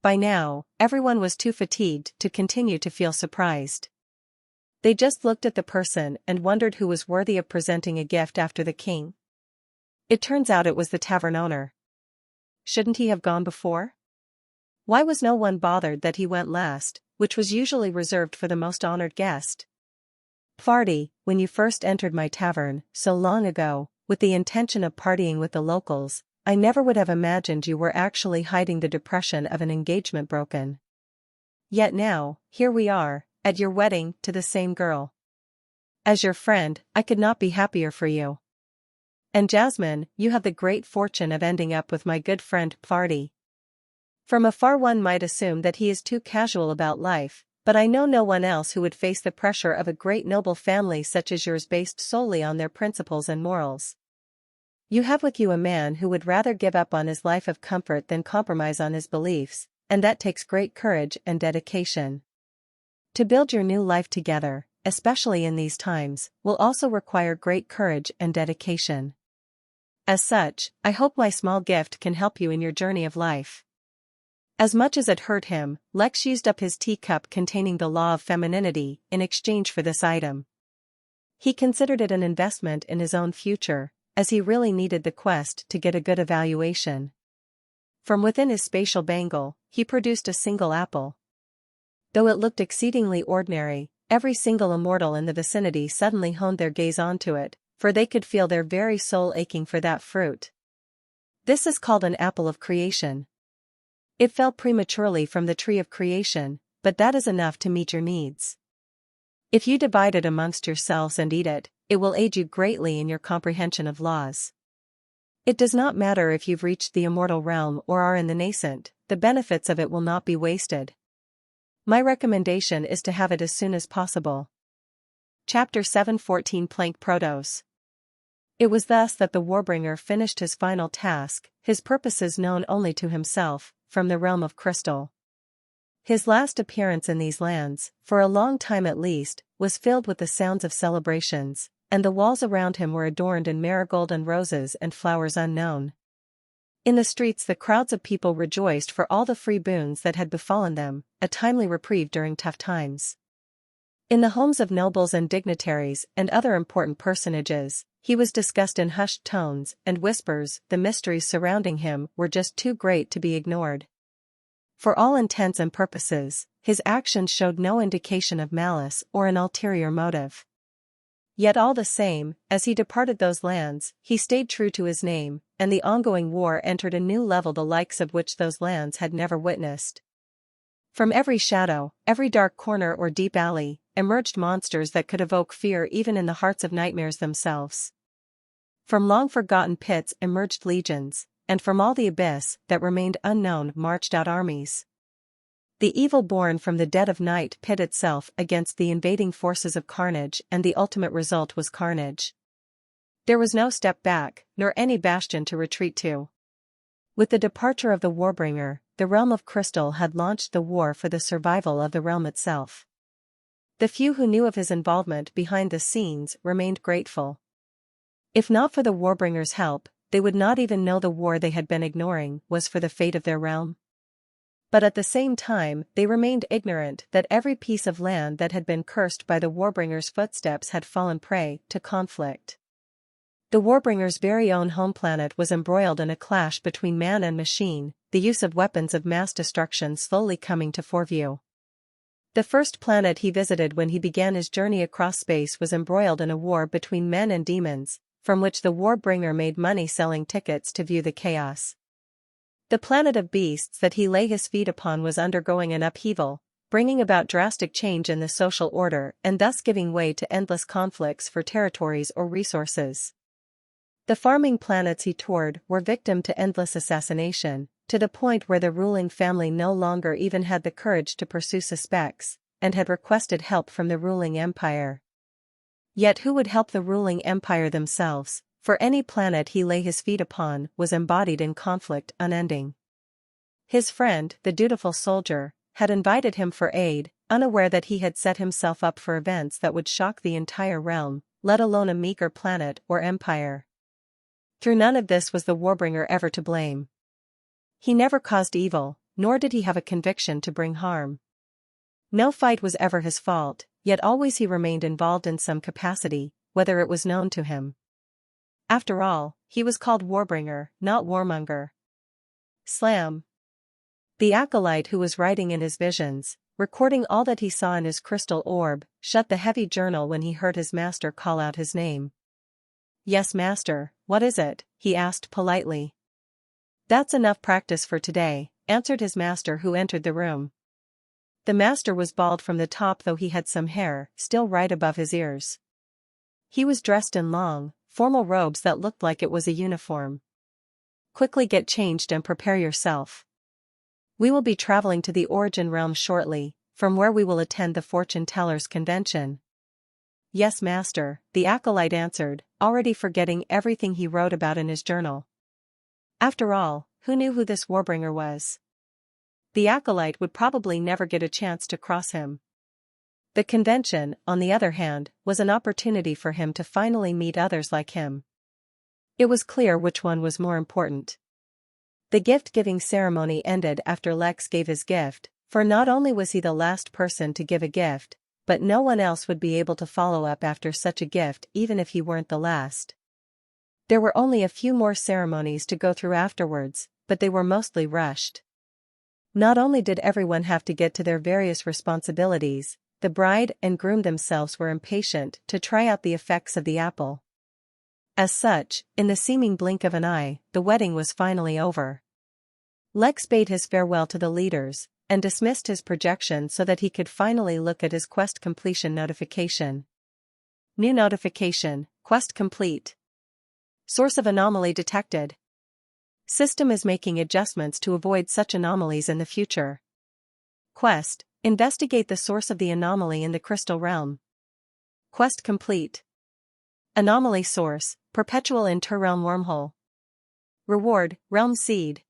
By now, everyone was too fatigued to continue to feel surprised. They just looked at the person and wondered who was worthy of presenting a gift after the king. It turns out it was the tavern owner. Shouldn't he have gone before? Why was no one bothered that he went last, which was usually reserved for the most honored guest? Farty, when you first entered my tavern, so long ago, with the intention of partying with the locals, I never would have imagined you were actually hiding the depression of an engagement broken. Yet now, here we are, at your wedding to the same girl. As your friend, I could not be happier for you. And Jasmine, you have the great fortune of ending up with my good friend Farty. From afar one might assume that he is too casual about life, but I know no one else who would face the pressure of a great noble family such as yours based solely on their principles and morals. You have with you a man who would rather give up on his life of comfort than compromise on his beliefs, and that takes great courage and dedication. To build your new life together, especially in these times, will also require great courage and dedication. As such, I hope my small gift can help you in your journey of life. As much as it hurt him, Lex used up his teacup containing the law of femininity in exchange for this item. He considered it an investment in his own future, as he really needed the quest to get a good evaluation. From within his spatial bangle, he produced a single apple. Though it looked exceedingly ordinary, every single immortal in the vicinity suddenly honed their gaze onto it, for they could feel their very soul aching for that fruit. This is called an apple of creation. It fell prematurely from the tree of creation, but that is enough to meet your needs. If you divide it amongst yourselves and eat it, it will aid you greatly in your comprehension of laws. It does not matter if you've reached the immortal realm or are in the nascent, the benefits of it will not be wasted. My recommendation is to have it as soon as possible. Chapter 7:14 Plank Protos. It was thus that the Warbringer finished his final task, his purposes known only to himself, from the realm of crystal. His last appearance in these lands, for a long time at least, was filled with the sounds of celebrations, and the walls around him were adorned in marigold and roses and flowers unknown. In the streets the crowds of people rejoiced for all the free boons that had befallen them, a timely reprieve during tough times. In the homes of nobles and dignitaries and other important personages, he was discussed in hushed tones and whispers. The mysteries surrounding him were just too great to be ignored. For all intents and purposes, his actions showed no indication of malice or an ulterior motive. Yet all the same, as he departed those lands, he stayed true to his name, and the ongoing war entered a new level the likes of which those lands had never witnessed. From every shadow, every dark corner or deep alley, emerged monsters that could evoke fear even in the hearts of nightmares themselves. From long-forgotten pits emerged legions, and from all the abyss that remained unknown marched out armies. The evil born from the dead of night pit itself against the invading forces of carnage, and the ultimate result was carnage. There was no step back, nor any bastion to retreat to. With the departure of the Warbringer, the realm of crystal had launched the war for the survival of the realm itself. The few who knew of his involvement behind the scenes remained grateful. If not for the Warbringer's help, they would not even know the war they had been ignoring was for the fate of their realm. But at the same time, they remained ignorant that every piece of land that had been cursed by the Warbringer's footsteps had fallen prey to conflict. The Warbringer's very own home planet was embroiled in a clash between man and machine, the use of weapons of mass destruction slowly coming to foreview. The first planet he visited when he began his journey across space was embroiled in a war between men and demons, from which the Warbringer made money selling tickets to view the chaos. The planet of beasts that he lay his feet upon was undergoing an upheaval, bringing about drastic change in the social order and thus giving way to endless conflicts for territories or resources. The farming planets he toured were victim to endless assassination, to the point where the ruling family no longer even had the courage to pursue suspects, and had requested help from the ruling empire. Yet who would help the ruling empire themselves? For any planet he lay his feet upon was embodied in conflict unending. His friend, the dutiful soldier, had invited him for aid, unaware that he had set himself up for events that would shock the entire realm, let alone a meager planet or empire. Through none of this was the Warbringer ever to blame. He never caused evil, nor did he have a conviction to bring harm. No fight was ever his fault, yet always he remained involved in some capacity, whether it was known to him. After all, he was called Warbringer, not Warmonger. Slam. The acolyte who was writing in his visions, recording all that he saw in his crystal orb, shut the heavy journal when he heard his master call out his name. "Yes, master, what is it?" he asked politely. "That's enough practice for today," answered his master, who entered the room. The master was bald from the top, though he had some hair still right above his ears. He was dressed in long, formal robes that looked like it was a uniform. "Quickly get changed and prepare yourself. We will be traveling to the Origin Realm shortly, from where we will attend the Fortune Teller's convention." "Yes, master," the acolyte answered, already forgetting everything he wrote about in his journal. After all, who knew who this Warbringer was? The acolyte would probably never get a chance to cross him. The convention, on the other hand, was an opportunity for him to finally meet others like him. It was clear which one was more important. The gift-giving ceremony ended after Lex gave his gift, for not only was he the last person to give a gift, but no one else would be able to follow up after such a gift even if he weren't the last. There were only a few more ceremonies to go through afterwards, but they were mostly rushed. Not only did everyone have to get to their various responsibilities, the bride and groom themselves were impatient to try out the effects of the apple. As such, in the seeming blink of an eye, the wedding was finally over. Lex bade his farewell to the leaders, and dismissed his projection so that he could finally look at his quest completion notification. New notification: quest complete. Source of anomaly detected. System is making adjustments to avoid such anomalies in the future. Quest: investigate the source of the anomaly in the crystal realm. Quest complete. Anomaly source: perpetual interrealm wormhole. Reward: realm seed.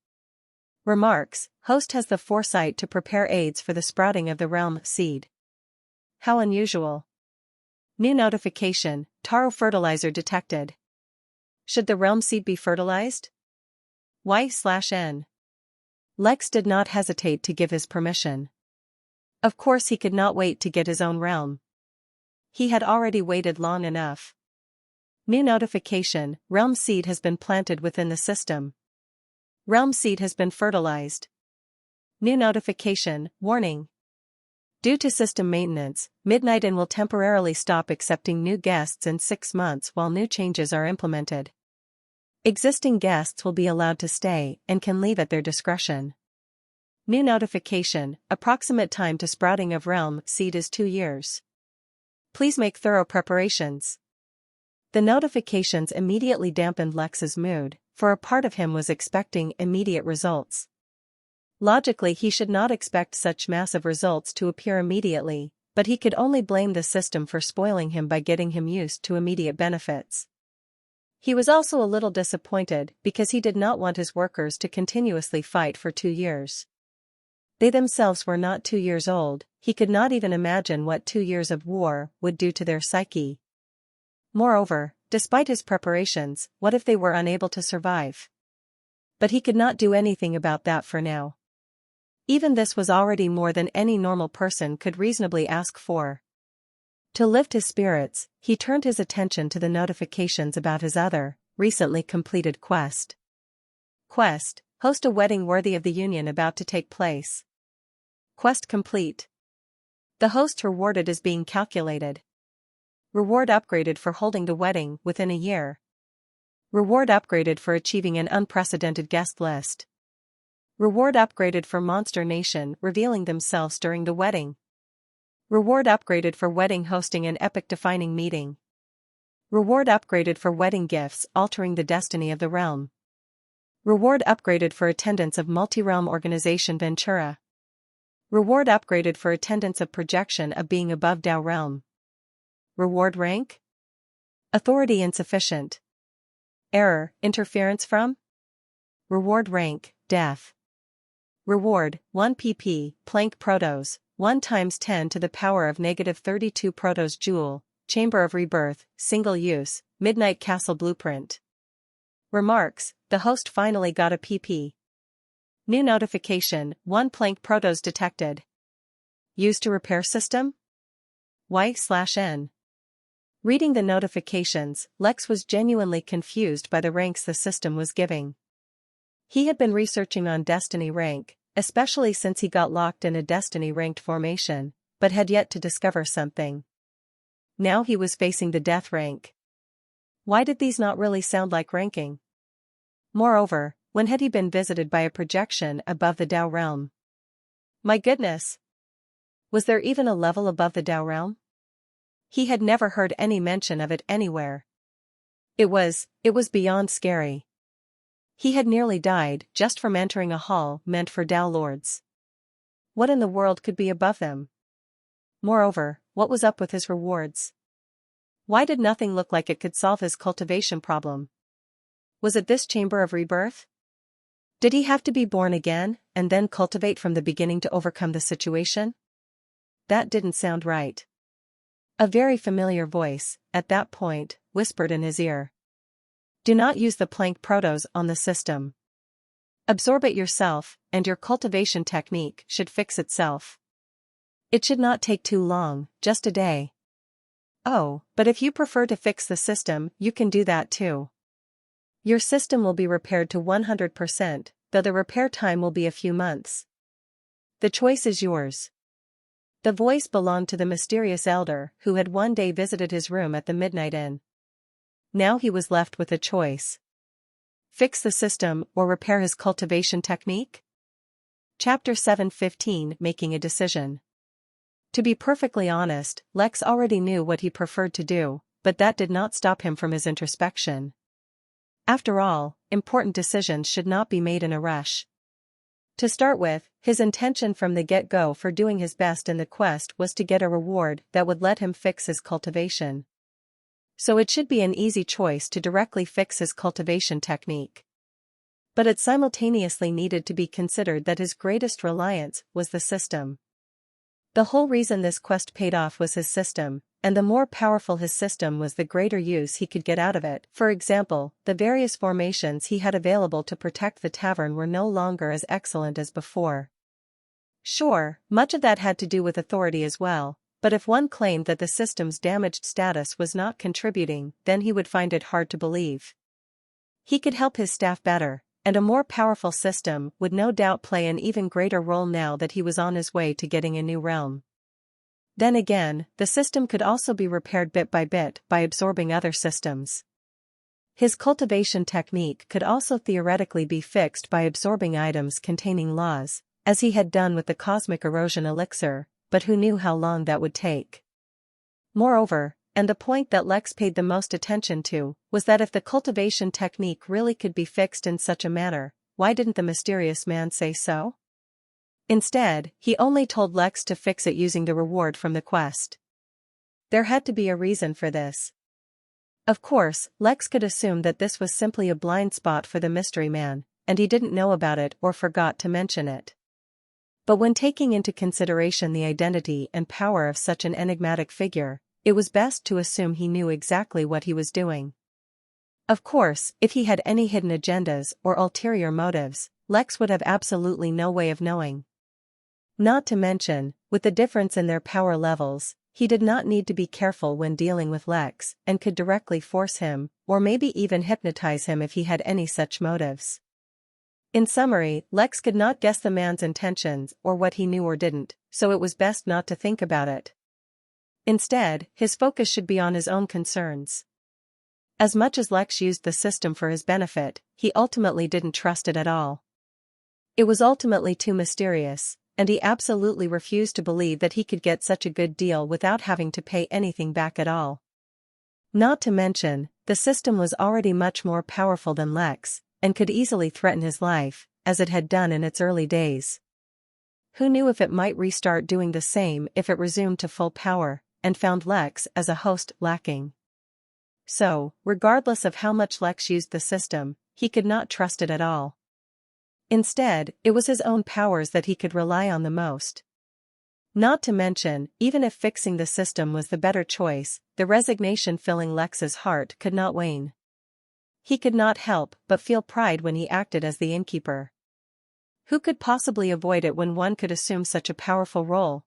Remarks: host has the foresight to prepare aids for the sprouting of the realm seed. How unusual. New notification: taro fertilizer detected. Should the realm seed be fertilized? Y/N. Lex did not hesitate to give his permission. Of course he could not wait to get his own realm. He had already waited long enough. New notification: realm seed has been planted within the system. Realm seed has been fertilized. New notification, warning. Due to system maintenance, Midnight Inn will temporarily stop accepting new guests in 6 months while new changes are implemented. Existing guests will be allowed to stay and can leave at their discretion. New notification, approximate time to sprouting of realm seed is 2 years. Please make thorough preparations. The notifications immediately dampened Lex's mood, for a part of him was expecting immediate results. Logically, he should not expect such massive results to appear immediately, but he could only blame the system for spoiling him by getting him used to immediate benefits. He was also a little disappointed because he did not want his workers to continuously fight for 2 years. They themselves were not 2 years old, he could not even imagine what 2 years of war would do to their psyche. Moreover, despite his preparations, what if they were unable to survive? But he could not do anything about that for now. Even this was already more than any normal person could reasonably ask for. To lift his spirits, he turned his attention to the notifications about his other, recently completed quest. Quest: host a wedding worthy of the union about to take place. Quest complete. The host rewarded is being calculated. Reward upgraded for holding the wedding within a year. Reward upgraded for achieving an unprecedented guest list. Reward upgraded for Monster Nation revealing themselves during the wedding. Reward upgraded for wedding hosting an epic-defining meeting. Reward upgraded for wedding gifts altering the destiny of the realm. Reward upgraded for attendance of multi-realm organization Ventura. Reward upgraded for attendance of projection of being above Tao realm. Reward rank? Authority insufficient. Error, interference from? Reward rank, death. Reward, 1 pp, plank protos, 1 × 10 to the power of -32 protos joule, chamber of rebirth, single use, midnight castle blueprint. Remarks, the host finally got a pp. New notification, 1 plank protos detected. Used to repair system? Y/N. Reading the notifications, Lex was genuinely confused by the ranks the system was giving. He had been researching on Destiny rank, especially since he got locked in a Destiny ranked formation, but had yet to discover something. Now he was facing the death rank. Why did these not really sound like ranking? Moreover, when had he been visited by a projection above the Tao realm? My goodness! Was there even a level above the Tao realm? He had never heard any mention of it anywhere. It was beyond scary. He had nearly died just from entering a hall meant for Tao lords. What in the world could be above them? Moreover, what was up with his rewards? Why did nothing look like it could solve his cultivation problem? Was it this chamber of rebirth? Did he have to be born again, and then cultivate from the beginning to overcome the situation? That didn't sound right. A very familiar voice, at that point, whispered in his ear. Do not use the plank protos on the system. Absorb it yourself, and your cultivation technique should fix itself. It should not take too long, just a day. Oh, but if you prefer to fix the system, you can do that too. Your system will be repaired to 100%, though the repair time will be a few months. The choice is yours. The voice belonged to the mysterious elder who had one day visited his room at the Midnight Inn. Now he was left with a choice. Fix the system or repair his cultivation technique? Chapter 7:15 Making a Decision. To be perfectly honest, Lex already knew what he preferred to do, but that did not stop him from his introspection. After all, important decisions should not be made in a rush. To start with, his intention from the get-go for doing his best in the quest was to get a reward that would let him fix his cultivation. So it should be an easy choice to directly fix his cultivation technique. But it simultaneously needed to be considered that his greatest reliance was the system. The whole reason this quest paid off was his system, and the more powerful his system was the greater use he could get out of it. For example, the various formations he had available to protect the tavern were no longer as excellent as before. Sure, much of that had to do with authority as well, but if one claimed that the system's damaged status was not contributing, then he would find it hard to believe. He could help his staff better, and a more powerful system would no doubt play an even greater role now that he was on his way to getting a new realm. Then again, the system could also be repaired bit by absorbing other systems. His cultivation technique could also theoretically be fixed by absorbing items containing laws, as he had done with the cosmic erosion elixir, but who knew how long that would take. Moreover, and the point that Lex paid the most attention to, was that if the cultivation technique really could be fixed in such a manner, why didn't the mysterious man say so? Instead, he only told Lex to fix it using the reward from the quest. There had to be a reason for this. Of course, Lex could assume that this was simply a blind spot for the mystery man, and he didn't know about it or forgot to mention it. But when taking into consideration the identity and power of such an enigmatic figure, it was best to assume he knew exactly what he was doing. Of course, if he had any hidden agendas or ulterior motives, Lex would have absolutely no way of knowing. Not to mention, with the difference in their power levels, he did not need to be careful when dealing with Lex and could directly force him, or maybe even hypnotize him if he had any such motives. In summary, Lex could not guess the man's intentions or what he knew or didn't, so it was best not to think about it. Instead, his focus should be on his own concerns. As much as Lex used the system for his benefit, he ultimately didn't trust it at all. It was ultimately too mysterious, and he absolutely refused to believe that he could get such a good deal without having to pay anything back at all. Not to mention, the system was already much more powerful than Lex, and could easily threaten his life, as it had done in its early days. Who knew if it might restart doing the same if it resumed to full power, and found Lex as a host lacking. So, regardless of how much Lex used the system, he could not trust it at all. Instead, it was his own powers that he could rely on the most. Not to mention, even if fixing the system was the better choice, the resignation filling Lex's heart could not wane. He could not help but feel pride when he acted as the Innkeeper. Who could possibly avoid it when one could assume such a powerful role?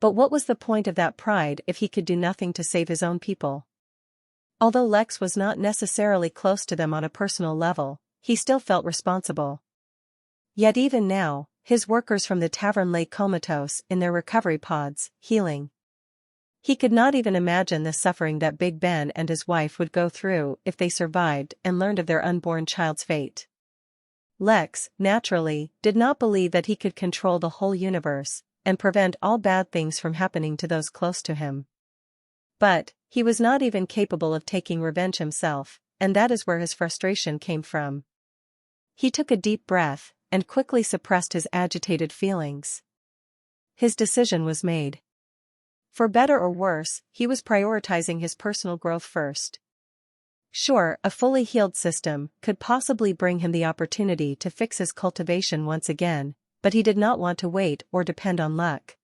But what was the point of that pride if he could do nothing to save his own people? Although Lex was not necessarily close to them on a personal level, he still felt responsible. Yet even now, his workers from the tavern lay comatose in their recovery pods, healing. He could not even imagine the suffering that Big Ben and his wife would go through if they survived and learned of their unborn child's fate. Lex, naturally, did not believe that he could control the whole universe and prevent all bad things from happening to those close to him. But, he was not even capable of taking revenge himself, and that is where his frustration came from. He took a deep breath, and quickly suppressed his agitated feelings. His decision was made. For better or worse, he was prioritizing his personal growth first. Sure, a fully healed system could possibly bring him the opportunity to fix his cultivation once again, but he did not want to wait or depend on luck.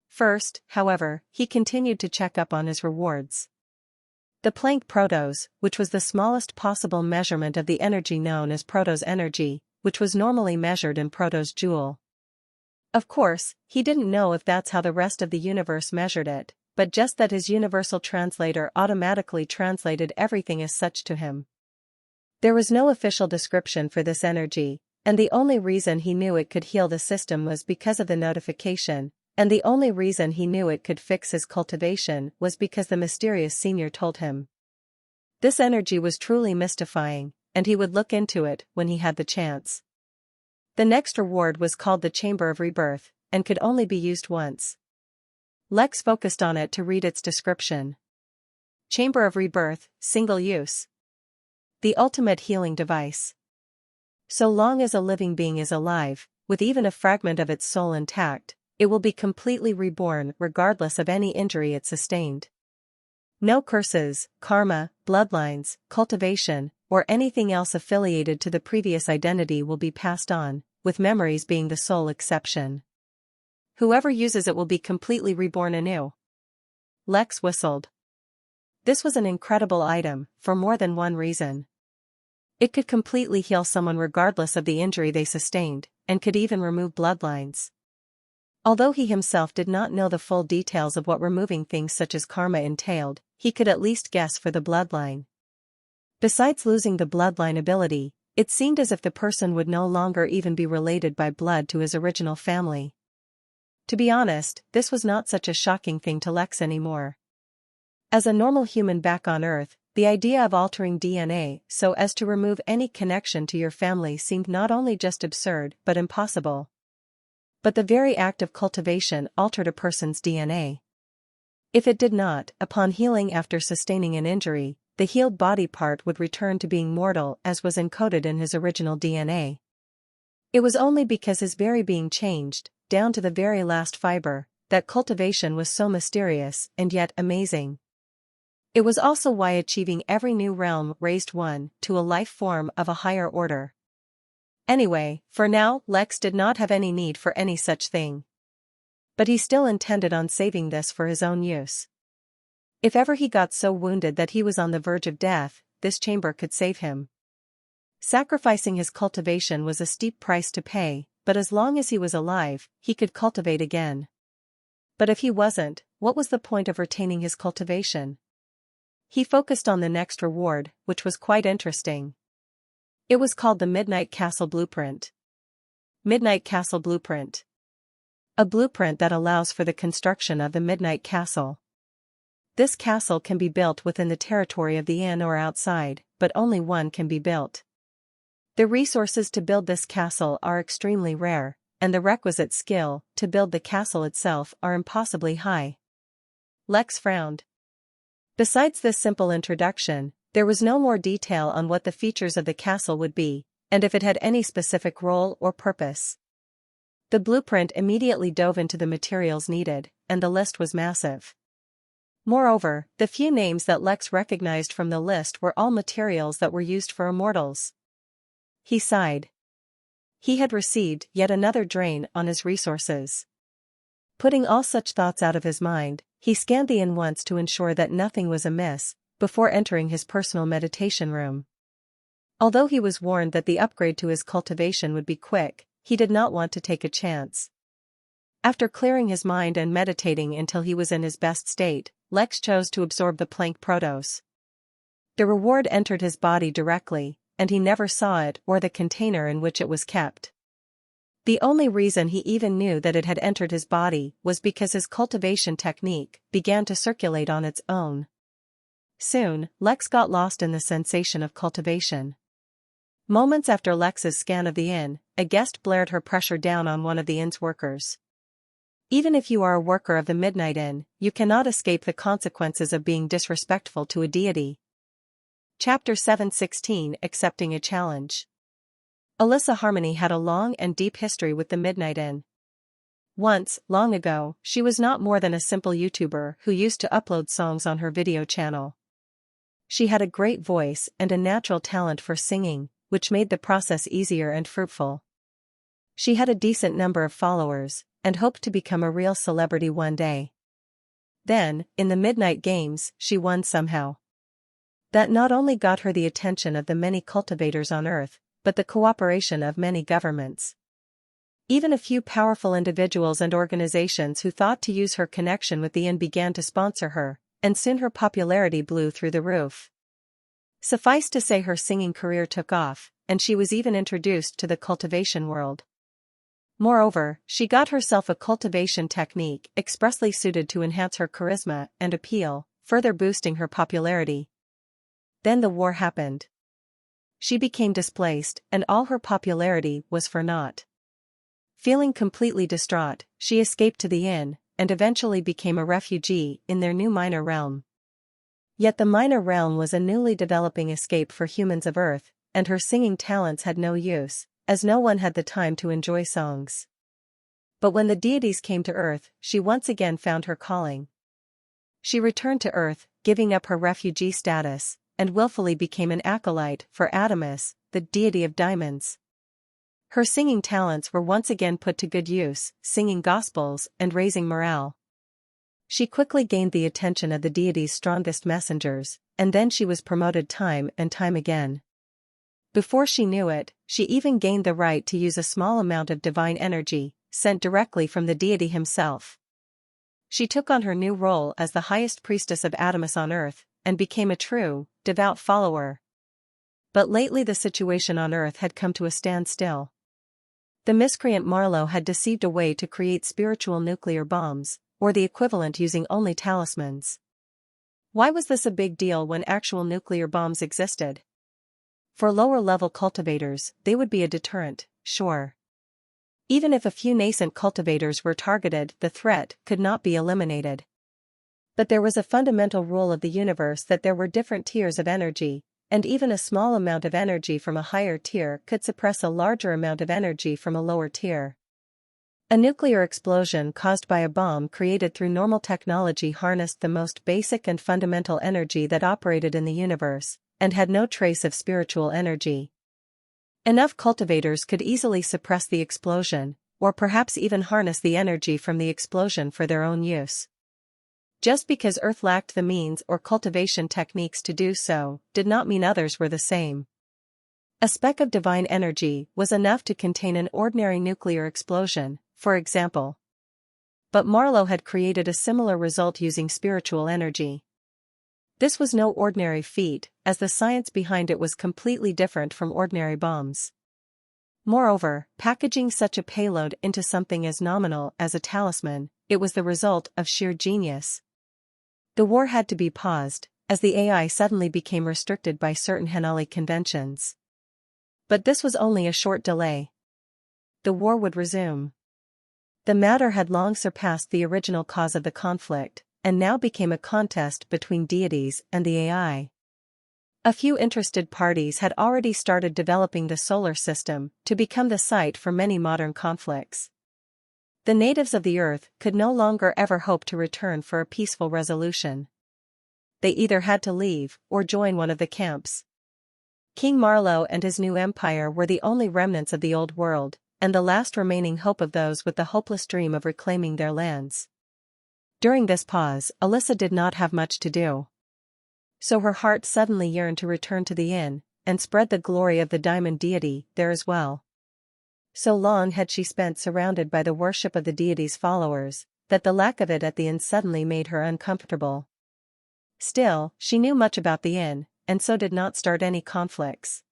First, however, he continued to check up on his rewards. The Planck protos, which was the smallest possible measurement of the energy known as protos energy, which was normally measured in protos joule. Of course, he didn't know if that's how the rest of the universe measured it, but just that his universal translator automatically translated everything as such to him. There was no official description for this energy, and the only reason he knew it could heal the system was because of the notification, and the only reason he knew it could fix his cultivation was because the mysterious senior told him. This energy was truly mystifying, and he would look into it when he had the chance. The next reward was called the Chamber of Rebirth, and could only be used once. Lex focused on it to read its description. Chamber of Rebirth, single use. The ultimate healing device. So long as a living being is alive, with even a fragment of its soul intact, it will be completely reborn regardless of any injury it sustained. No curses, karma, bloodlines, cultivation, or anything else affiliated to the previous identity will be passed on, with memories being the sole exception. Whoever uses it will be completely reborn anew. Lex whistled. This was an incredible item, for more than one reason. It could completely heal someone regardless of the injury they sustained, and could even remove bloodlines. Although he himself did not know the full details of what removing things such as karma entailed, he could at least guess for the bloodline. Besides losing the bloodline ability, It seemed as if the person would no longer even be related by blood to his original family. To be honest, this was not such a shocking thing to Lex anymore. As a normal human back on Earth, the idea of altering DNA so as to remove any connection to your family seemed not only just absurd but impossible. But the very act of cultivation altered a person's DNA. If it did not, upon healing after sustaining an injury, the healed body part would return to being mortal as was encoded in his original DNA. It was only because his very being changed, down to the very last fiber, that cultivation was so mysterious and yet amazing. It was also why achieving every new realm raised one to a life form of a higher order. Anyway, for now, Lex did not have any need for any such thing. But he still intended on saving this for his own use. If ever he got so wounded that he was on the verge of death, this chamber could save him. Sacrificing his cultivation was a steep price to pay, but as long as he was alive, he could cultivate again. But if he wasn't, what was the point of retaining his cultivation? He focused on the next reward, which was quite interesting. It was called the Midnight Castle Blueprint. Midnight Castle Blueprint. A blueprint that allows for the construction of the Midnight Castle. This castle can be built within the territory of the inn or outside, but only one can be built. The resources to build this castle are extremely rare, and the requisite skill to build the castle itself are impossibly high. Lex frowned. Besides this simple introduction, there was no more detail on what the features of the castle would be, and if it had any specific role or purpose. The blueprint immediately dove into the materials needed, and the list was massive. Moreover, the few names that Lex recognized from the list were all materials that were used for immortals. He sighed. He had received yet another drain on his resources. Putting all such thoughts out of his mind, he scanned the inn once to ensure that nothing was amiss, before entering his personal meditation room. Although he was warned that the upgrade to his cultivation would be quick, he did not want to take a chance. After clearing his mind and meditating until he was in his best state, Lex chose to absorb the plank protos. The reward entered his body directly, and he never saw it or the container in which it was kept. The only reason he even knew that it had entered his body was because his cultivation technique began to circulate on its own. Soon, Lex got lost in the sensation of cultivation. Moments after Lex's scan of the inn, a guest blared her pressure down on one of the inn's workers. Even if you are a worker of the Midnight Inn, you cannot escape the consequences of being disrespectful to a deity. Chapter 716 Accepting a Challenge. Alyssa Harmony had a long and deep history with the Midnight Inn. Once, long ago, she was not more than a simple YouTuber who used to upload songs on her video channel. She had a great voice and a natural talent for singing, which made the process easier and fruitful. She had a decent number of followers, and hoped to become a real celebrity one day. Then, in the Midnight Games, she won somehow. That not only got her the attention of the many cultivators on Earth, but the cooperation of many governments. Even a few powerful individuals and organizations who thought to use her connection with the inn began to sponsor her, and soon her popularity blew through the roof. Suffice to say her singing career took off, and she was even introduced to the cultivation world. Moreover, she got herself a cultivation technique expressly suited to enhance her charisma and appeal, further boosting her popularity. Then the war happened. She became displaced, and all her popularity was for naught. Feeling completely distraught, she escaped to the inn, and eventually became a refugee in their new minor realm. Yet the minor realm was a newly developing escape for humans of Earth, and her singing talents had no use, as no one had the time to enjoy songs. But when the deities came to Earth, she once again found her calling. She returned to Earth, giving up her refugee status, and willfully became an acolyte for Adamus, the deity of diamonds. Her singing talents were once again put to good use, singing gospels and raising morale. She quickly gained the attention of the deity's strongest messengers, and then she was promoted time and time again. Before she knew it, she even gained the right to use a small amount of divine energy, sent directly from the deity himself. She took on her new role as the highest priestess of Adamus on Earth, and became a true, devout follower. But lately the situation on Earth had come to a standstill. The miscreant Marlowe had deceived a way to create spiritual nuclear bombs, or the equivalent using only talismans. Why was this a big deal when actual nuclear bombs existed? For lower-level cultivators, they would be a deterrent, sure. Even if a few nascent cultivators were targeted, the threat could not be eliminated. But there was a fundamental rule of the universe that there were different tiers of energy, and even a small amount of energy from a higher tier could suppress a larger amount of energy from a lower tier. A nuclear explosion caused by a bomb created through normal technology harnessed the most basic and fundamental energy that operated in the universe, and had no trace of spiritual energy. Enough cultivators could easily suppress the explosion, or perhaps even harness the energy from the explosion for their own use. Just because Earth lacked the means or cultivation techniques to do so, did not mean others were the same. A speck of divine energy was enough to contain an ordinary nuclear explosion, for example. But Marlowe had created a similar result using spiritual energy. This was no ordinary feat, as the science behind it was completely different from ordinary bombs. Moreover, packaging such a payload into something as nominal as a talisman, it was the result of sheer genius. The war had to be paused, as the AI suddenly became restricted by certain Henali conventions. But this was only a short delay. The war would resume. The matter had long surpassed the original cause of the conflict, and now became a contest between deities and the AI. A few interested parties had already started developing the solar system to become the site for many modern conflicts. The natives of the Earth could no longer ever hope to return for a peaceful resolution. They either had to leave or join one of the camps. King Marlowe and his new empire were the only remnants of the old world, and the last remaining hope of those with the hopeless dream of reclaiming their lands. During this pause, Alyssa did not have much to do. So her heart suddenly yearned to return to the inn, and spread the glory of the diamond deity there as well. So long had she spent surrounded by the worship of the deity's followers, that the lack of it at the inn suddenly made her uncomfortable. Still, she knew much about the inn, and so did not start any conflicts.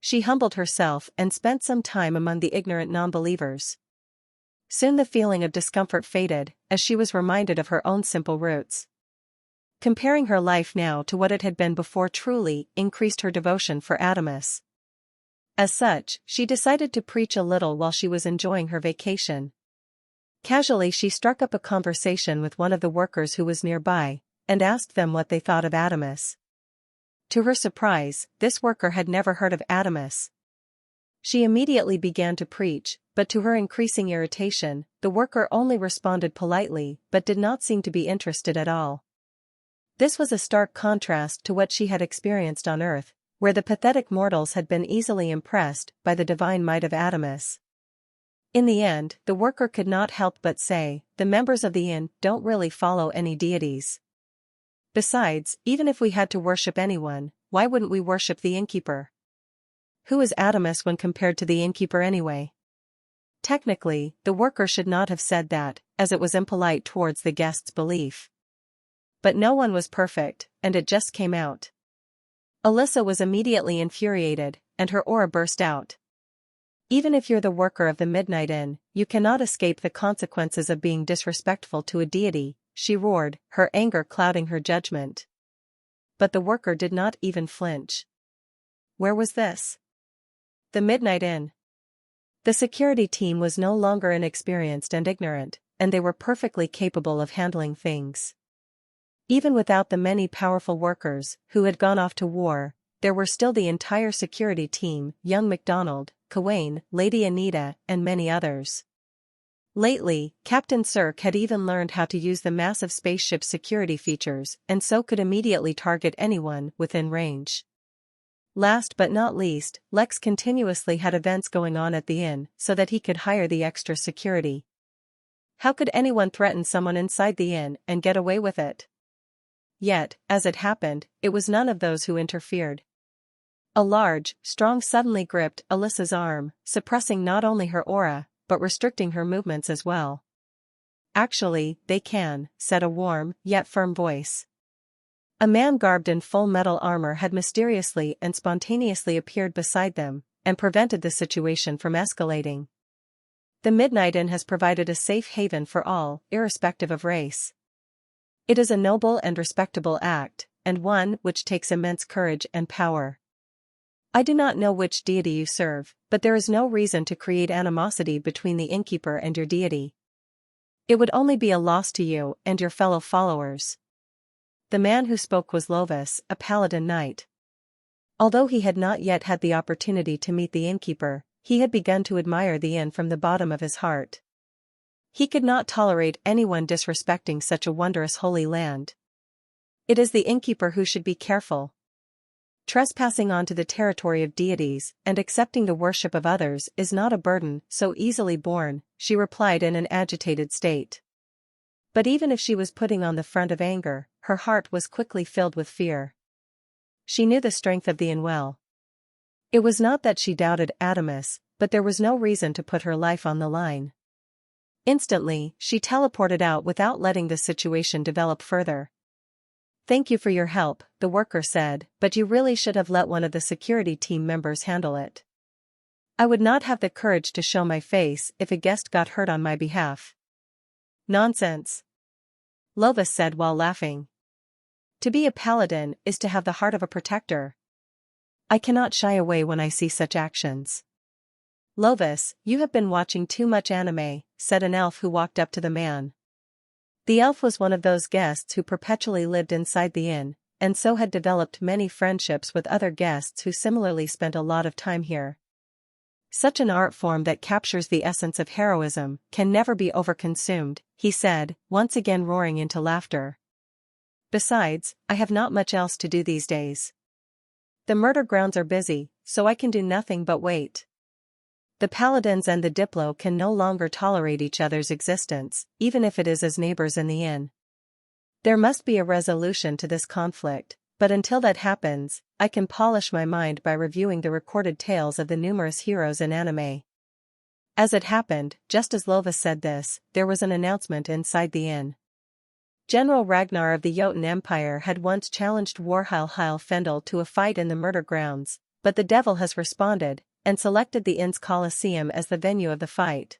She humbled herself and spent some time among the ignorant non-believers. Soon the feeling of discomfort faded, as she was reminded of her own simple roots. Comparing her life now to what it had been before truly increased her devotion for Adamus. As such, she decided to preach a little while she was enjoying her vacation. Casually she struck up a conversation with one of the workers who was nearby, and asked them what they thought of Adamus. To her surprise, this worker had never heard of Adamus. She immediately began to preach, but to her increasing irritation, the worker only responded politely but did not seem to be interested at all. This was a stark contrast to what she had experienced on Earth, where the pathetic mortals had been easily impressed by the divine might of Adamus. In the end, the worker could not help but say, "The members of the inn don't really follow any deities. Besides, even if we had to worship anyone, why wouldn't we worship the Innkeeper? Who is Adamus when compared to the Innkeeper anyway?" Technically, the worker should not have said that, as it was impolite towards the guest's belief. But no one was perfect, and it just came out. Alyssa was immediately infuriated, and her aura burst out. Even if you're the worker of the Midnight Inn, you cannot escape the consequences of being disrespectful to a deity, she roared, her anger clouding her judgment. But the worker did not even flinch. Where was this? The Midnight Inn. The security team was no longer inexperienced and ignorant, and they were perfectly capable of handling things. Even without the many powerful workers who had gone off to war, there were still the entire security team, young MacDonald, Gawain, Lady Anita, and many others. Lately, Captain Cirque had even learned how to use the massive spaceship security features and so could immediately target anyone within range. Last but not least, Lex continuously had events going on at the inn so that he could hire the extra security. How could anyone threaten someone inside the inn and get away with it? Yet, as it happened, it was none of those who interfered. A large, strong suddenly gripped Alyssa's arm, suppressing not only her aura, but restricting her movements as well. "Actually, they can," said a warm, yet firm voice. A man garbed in full metal armor had mysteriously and spontaneously appeared beside them, and prevented the situation from escalating. The Midnight Inn has provided a safe haven for all, irrespective of race. It is a noble and respectable act, and one which takes immense courage and power. I do not know which deity you serve, but there is no reason to create animosity between the innkeeper and your deity. It would only be a loss to you and your fellow followers. The man who spoke was Lovis, a paladin knight. Although he had not yet had the opportunity to meet the innkeeper, he had begun to admire the inn from the bottom of his heart. He could not tolerate anyone disrespecting such a wondrous holy land. It is the innkeeper who should be careful. Trespassing onto the territory of deities and accepting the worship of others is not a burden so easily borne, she replied in an agitated state. But even if she was putting on the front of anger, her heart was quickly filled with fear. She knew the strength of the inn well. It was not that she doubted Adamus, but there was no reason to put her life on the line. Instantly, she teleported out without letting the situation develop further. "Thank you for your help," the worker said, "but you really should have let one of the security team members handle it. I would not have the courage to show my face if a guest got hurt on my behalf." "Nonsense," Lovis said while laughing. "To be a paladin is to have the heart of a protector. I cannot shy away when I see such actions." "Lovis, you have been watching too much anime," said an elf who walked up to the man. The elf was one of those guests who perpetually lived inside the inn, and so had developed many friendships with other guests who similarly spent a lot of time here. "Such an art form that captures the essence of heroism can never be overconsumed," he said, once again roaring into laughter. "Besides, I have not much else to do these days. The murder grounds are busy, so I can do nothing but wait. The paladins and the diplo can no longer tolerate each other's existence, even if it is as neighbors in the inn. There must be a resolution to this conflict, but until that happens, I can polish my mind by reviewing the recorded tales of the numerous heroes in anime." As it happened, just as Lovis said this, there was an announcement inside the inn. General Ragnar of the Jotun Empire had once challenged Warheil Fendel to a fight in the murder grounds, but the devil has responded, and selected the inn's Colosseum as the venue of the fight.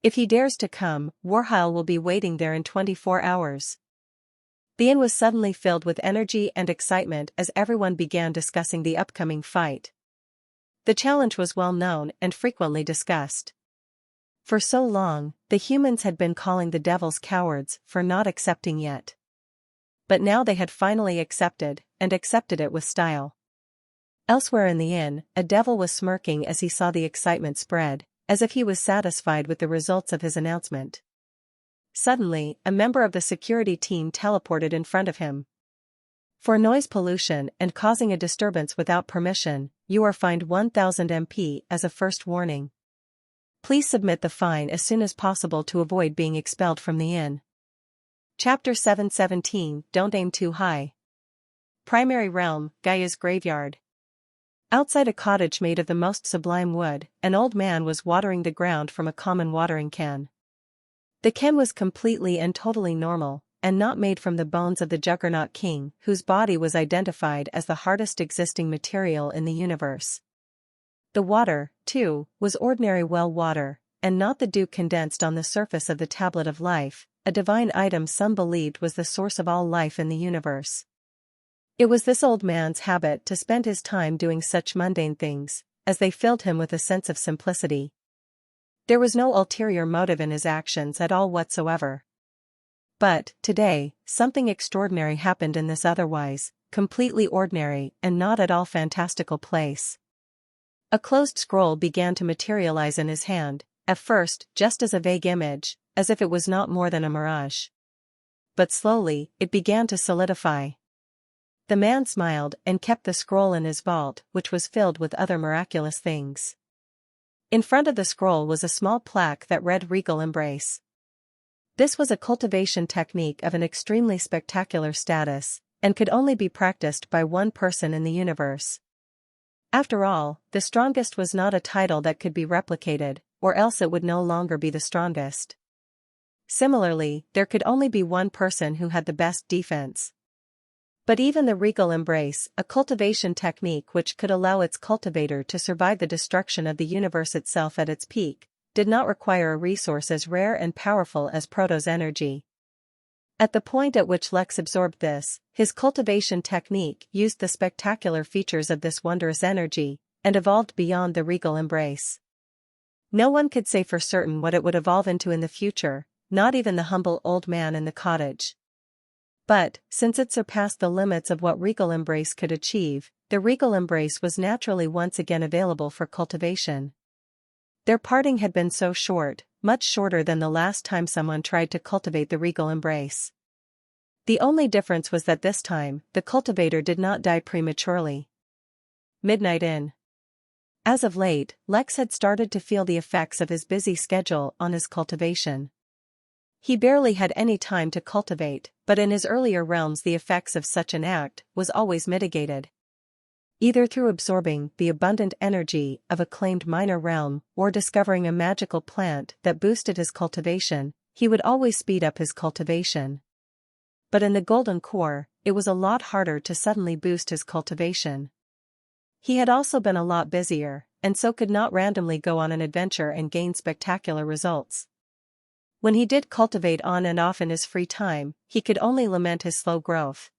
If he dares to come, Warheil will be waiting there in 24 hours. The inn was suddenly filled with energy and excitement as everyone began discussing the upcoming fight. The challenge was well known and frequently discussed. For so long, the humans had been calling the devils cowards for not accepting yet. But now they had finally accepted, and accepted it with style. Elsewhere in the inn, a devil was smirking as he saw the excitement spread, as if he was satisfied with the results of his announcement. Suddenly, a member of the security team teleported in front of him. "For noise pollution and causing a disturbance without permission, you are fined 1000 MP as a first warning. Please submit the fine as soon as possible to avoid being expelled from the inn." Chapter 717, Don't Aim Too High. Primary Realm, Gaia's Graveyard. Outside a cottage made of the most sublime wood, an old man was watering the ground from a common watering can. The can was completely and totally normal, and not made from the bones of the Juggernaut King, whose body was identified as the hardest existing material in the universe. The water, too, was ordinary well water, and not the dew condensed on the surface of the Tablet of Life, a divine item some believed was the source of all life in the universe. It was this old man's habit to spend his time doing such mundane things, as they filled him with a sense of simplicity. There was no ulterior motive in his actions at all whatsoever. But, today, something extraordinary happened in this otherwise, completely ordinary and not at all fantastical place. A closed scroll began to materialize in his hand, at first just as a vague image, as if it was not more than a mirage. But slowly, it began to solidify. The man smiled and kept the scroll in his vault, which was filled with other miraculous things. In front of the scroll was a small plaque that read Regal Embrace. This was a cultivation technique of an extremely spectacular status, and could only be practiced by one person in the universe. After all, the strongest was not a title that could be replicated, or else it would no longer be the strongest. Similarly, there could only be one person who had the best defense. But even the regal embrace, a cultivation technique which could allow its cultivator to survive the destruction of the universe itself at its peak, did not require a resource as rare and powerful as Proto's energy. At the point at which Lex absorbed this, his cultivation technique used the spectacular features of this wondrous energy, and evolved beyond the regal embrace. No one could say for certain what it would evolve into in the future, not even the humble old man in the cottage. But, since it surpassed the limits of what regal embrace could achieve, the regal embrace was naturally once again available for cultivation. Their parting had been so short, much shorter than the last time someone tried to cultivate the regal embrace. The only difference was that this time, the cultivator did not die prematurely. Midnight in. As of late, Lex had started to feel the effects of his busy schedule on his cultivation. He barely had any time to cultivate, but in his earlier realms the effects of such an act was always mitigated. Either through absorbing the abundant energy of a claimed minor realm or discovering a magical plant that boosted his cultivation, he would always speed up his cultivation. But in the Golden Core, it was a lot harder to suddenly boost his cultivation. He had also been a lot busier, and so could not randomly go on an adventure and gain spectacular results. When he did cultivate on and off in his free time, he could only lament his slow growth.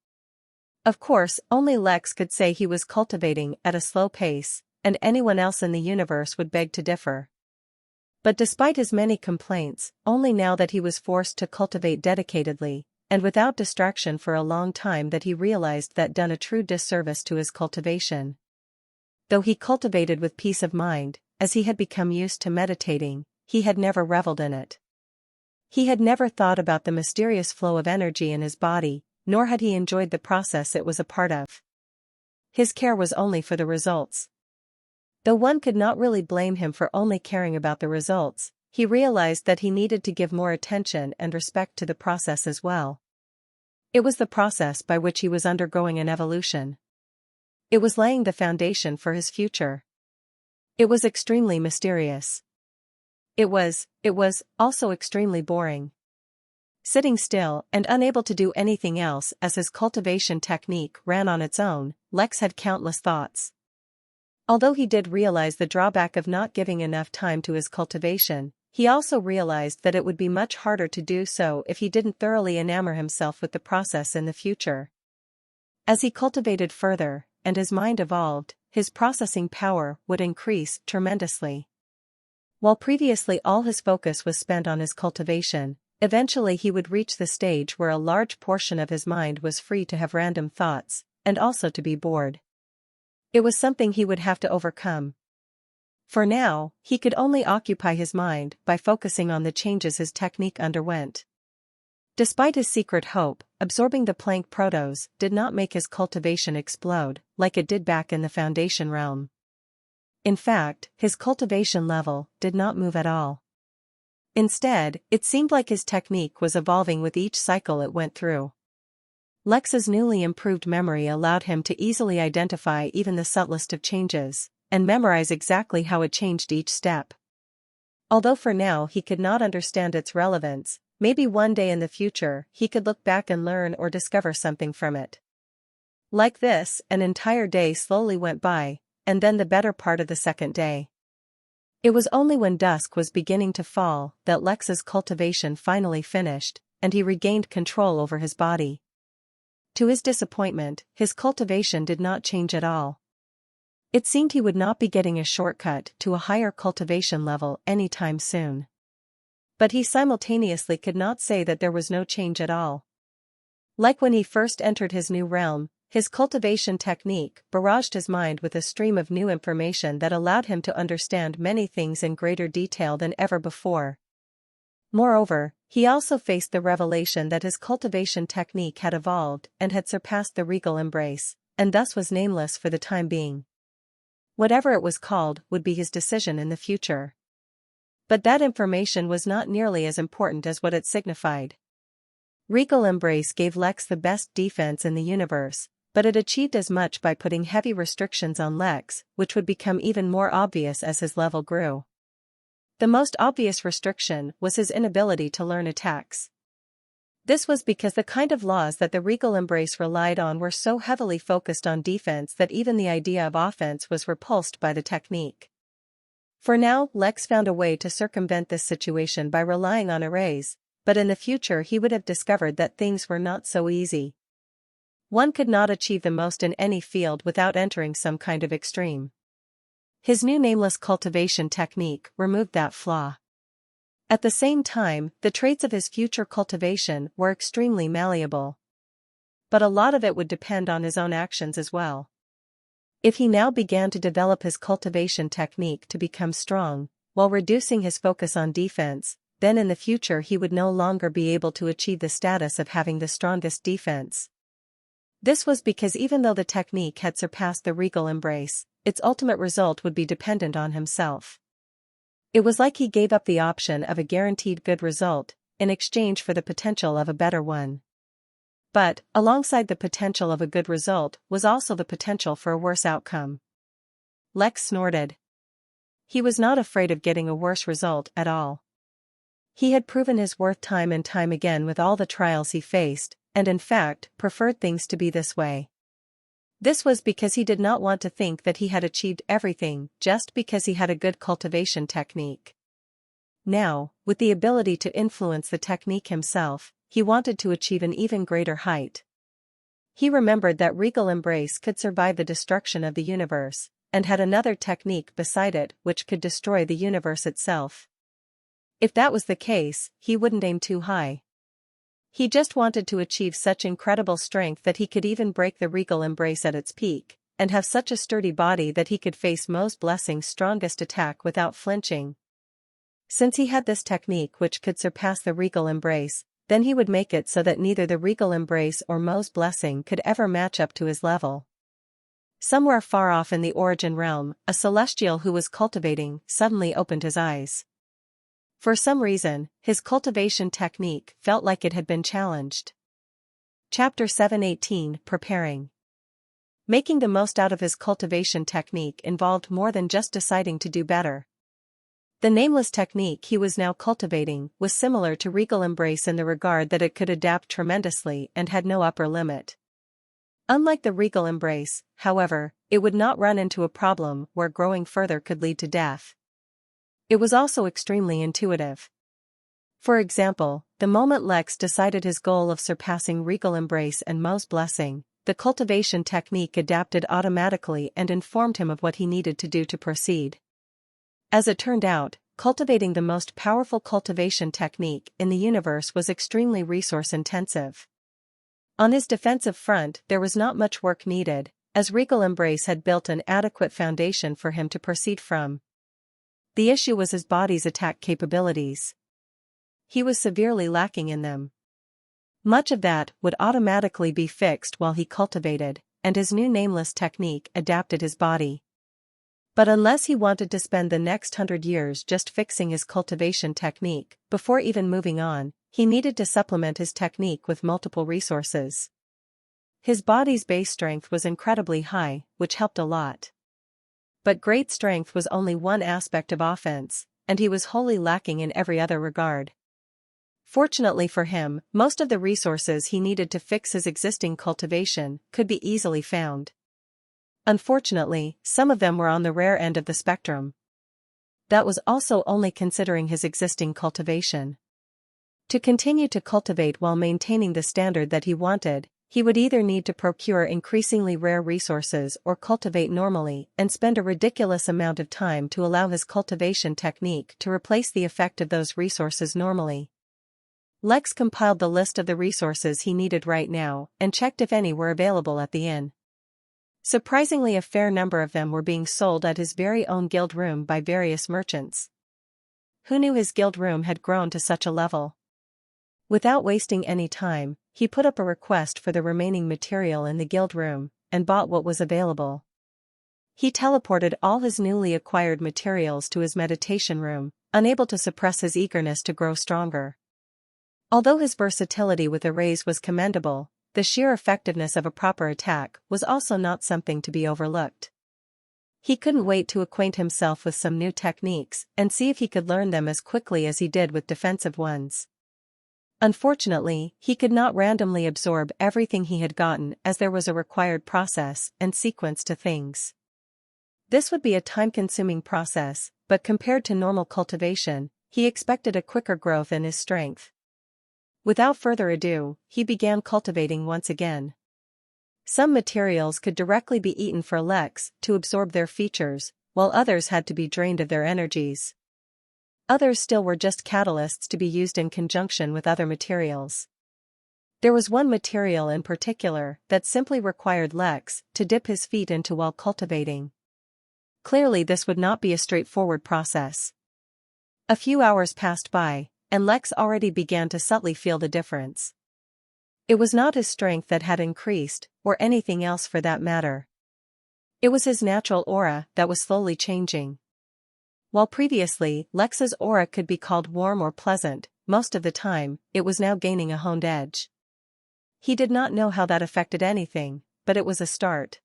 Of course, only Lex could say he was cultivating at a slow pace, and anyone else in the universe would beg to differ. But despite his many complaints, only now that he was forced to cultivate dedicatedly, and without distraction for a long time, that he realized that done a true disservice to his cultivation. Though he cultivated with peace of mind, as he had become used to meditating, he had never reveled in it. He had never thought about the mysterious flow of energy in his body, nor had he enjoyed the process it was a part of. His care was only for the results. Though one could not really blame him for only caring about the results, he realized that he needed to give more attention and respect to the process as well. It was the process by which he was undergoing an evolution. It was laying the foundation for his future. It was extremely mysterious. It was also extremely boring. Sitting still and unable to do anything else as his cultivation technique ran on its own, Lex had countless thoughts. Although he did realize the drawback of not giving enough time to his cultivation, he also realized that it would be much harder to do so if he didn't thoroughly enamor himself with the process in the future. As he cultivated further, and his mind evolved, his processing power would increase tremendously. While previously all his focus was spent on his cultivation, eventually he would reach the stage where a large portion of his mind was free to have random thoughts, and also to be bored. It was something he would have to overcome. For now, he could only occupy his mind by focusing on the changes his technique underwent. Despite his secret hope, absorbing the plank protos did not make his cultivation explode, like it did back in the Foundation realm. In fact, his cultivation level did not move at all. Instead, it seemed like his technique was evolving with each cycle it went through. Lex's newly improved memory allowed him to easily identify even the subtlest of changes, and memorize exactly how it changed each step. Although for now he could not understand its relevance, maybe one day in the future he could look back and learn or discover something from it. Like this, an entire day slowly went by, and then the better part of the second day. It was only when dusk was beginning to fall that Lex's cultivation finally finished, and he regained control over his body. To his disappointment, his cultivation did not change at all. It seemed he would not be getting a shortcut to a higher cultivation level anytime soon. But he simultaneously could not say that there was no change at all. Like when he first entered his new realm, his cultivation technique barraged his mind with a stream of new information that allowed him to understand many things in greater detail than ever before. Moreover, he also faced the revelation that his cultivation technique had evolved and had surpassed the regal embrace, and thus was nameless for the time being. Whatever it was called would be his decision in the future. But that information was not nearly as important as what it signified. Regal embrace gave Lex the best defense in the universe, but it achieved as much by putting heavy restrictions on Lex, which would become even more obvious as his level grew. The most obvious restriction was his inability to learn attacks. This was because the kind of laws that the regal embrace relied on were so heavily focused on defense that even the idea of offense was repulsed by the technique. For now, Lex found a way to circumvent this situation by relying on arrays, but in the future he would have discovered that things were not so easy. One could not achieve the most in any field without entering some kind of extreme. His new nameless cultivation technique removed that flaw. At the same time, the traits of his future cultivation were extremely malleable. But a lot of it would depend on his own actions as well. If he now began to develop his cultivation technique to become strong, while reducing his focus on defense, then in the future he would no longer be able to achieve the status of having the strongest defense. This was because even though the technique had surpassed the regal embrace, its ultimate result would be dependent on himself. It was like he gave up the option of a guaranteed good result, in exchange for the potential of a better one. But, alongside the potential of a good result was also the potential for a worse outcome. Lex snorted. He was not afraid of getting a worse result at all. He had proven his worth time and time again with all the trials he faced, and in fact, preferred things to be this way. This was because he did not want to think that he had achieved everything just because he had a good cultivation technique. Now, with the ability to influence the technique himself, he wanted to achieve an even greater height. He remembered that regal embrace could survive the destruction of the universe, and had another technique beside it which could destroy the universe itself. If that was the case, he wouldn't aim too high. He just wanted to achieve such incredible strength that he could even break the regal embrace at its peak, and have such a sturdy body that he could face Mo's blessing's strongest attack without flinching. Since he had this technique which could surpass the regal embrace, then he would make it so that neither the regal embrace or Mo's blessing could ever match up to his level. Somewhere far off in the origin realm, a celestial who was cultivating suddenly opened his eyes. For some reason, his cultivation technique felt like it had been challenged. Chapter 7:18 Preparing. Making the most out of his cultivation technique involved more than just deciding to do better. The nameless technique he was now cultivating was similar to regal embrace in the regard that it could adapt tremendously and had no upper limit. Unlike the regal embrace, however, it would not run into a problem where growing further could lead to death. It was also extremely intuitive. For example, the moment Lex decided his goal of surpassing regal embrace and Mo's blessing, the cultivation technique adapted automatically and informed him of what he needed to do to proceed. As it turned out, cultivating the most powerful cultivation technique in the universe was extremely resource-intensive. On his defensive front there was not much work needed, as regal embrace had built an adequate foundation for him to proceed from. The issue was his body's attack capabilities. He was severely lacking in them. Much of that would automatically be fixed while he cultivated, and his new nameless technique adapted his body. But unless he wanted to spend the next 100 years just fixing his cultivation technique, before even moving on, he needed to supplement his technique with multiple resources. His body's base strength was incredibly high, which helped a lot. But great strength was only one aspect of offense, and he was wholly lacking in every other regard. Fortunately for him, most of the resources he needed to fix his existing cultivation could be easily found. Unfortunately, some of them were on the rare end of the spectrum. That was also only considering his existing cultivation. To continue to cultivate while maintaining the standard that he wanted, he would either need to procure increasingly rare resources or cultivate normally and spend a ridiculous amount of time to allow his cultivation technique to replace the effect of those resources normally. Lex compiled the list of the resources he needed right now and checked if any were available at the inn. Surprisingly, a fair number of them were being sold at his very own guild room by various merchants. Who knew his guild room had grown to such a level? Without wasting any time, he put up a request for the remaining material in the guild room, and bought what was available. He teleported all his newly acquired materials to his meditation room, unable to suppress his eagerness to grow stronger. Although his versatility with arrays was commendable, the sheer effectiveness of a proper attack was also not something to be overlooked. He couldn't wait to acquaint himself with some new techniques and see if he could learn them as quickly as he did with defensive ones. Unfortunately, he could not randomly absorb everything he had gotten, as there was a required process and sequence to things. This would be a time-consuming process, but compared to normal cultivation, he expected a quicker growth in his strength. Without further ado, he began cultivating once again. Some materials could directly be eaten for Lex to absorb their features, while others had to be drained of their energies. Others still were just catalysts to be used in conjunction with other materials. There was one material in particular that simply required Lex to dip his feet into while cultivating. Clearly this would not be a straightforward process. A few hours passed by, and Lex already began to subtly feel the difference. It was not his strength that had increased, or anything else for that matter. It was his natural aura that was slowly changing. While previously, Lex's aura could be called warm or pleasant, most of the time, it was now gaining a honed edge. He did not know how that affected anything, but it was a start.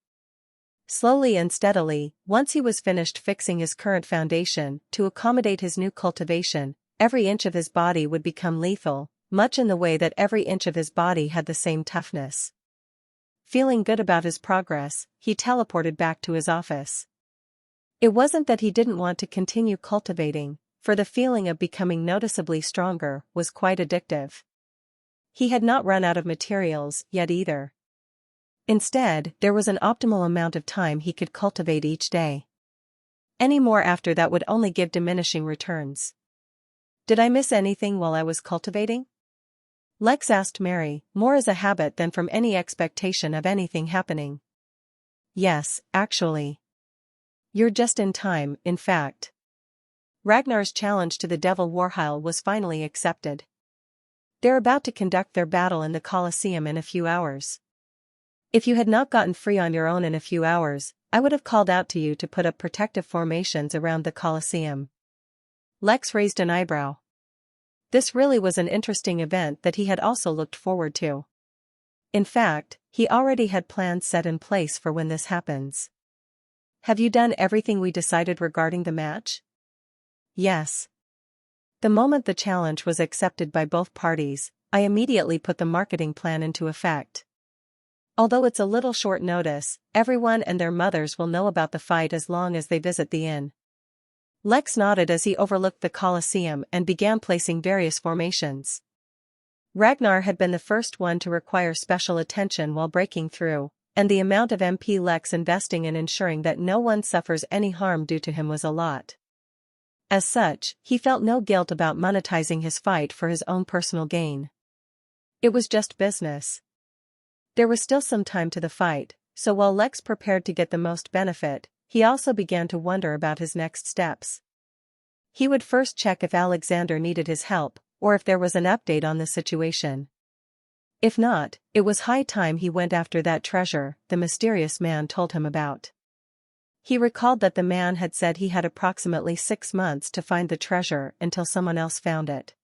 Slowly and steadily, once he was finished fixing his current foundation to accommodate his new cultivation, every inch of his body would become lethal, much in the way that every inch of his body had the same toughness. Feeling good about his progress, he teleported back to his office. It wasn't that he didn't want to continue cultivating, for the feeling of becoming noticeably stronger was quite addictive. He had not run out of materials yet either. Instead, there was an optimal amount of time he could cultivate each day. Any more after that would only give diminishing returns. Did I miss anything while I was cultivating? Lex asked Mary, more as a habit than from any expectation of anything happening. Yes, actually. You're just in time, in fact. Ragnar's challenge to the Devil Warheil was finally accepted. They're about to conduct their battle in the Colosseum in a few hours. If you had not gotten free on your own in a few hours, I would have called out to you to put up protective formations around the Colosseum. Lex raised an eyebrow. This really was an interesting event that he had also looked forward to. In fact, he already had plans set in place for when this happens. Have you done everything we decided regarding the match? Yes. The moment the challenge was accepted by both parties, I immediately put the marketing plan into effect. Although it's a little short notice, everyone and their mothers will know about the fight as long as they visit the inn. Lex nodded as he overlooked the Colosseum and began placing various formations. Ragnar had been the first one to require special attention while breaking through, and the amount of MP Lex investing in ensuring that no one suffers any harm due to him was a lot. As such, he felt no guilt about monetizing his fight for his own personal gain. It was just business. There was still some time to the fight, so while Lex prepared to get the most benefit, he also began to wonder about his next steps. He would first check if Alexander needed his help, or if there was an update on the situation. If not, it was high time he went after that treasure the mysterious man told him about. He recalled that the man had said he had approximately 6 months to find the treasure until someone else found it.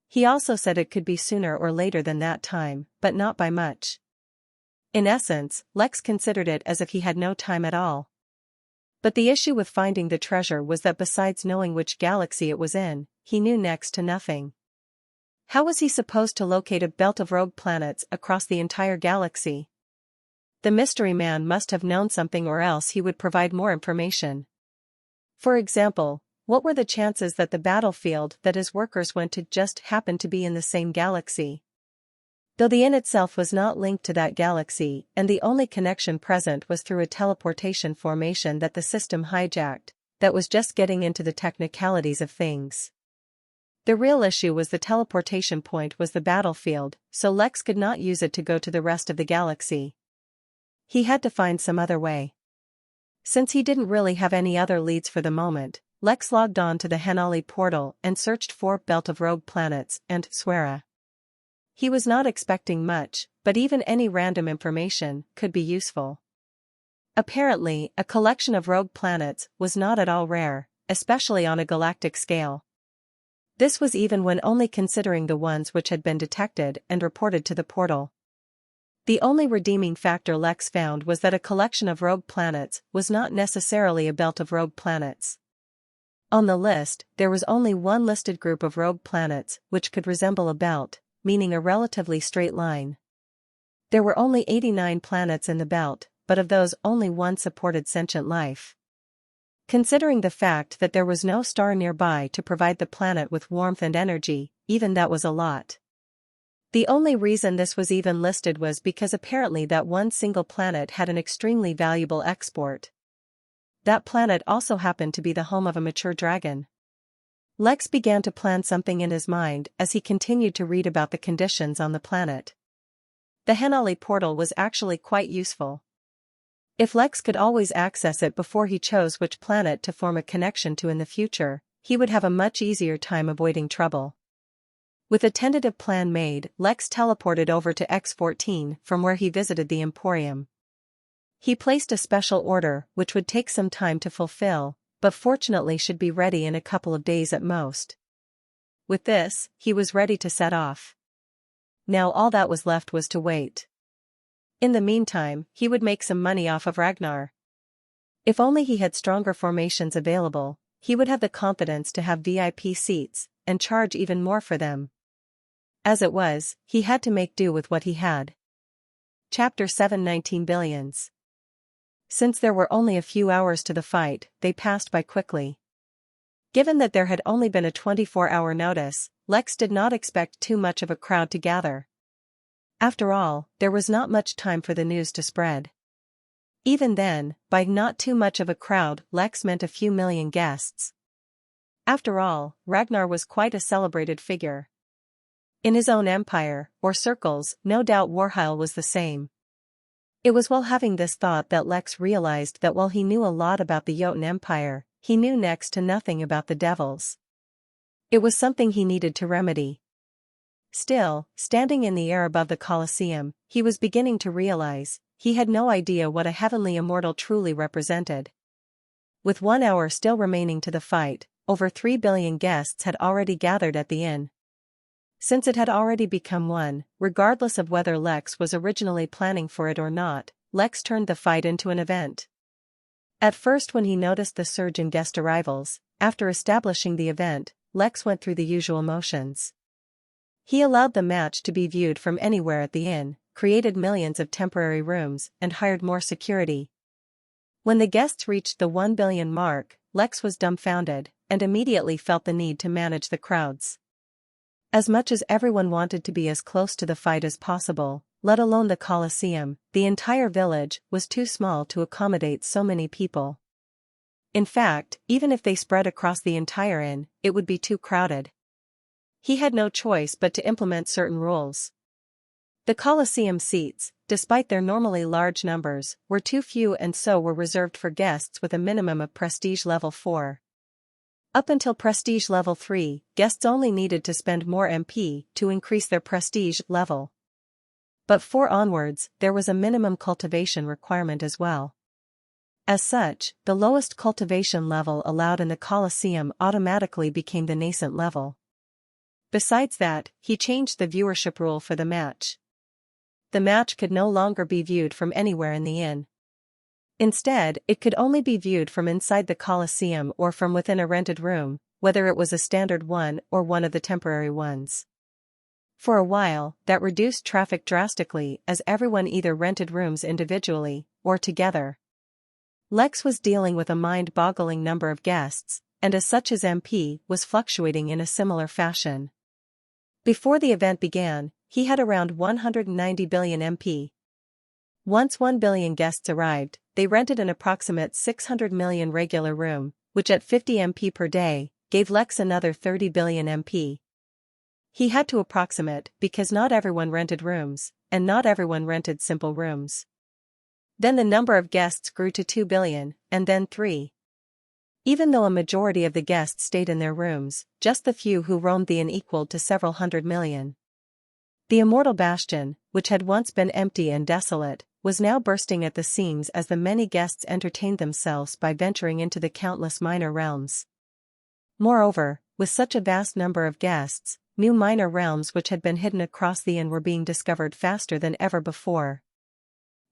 He also said it could be sooner or later than that time, but not by much. In essence, Lex considered it as if he had no time at all. But the issue with finding the treasure was that besides knowing which galaxy it was in, he knew next to nothing. How was he supposed to locate a belt of rogue planets across the entire galaxy? The mystery man must have known something, or else he would provide more information. For example, what were the chances that the battlefield that his workers went to just happened to be in the same galaxy? Though the inn itself was not linked to that galaxy, and the only connection present was through a teleportation formation that the system hijacked, that was just getting into the technicalities of things. The real issue was the teleportation point was the battlefield, so Lex could not use it to go to the rest of the galaxy. He had to find some other way. Since he didn't really have any other leads for the moment, Lex logged on to the Henali portal and searched for Belt of Rogue Planets and Swera. He was not expecting much, but even any random information could be useful. Apparently, a collection of rogue planets was not at all rare, especially on a galactic scale. This was even when only considering the ones which had been detected and reported to the portal. The only redeeming factor Lex found was that a collection of rogue planets was not necessarily a belt of rogue planets. On the list, there was only one listed group of rogue planets which could resemble a belt, meaning a relatively straight line. There were only 89 planets in the belt, but of those only one supported sentient life. Considering the fact that there was no star nearby to provide the planet with warmth and energy, even that was a lot. The only reason this was even listed was because apparently that one single planet had an extremely valuable export. That planet also happened to be the home of a mature dragon. Lex began to plan something in his mind as he continued to read about the conditions on the planet. The Henali portal was actually quite useful. If Lex could always access it before he chose which planet to form a connection to in the future, he would have a much easier time avoiding trouble. With a tentative plan made, Lex teleported over to X-14 from where he visited the Emporium. He placed a special order which would take some time to fulfill, but fortunately should be ready in a couple of days at most. With this, he was ready to set off. Now all that was left was to wait. In the meantime, he would make some money off of Ragnar. If only he had stronger formations available, he would have the confidence to have VIP seats, and charge even more for them. As it was, he had to make do with what he had. Chapter 7 19 Billions. Since there were only a few hours to the fight, they passed by quickly. Given that there had only been a 24-hour notice, Lex did not expect too much of a crowd to gather. After all, there was not much time for the news to spread. Even then, by not too much of a crowd, Lex meant a few million guests. After all, Ragnar was quite a celebrated figure. In his own empire, or circles, no doubt Warheil was the same. It was while having this thought that Lex realized that while he knew a lot about the Jotun Empire, he knew next to nothing about the devils. It was something he needed to remedy. Still, standing in the air above the Colosseum, he was beginning to realize, he had no idea what a heavenly immortal truly represented. With 1 hour still remaining to the fight, over 3 billion guests had already gathered at the inn. Since it had already become one, regardless of whether Lex was originally planning for it or not, Lex turned the fight into an event. At first when he noticed the surge in guest arrivals, after establishing the event, Lex went through the usual motions. He allowed the match to be viewed from anywhere at the inn, created millions of temporary rooms, and hired more security. When the guests reached the 1 billion mark, Lex was dumbfounded, and immediately felt the need to manage the crowds. As much as everyone wanted to be as close to the fight as possible, let alone the Colosseum, the entire village was too small to accommodate so many people. In fact, even if they spread across the entire inn, it would be too crowded. He had no choice but to implement certain rules. The Colosseum seats, despite their normally large numbers, were too few and so were reserved for guests with a minimum of prestige level 4. Up until prestige level 3, guests only needed to spend more MP to increase their prestige level. But 4 onwards, there was a minimum cultivation requirement as well. As such, the lowest cultivation level allowed in the Colosseum automatically became the nascent level. Besides that, he changed the viewership rule for the match. The match could no longer be viewed from anywhere in the inn. Instead, it could only be viewed from inside the Colosseum or from within a rented room, whether it was a standard one or one of the temporary ones. For a while, that reduced traffic drastically as everyone either rented rooms individually or together. Lex was dealing with a mind-boggling number of guests, and as such his MP was fluctuating in a similar fashion. Before the event began, he had around 190 billion MP. Once 1 billion guests arrived, they rented an approximate 600 million regular room, which at 50 MP per day, gave Lex another 30 billion MP. He had to approximate because not everyone rented rooms, and not everyone rented simple rooms. Then the number of guests grew to 2 billion, and then 3. Even though a majority of the guests stayed in their rooms, just the few who roamed the inn equaled to several hundred million. The immortal bastion, which had once been empty and desolate, was now bursting at the seams as the many guests entertained themselves by venturing into the countless minor realms. Moreover, with such a vast number of guests, new minor realms which had been hidden across the inn were being discovered faster than ever before.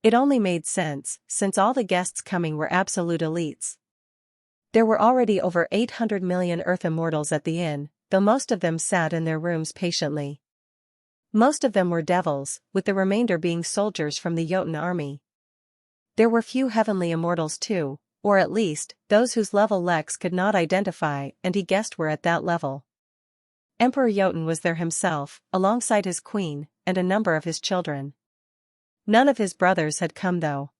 It only made sense, since all the guests coming were absolute elites. There were already over 800 million Earth immortals at the inn, though most of them sat in their rooms patiently. Most of them were devils, with the remainder being soldiers from the Jotun army. There were few heavenly immortals too, or at least, those whose level Lex could not identify, and he guessed were at that level. Emperor Jotun was there himself, alongside his queen, and a number of his children. None of his brothers had come though.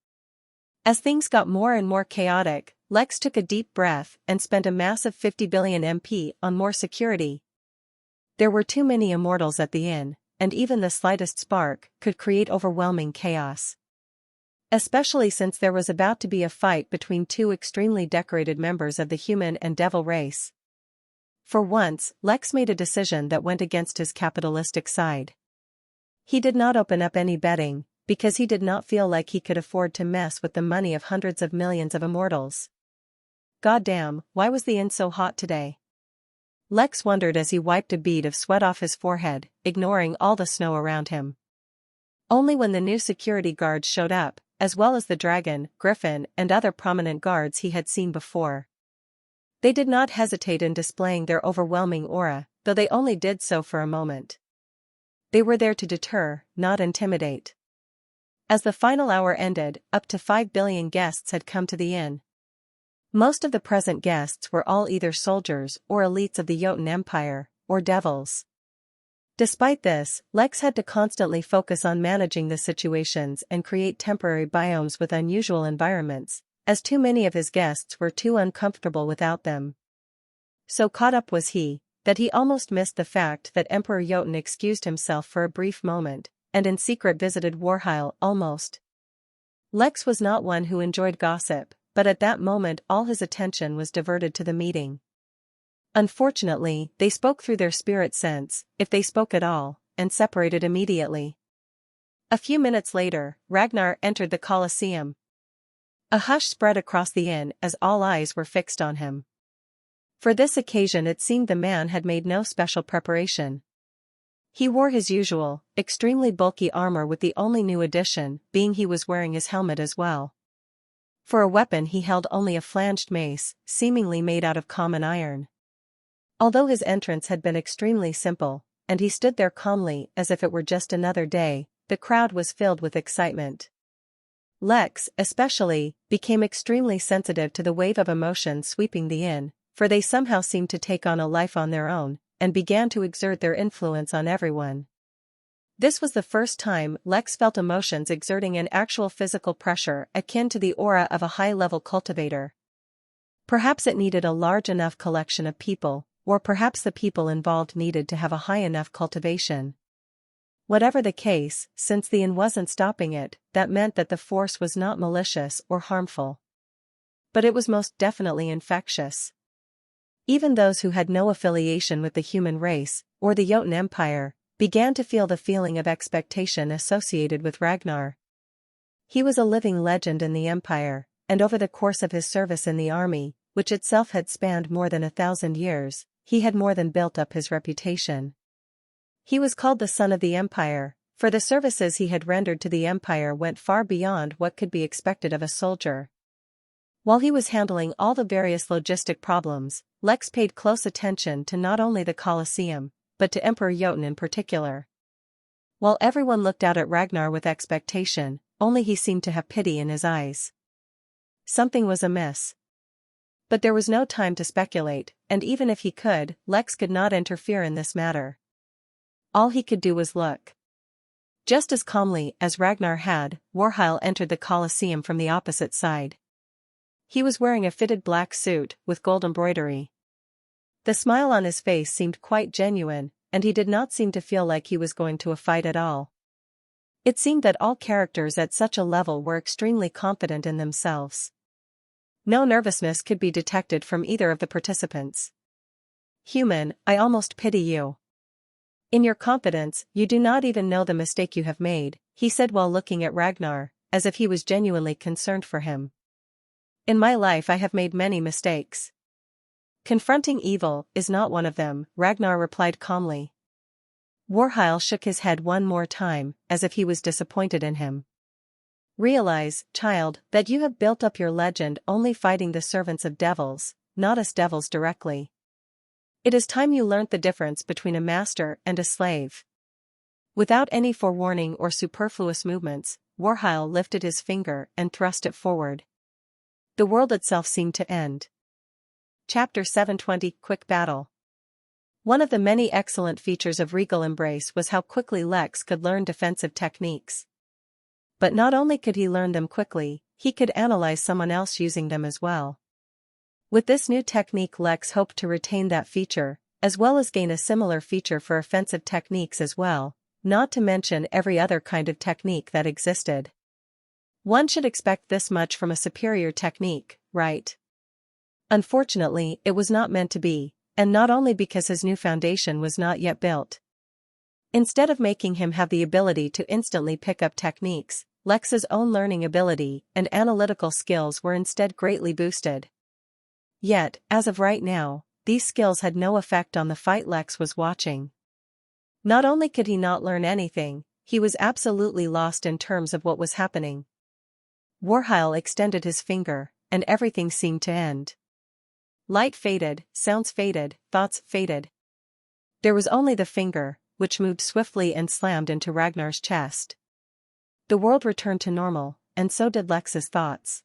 As things got more and more chaotic, Lex took a deep breath and spent a massive 50 billion MP on more security. There were too many immortals at the inn, and even the slightest spark could create overwhelming chaos. Especially since there was about to be a fight between two extremely decorated members of the human and devil race. For once, Lex made a decision that went against his capitalistic side. He did not open up any betting, because he did not feel like he could afford to mess with the money of hundreds of millions of immortals. Goddamn, why was the inn so hot today? Lex wondered as he wiped a bead of sweat off his forehead, ignoring all the snow around him. Only when the new security guards showed up, as well as the dragon, griffin, and other prominent guards he had seen before. They did not hesitate in displaying their overwhelming aura, though they only did so for a moment. They were there to deter, not intimidate. As the final hour ended, up to 5 billion guests had come to the inn. Most of the present guests were all either soldiers or elites of the Jotun Empire, or devils. Despite this, Lex had to constantly focus on managing the situations and create temporary biomes with unusual environments, as too many of his guests were too uncomfortable without them. So caught up was he, that he almost missed the fact that Emperor Jotun excused himself for a brief moment, and in secret visited Warheil almost. Lex was not one who enjoyed gossip, but at that moment all his attention was diverted to the meeting. Unfortunately, they spoke through their spirit sense, if they spoke at all, and separated immediately. A few minutes later, Ragnar entered the Colosseum. A hush spread across the inn as all eyes were fixed on him. For this occasion it seemed the man had made no special preparation. He wore his usual, extremely bulky armor with the only new addition being he was wearing his helmet as well. For a weapon he held only a flanged mace, seemingly made out of common iron. Although his entrance had been extremely simple, and he stood there calmly as if it were just another day, the crowd was filled with excitement. Lex, especially, became extremely sensitive to the wave of emotion sweeping the inn, for they somehow seemed to take on a life on their own, and began to exert their influence on everyone. This was the first time Lex felt emotions exerting an actual physical pressure akin to the aura of a high-level cultivator. Perhaps it needed a large enough collection of people, or perhaps the people involved needed to have a high enough cultivation. Whatever the case, since the inn wasn't stopping it, that meant that the force was not malicious or harmful. But it was most definitely infectious. Even those who had no affiliation with the human race, or the Jotun Empire, began to feel the feeling of expectation associated with Ragnar. He was a living legend in the Empire, and over the course of his service in the army, which itself had spanned more than 1,000 years, he had more than built up his reputation. He was called the Son of the Empire, for the services he had rendered to the Empire went far beyond what could be expected of a soldier. While he was handling all the various logistic problems, Lex paid close attention to not only the Colosseum, but to Emperor Jotun in particular. While everyone looked out at Ragnar with expectation, only he seemed to have pity in his eyes. Something was amiss. But there was no time to speculate, and even if he could, Lex could not interfere in this matter. All he could do was look. Just as calmly as Ragnar had, Warheil entered the Colosseum from the opposite side. He was wearing a fitted black suit with gold embroidery. The smile on his face seemed quite genuine, and he did not seem to feel like he was going to a fight at all. It seemed that all characters at such a level were extremely confident in themselves. No nervousness could be detected from either of the participants. "Human, I almost pity you. In your confidence, you do not even know the mistake you have made," he said while looking at Ragnar, as if he was genuinely concerned for him. "In my life I have made many mistakes. Confronting evil is not one of them," Ragnar replied calmly. Warheil shook his head one more time, as if he was disappointed in him. "Realize, child, that you have built up your legend only fighting the servants of devils, not us devils directly. It is time you learnt the difference between a master and a slave. Without any forewarning or superfluous movements, Warhile lifted his finger and thrust it forward. The world itself seemed to end. Chapter 720 Quick Battle. One of the many excellent features of Regal Embrace was how quickly Lex could learn defensive techniques. But not only could he learn them quickly, he could analyze someone else using them as well. With this new technique, Lex hoped to retain that feature, as well as gain a similar feature for offensive techniques as well, not to mention every other kind of technique that existed. One should expect this much from a superior technique, right? Unfortunately, it was not meant to be, and not only because his new foundation was not yet built. Instead of making him have the ability to instantly pick up techniques, Lex's own learning ability and analytical skills were instead greatly boosted. Yet, as of right now, these skills had no effect on the fight Lex was watching. Not only could he not learn anything, he was absolutely lost in terms of what was happening. Warhile extended his finger, and everything seemed to end. Light faded, sounds faded, thoughts faded. There was only the finger, which moved swiftly and slammed into Ragnar's chest. The world returned to normal, and so did Lex's thoughts.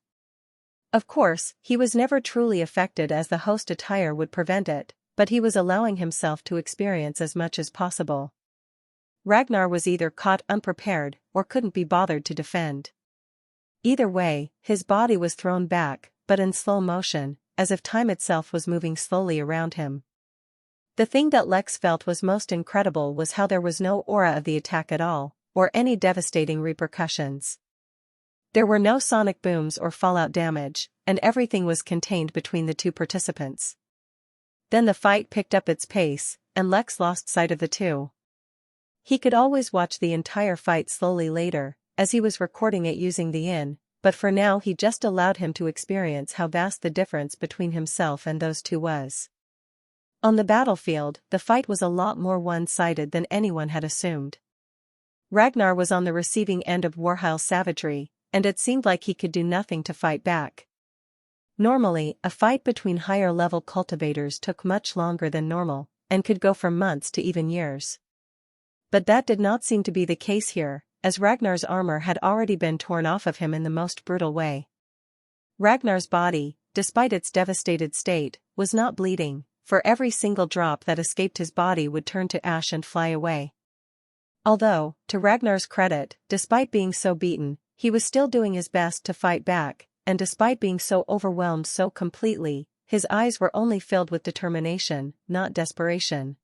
Of course, he was never truly affected as the host attire would prevent it, but he was allowing himself to experience as much as possible. Ragnar was either caught unprepared or couldn't be bothered to defend. Either way, his body was thrown back, but in slow motion, as if time itself was moving slowly around him. The thing that Lex felt was most incredible was how there was no aura of the attack at all, or any devastating repercussions. There were no sonic booms or fallout damage, and everything was contained between the two participants. Then the fight picked up its pace, and Lex lost sight of the two. He could always watch the entire fight slowly later, as he was recording it using the in, but for now he just allowed him to experience how vast the difference between himself and those two was. On the battlefield, the fight was a lot more one-sided than anyone had assumed. Ragnar was on the receiving end of Warhile's savagery, and it seemed like he could do nothing to fight back. Normally, a fight between higher-level cultivators took much longer than normal, and could go from months to even years. But that did not seem to be the case here, as Ragnar's armor had already been torn off of him in the most brutal way. Ragnar's body, despite its devastated state, was not bleeding, for every single drop that escaped his body would turn to ash and fly away. Although, to Ragnar's credit, despite being so beaten, he was still doing his best to fight back, and despite being so overwhelmed so completely, his eyes were only filled with determination, not desperation.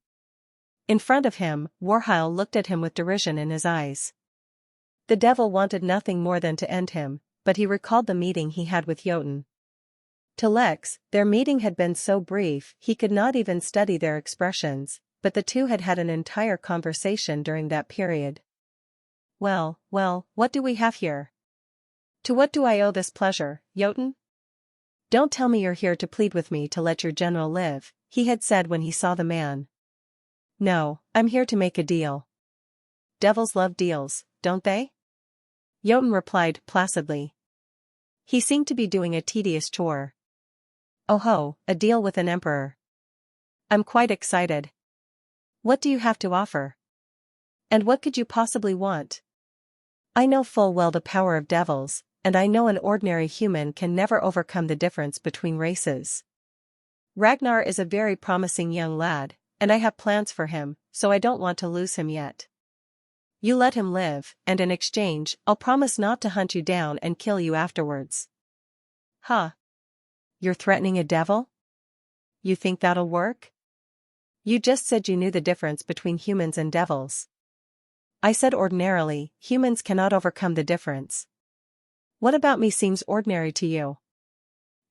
In front of him, Warhile looked at him with derision in his eyes. The devil wanted nothing more than to end him, but he recalled the meeting he had with Jotun. To Lex, their meeting had been so brief he could not even study their expressions, but the two had had an entire conversation during that period. Well, what do we have here? To what do I owe this pleasure, Jotun? Don't tell me you're here to plead with me to let your general live, he had said when he saw the man. No, I'm here to make a deal. Devils love deals, don't they? Jotun replied placidly. He seemed to be doing a tedious chore. Oh ho, a deal with an emperor. I'm quite excited. What do you have to offer? And what could you possibly want? I know full well the power of devils, and I know an ordinary human can never overcome the difference between races. Ragnar is a very promising young lad, and I have plans for him, so I don't want to lose him yet. You let him live, and in exchange, I'll promise not to hunt you down and kill you afterwards. Huh? You're threatening a devil? You think that'll work? You just said you knew the difference between humans and devils. I said ordinarily, humans cannot overcome the difference. What about me seems ordinary to you?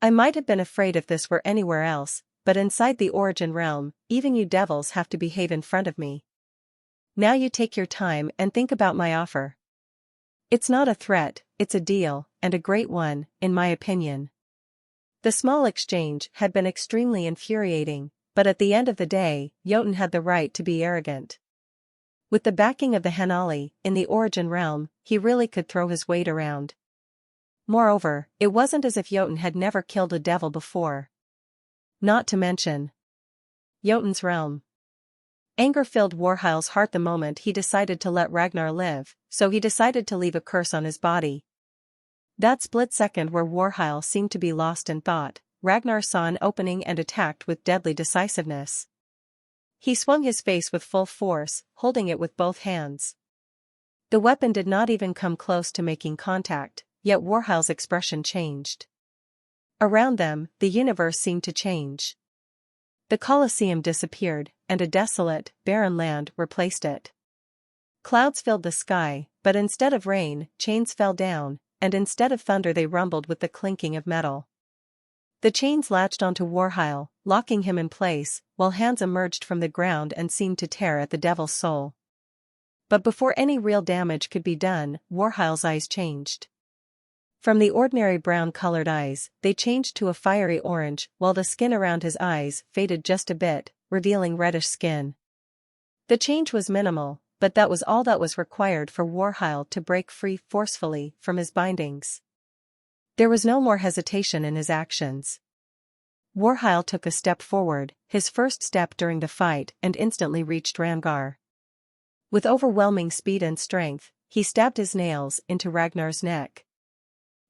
I might have been afraid if this were anywhere else, but inside the origin realm, even you devils have to behave in front of me. Now you take your time and think about my offer. It's not a threat, it's a deal, and a great one, in my opinion. The small exchange had been extremely infuriating, but at the end of the day, Jotun had the right to be arrogant. With the backing of the Hanali, in the origin realm, he really could throw his weight around. Moreover, it wasn't as if Jotun had never killed a devil before. Not to mention Jotun's realm. Anger filled Warhile's heart the moment he decided to let Ragnar live, so he decided to leave a curse on his body. That split second where Warhile seemed to be lost in thought, Ragnar saw an opening and attacked with deadly decisiveness. He swung his face with full force, holding it with both hands. The weapon did not even come close to making contact, yet Warhile's expression changed. Around them, the universe seemed to change. The Colosseum disappeared, and a desolate, barren land replaced it. Clouds filled the sky, but instead of rain, chains fell down, and instead of thunder they rumbled with the clinking of metal. The chains latched onto Warhile, locking him in place, while hands emerged from the ground and seemed to tear at the devil's soul. But before any real damage could be done, Warhile's eyes changed. From the ordinary brown-colored eyes, they changed to a fiery orange, while the skin around his eyes faded just a bit, revealing reddish skin. The change was minimal, but that was all that was required for Warhile to break free forcefully from his bindings. There was no more hesitation in his actions. Warhile took a step forward, his first step during the fight, and instantly reached Rangar. With overwhelming speed and strength, he stabbed his nails into Ragnar's neck.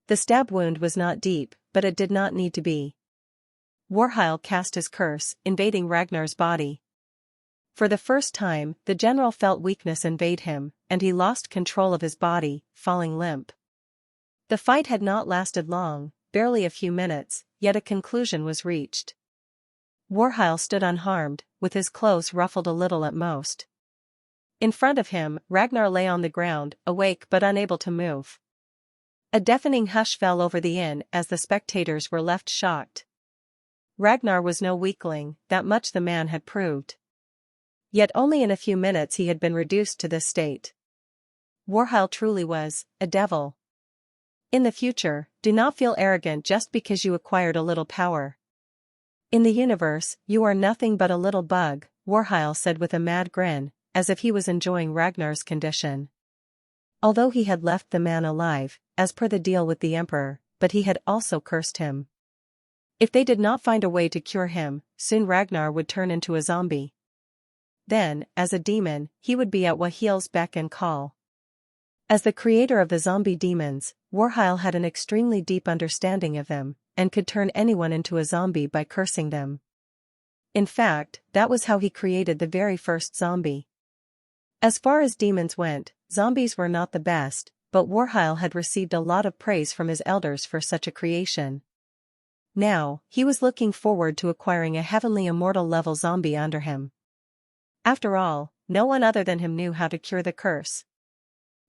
The stab wound was not deep, but it did not need to be. Warhile cast his curse, invading Ragnar's body. For the first time, the general felt weakness invade him, and he lost control of his body, falling limp. The fight had not lasted long, barely a few minutes, yet a conclusion was reached. Warhile stood unharmed, with his clothes ruffled a little at most. In front of him, Ragnar lay on the ground, awake but unable to move. A deafening hush fell over the inn as the spectators were left shocked. Ragnar was no weakling, that much the man had proved. Yet only in a few minutes he had been reduced to this state. Warhile truly was a devil. In the future, do not feel arrogant just because you acquired a little power. In the universe, you are nothing but a little bug, Warhile said with a mad grin, as if he was enjoying Ragnar's condition. Although he had left the man alive, as per the deal with the Emperor, but he had also cursed him. If they did not find a way to cure him, soon Ragnar would turn into a zombie. Then, as a demon, he would be at Wahil's beck and call. As the creator of the zombie demons, Warhile had an extremely deep understanding of them, and could turn anyone into a zombie by cursing them. In fact, that was how he created the very first zombie. As far as demons went, zombies were not the best, but Warhile had received a lot of praise from his elders for such a creation. Now, he was looking forward to acquiring a heavenly immortal level zombie under him. After all, no one other than him knew how to cure the curse.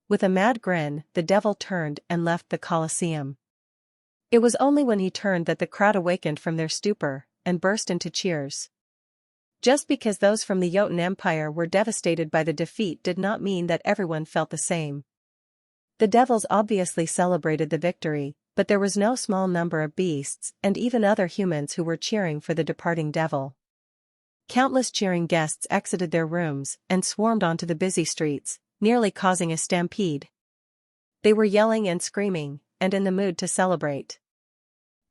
With a mad grin, the devil turned and left the Colosseum. It was only when he turned that the crowd awakened from their stupor, and burst into cheers. Just because those from the Jotun Empire were devastated by the defeat did not mean that everyone felt the same. The devils obviously celebrated the victory, but there was no small number of beasts and even other humans who were cheering for the departing devil. Countless cheering guests exited their rooms and swarmed onto the busy streets, nearly causing a stampede. They were yelling and screaming, and in the mood to celebrate.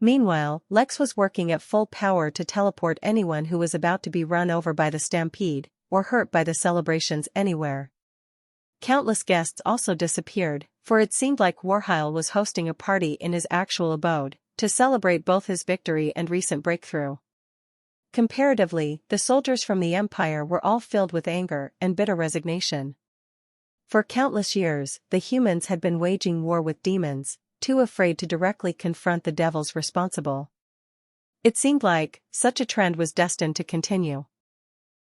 Meanwhile, Lex was working at full power to teleport anyone who was about to be run over by the stampede, or hurt by the celebrations anywhere. Countless guests also disappeared, for it seemed like Warhile was hosting a party in his actual abode, to celebrate both his victory and recent breakthrough. Comparatively, the soldiers from the Empire were all filled with anger and bitter resignation. For countless years, the humans had been waging war with demons, too afraid to directly confront the devils responsible. It seemed like such a trend was destined to continue.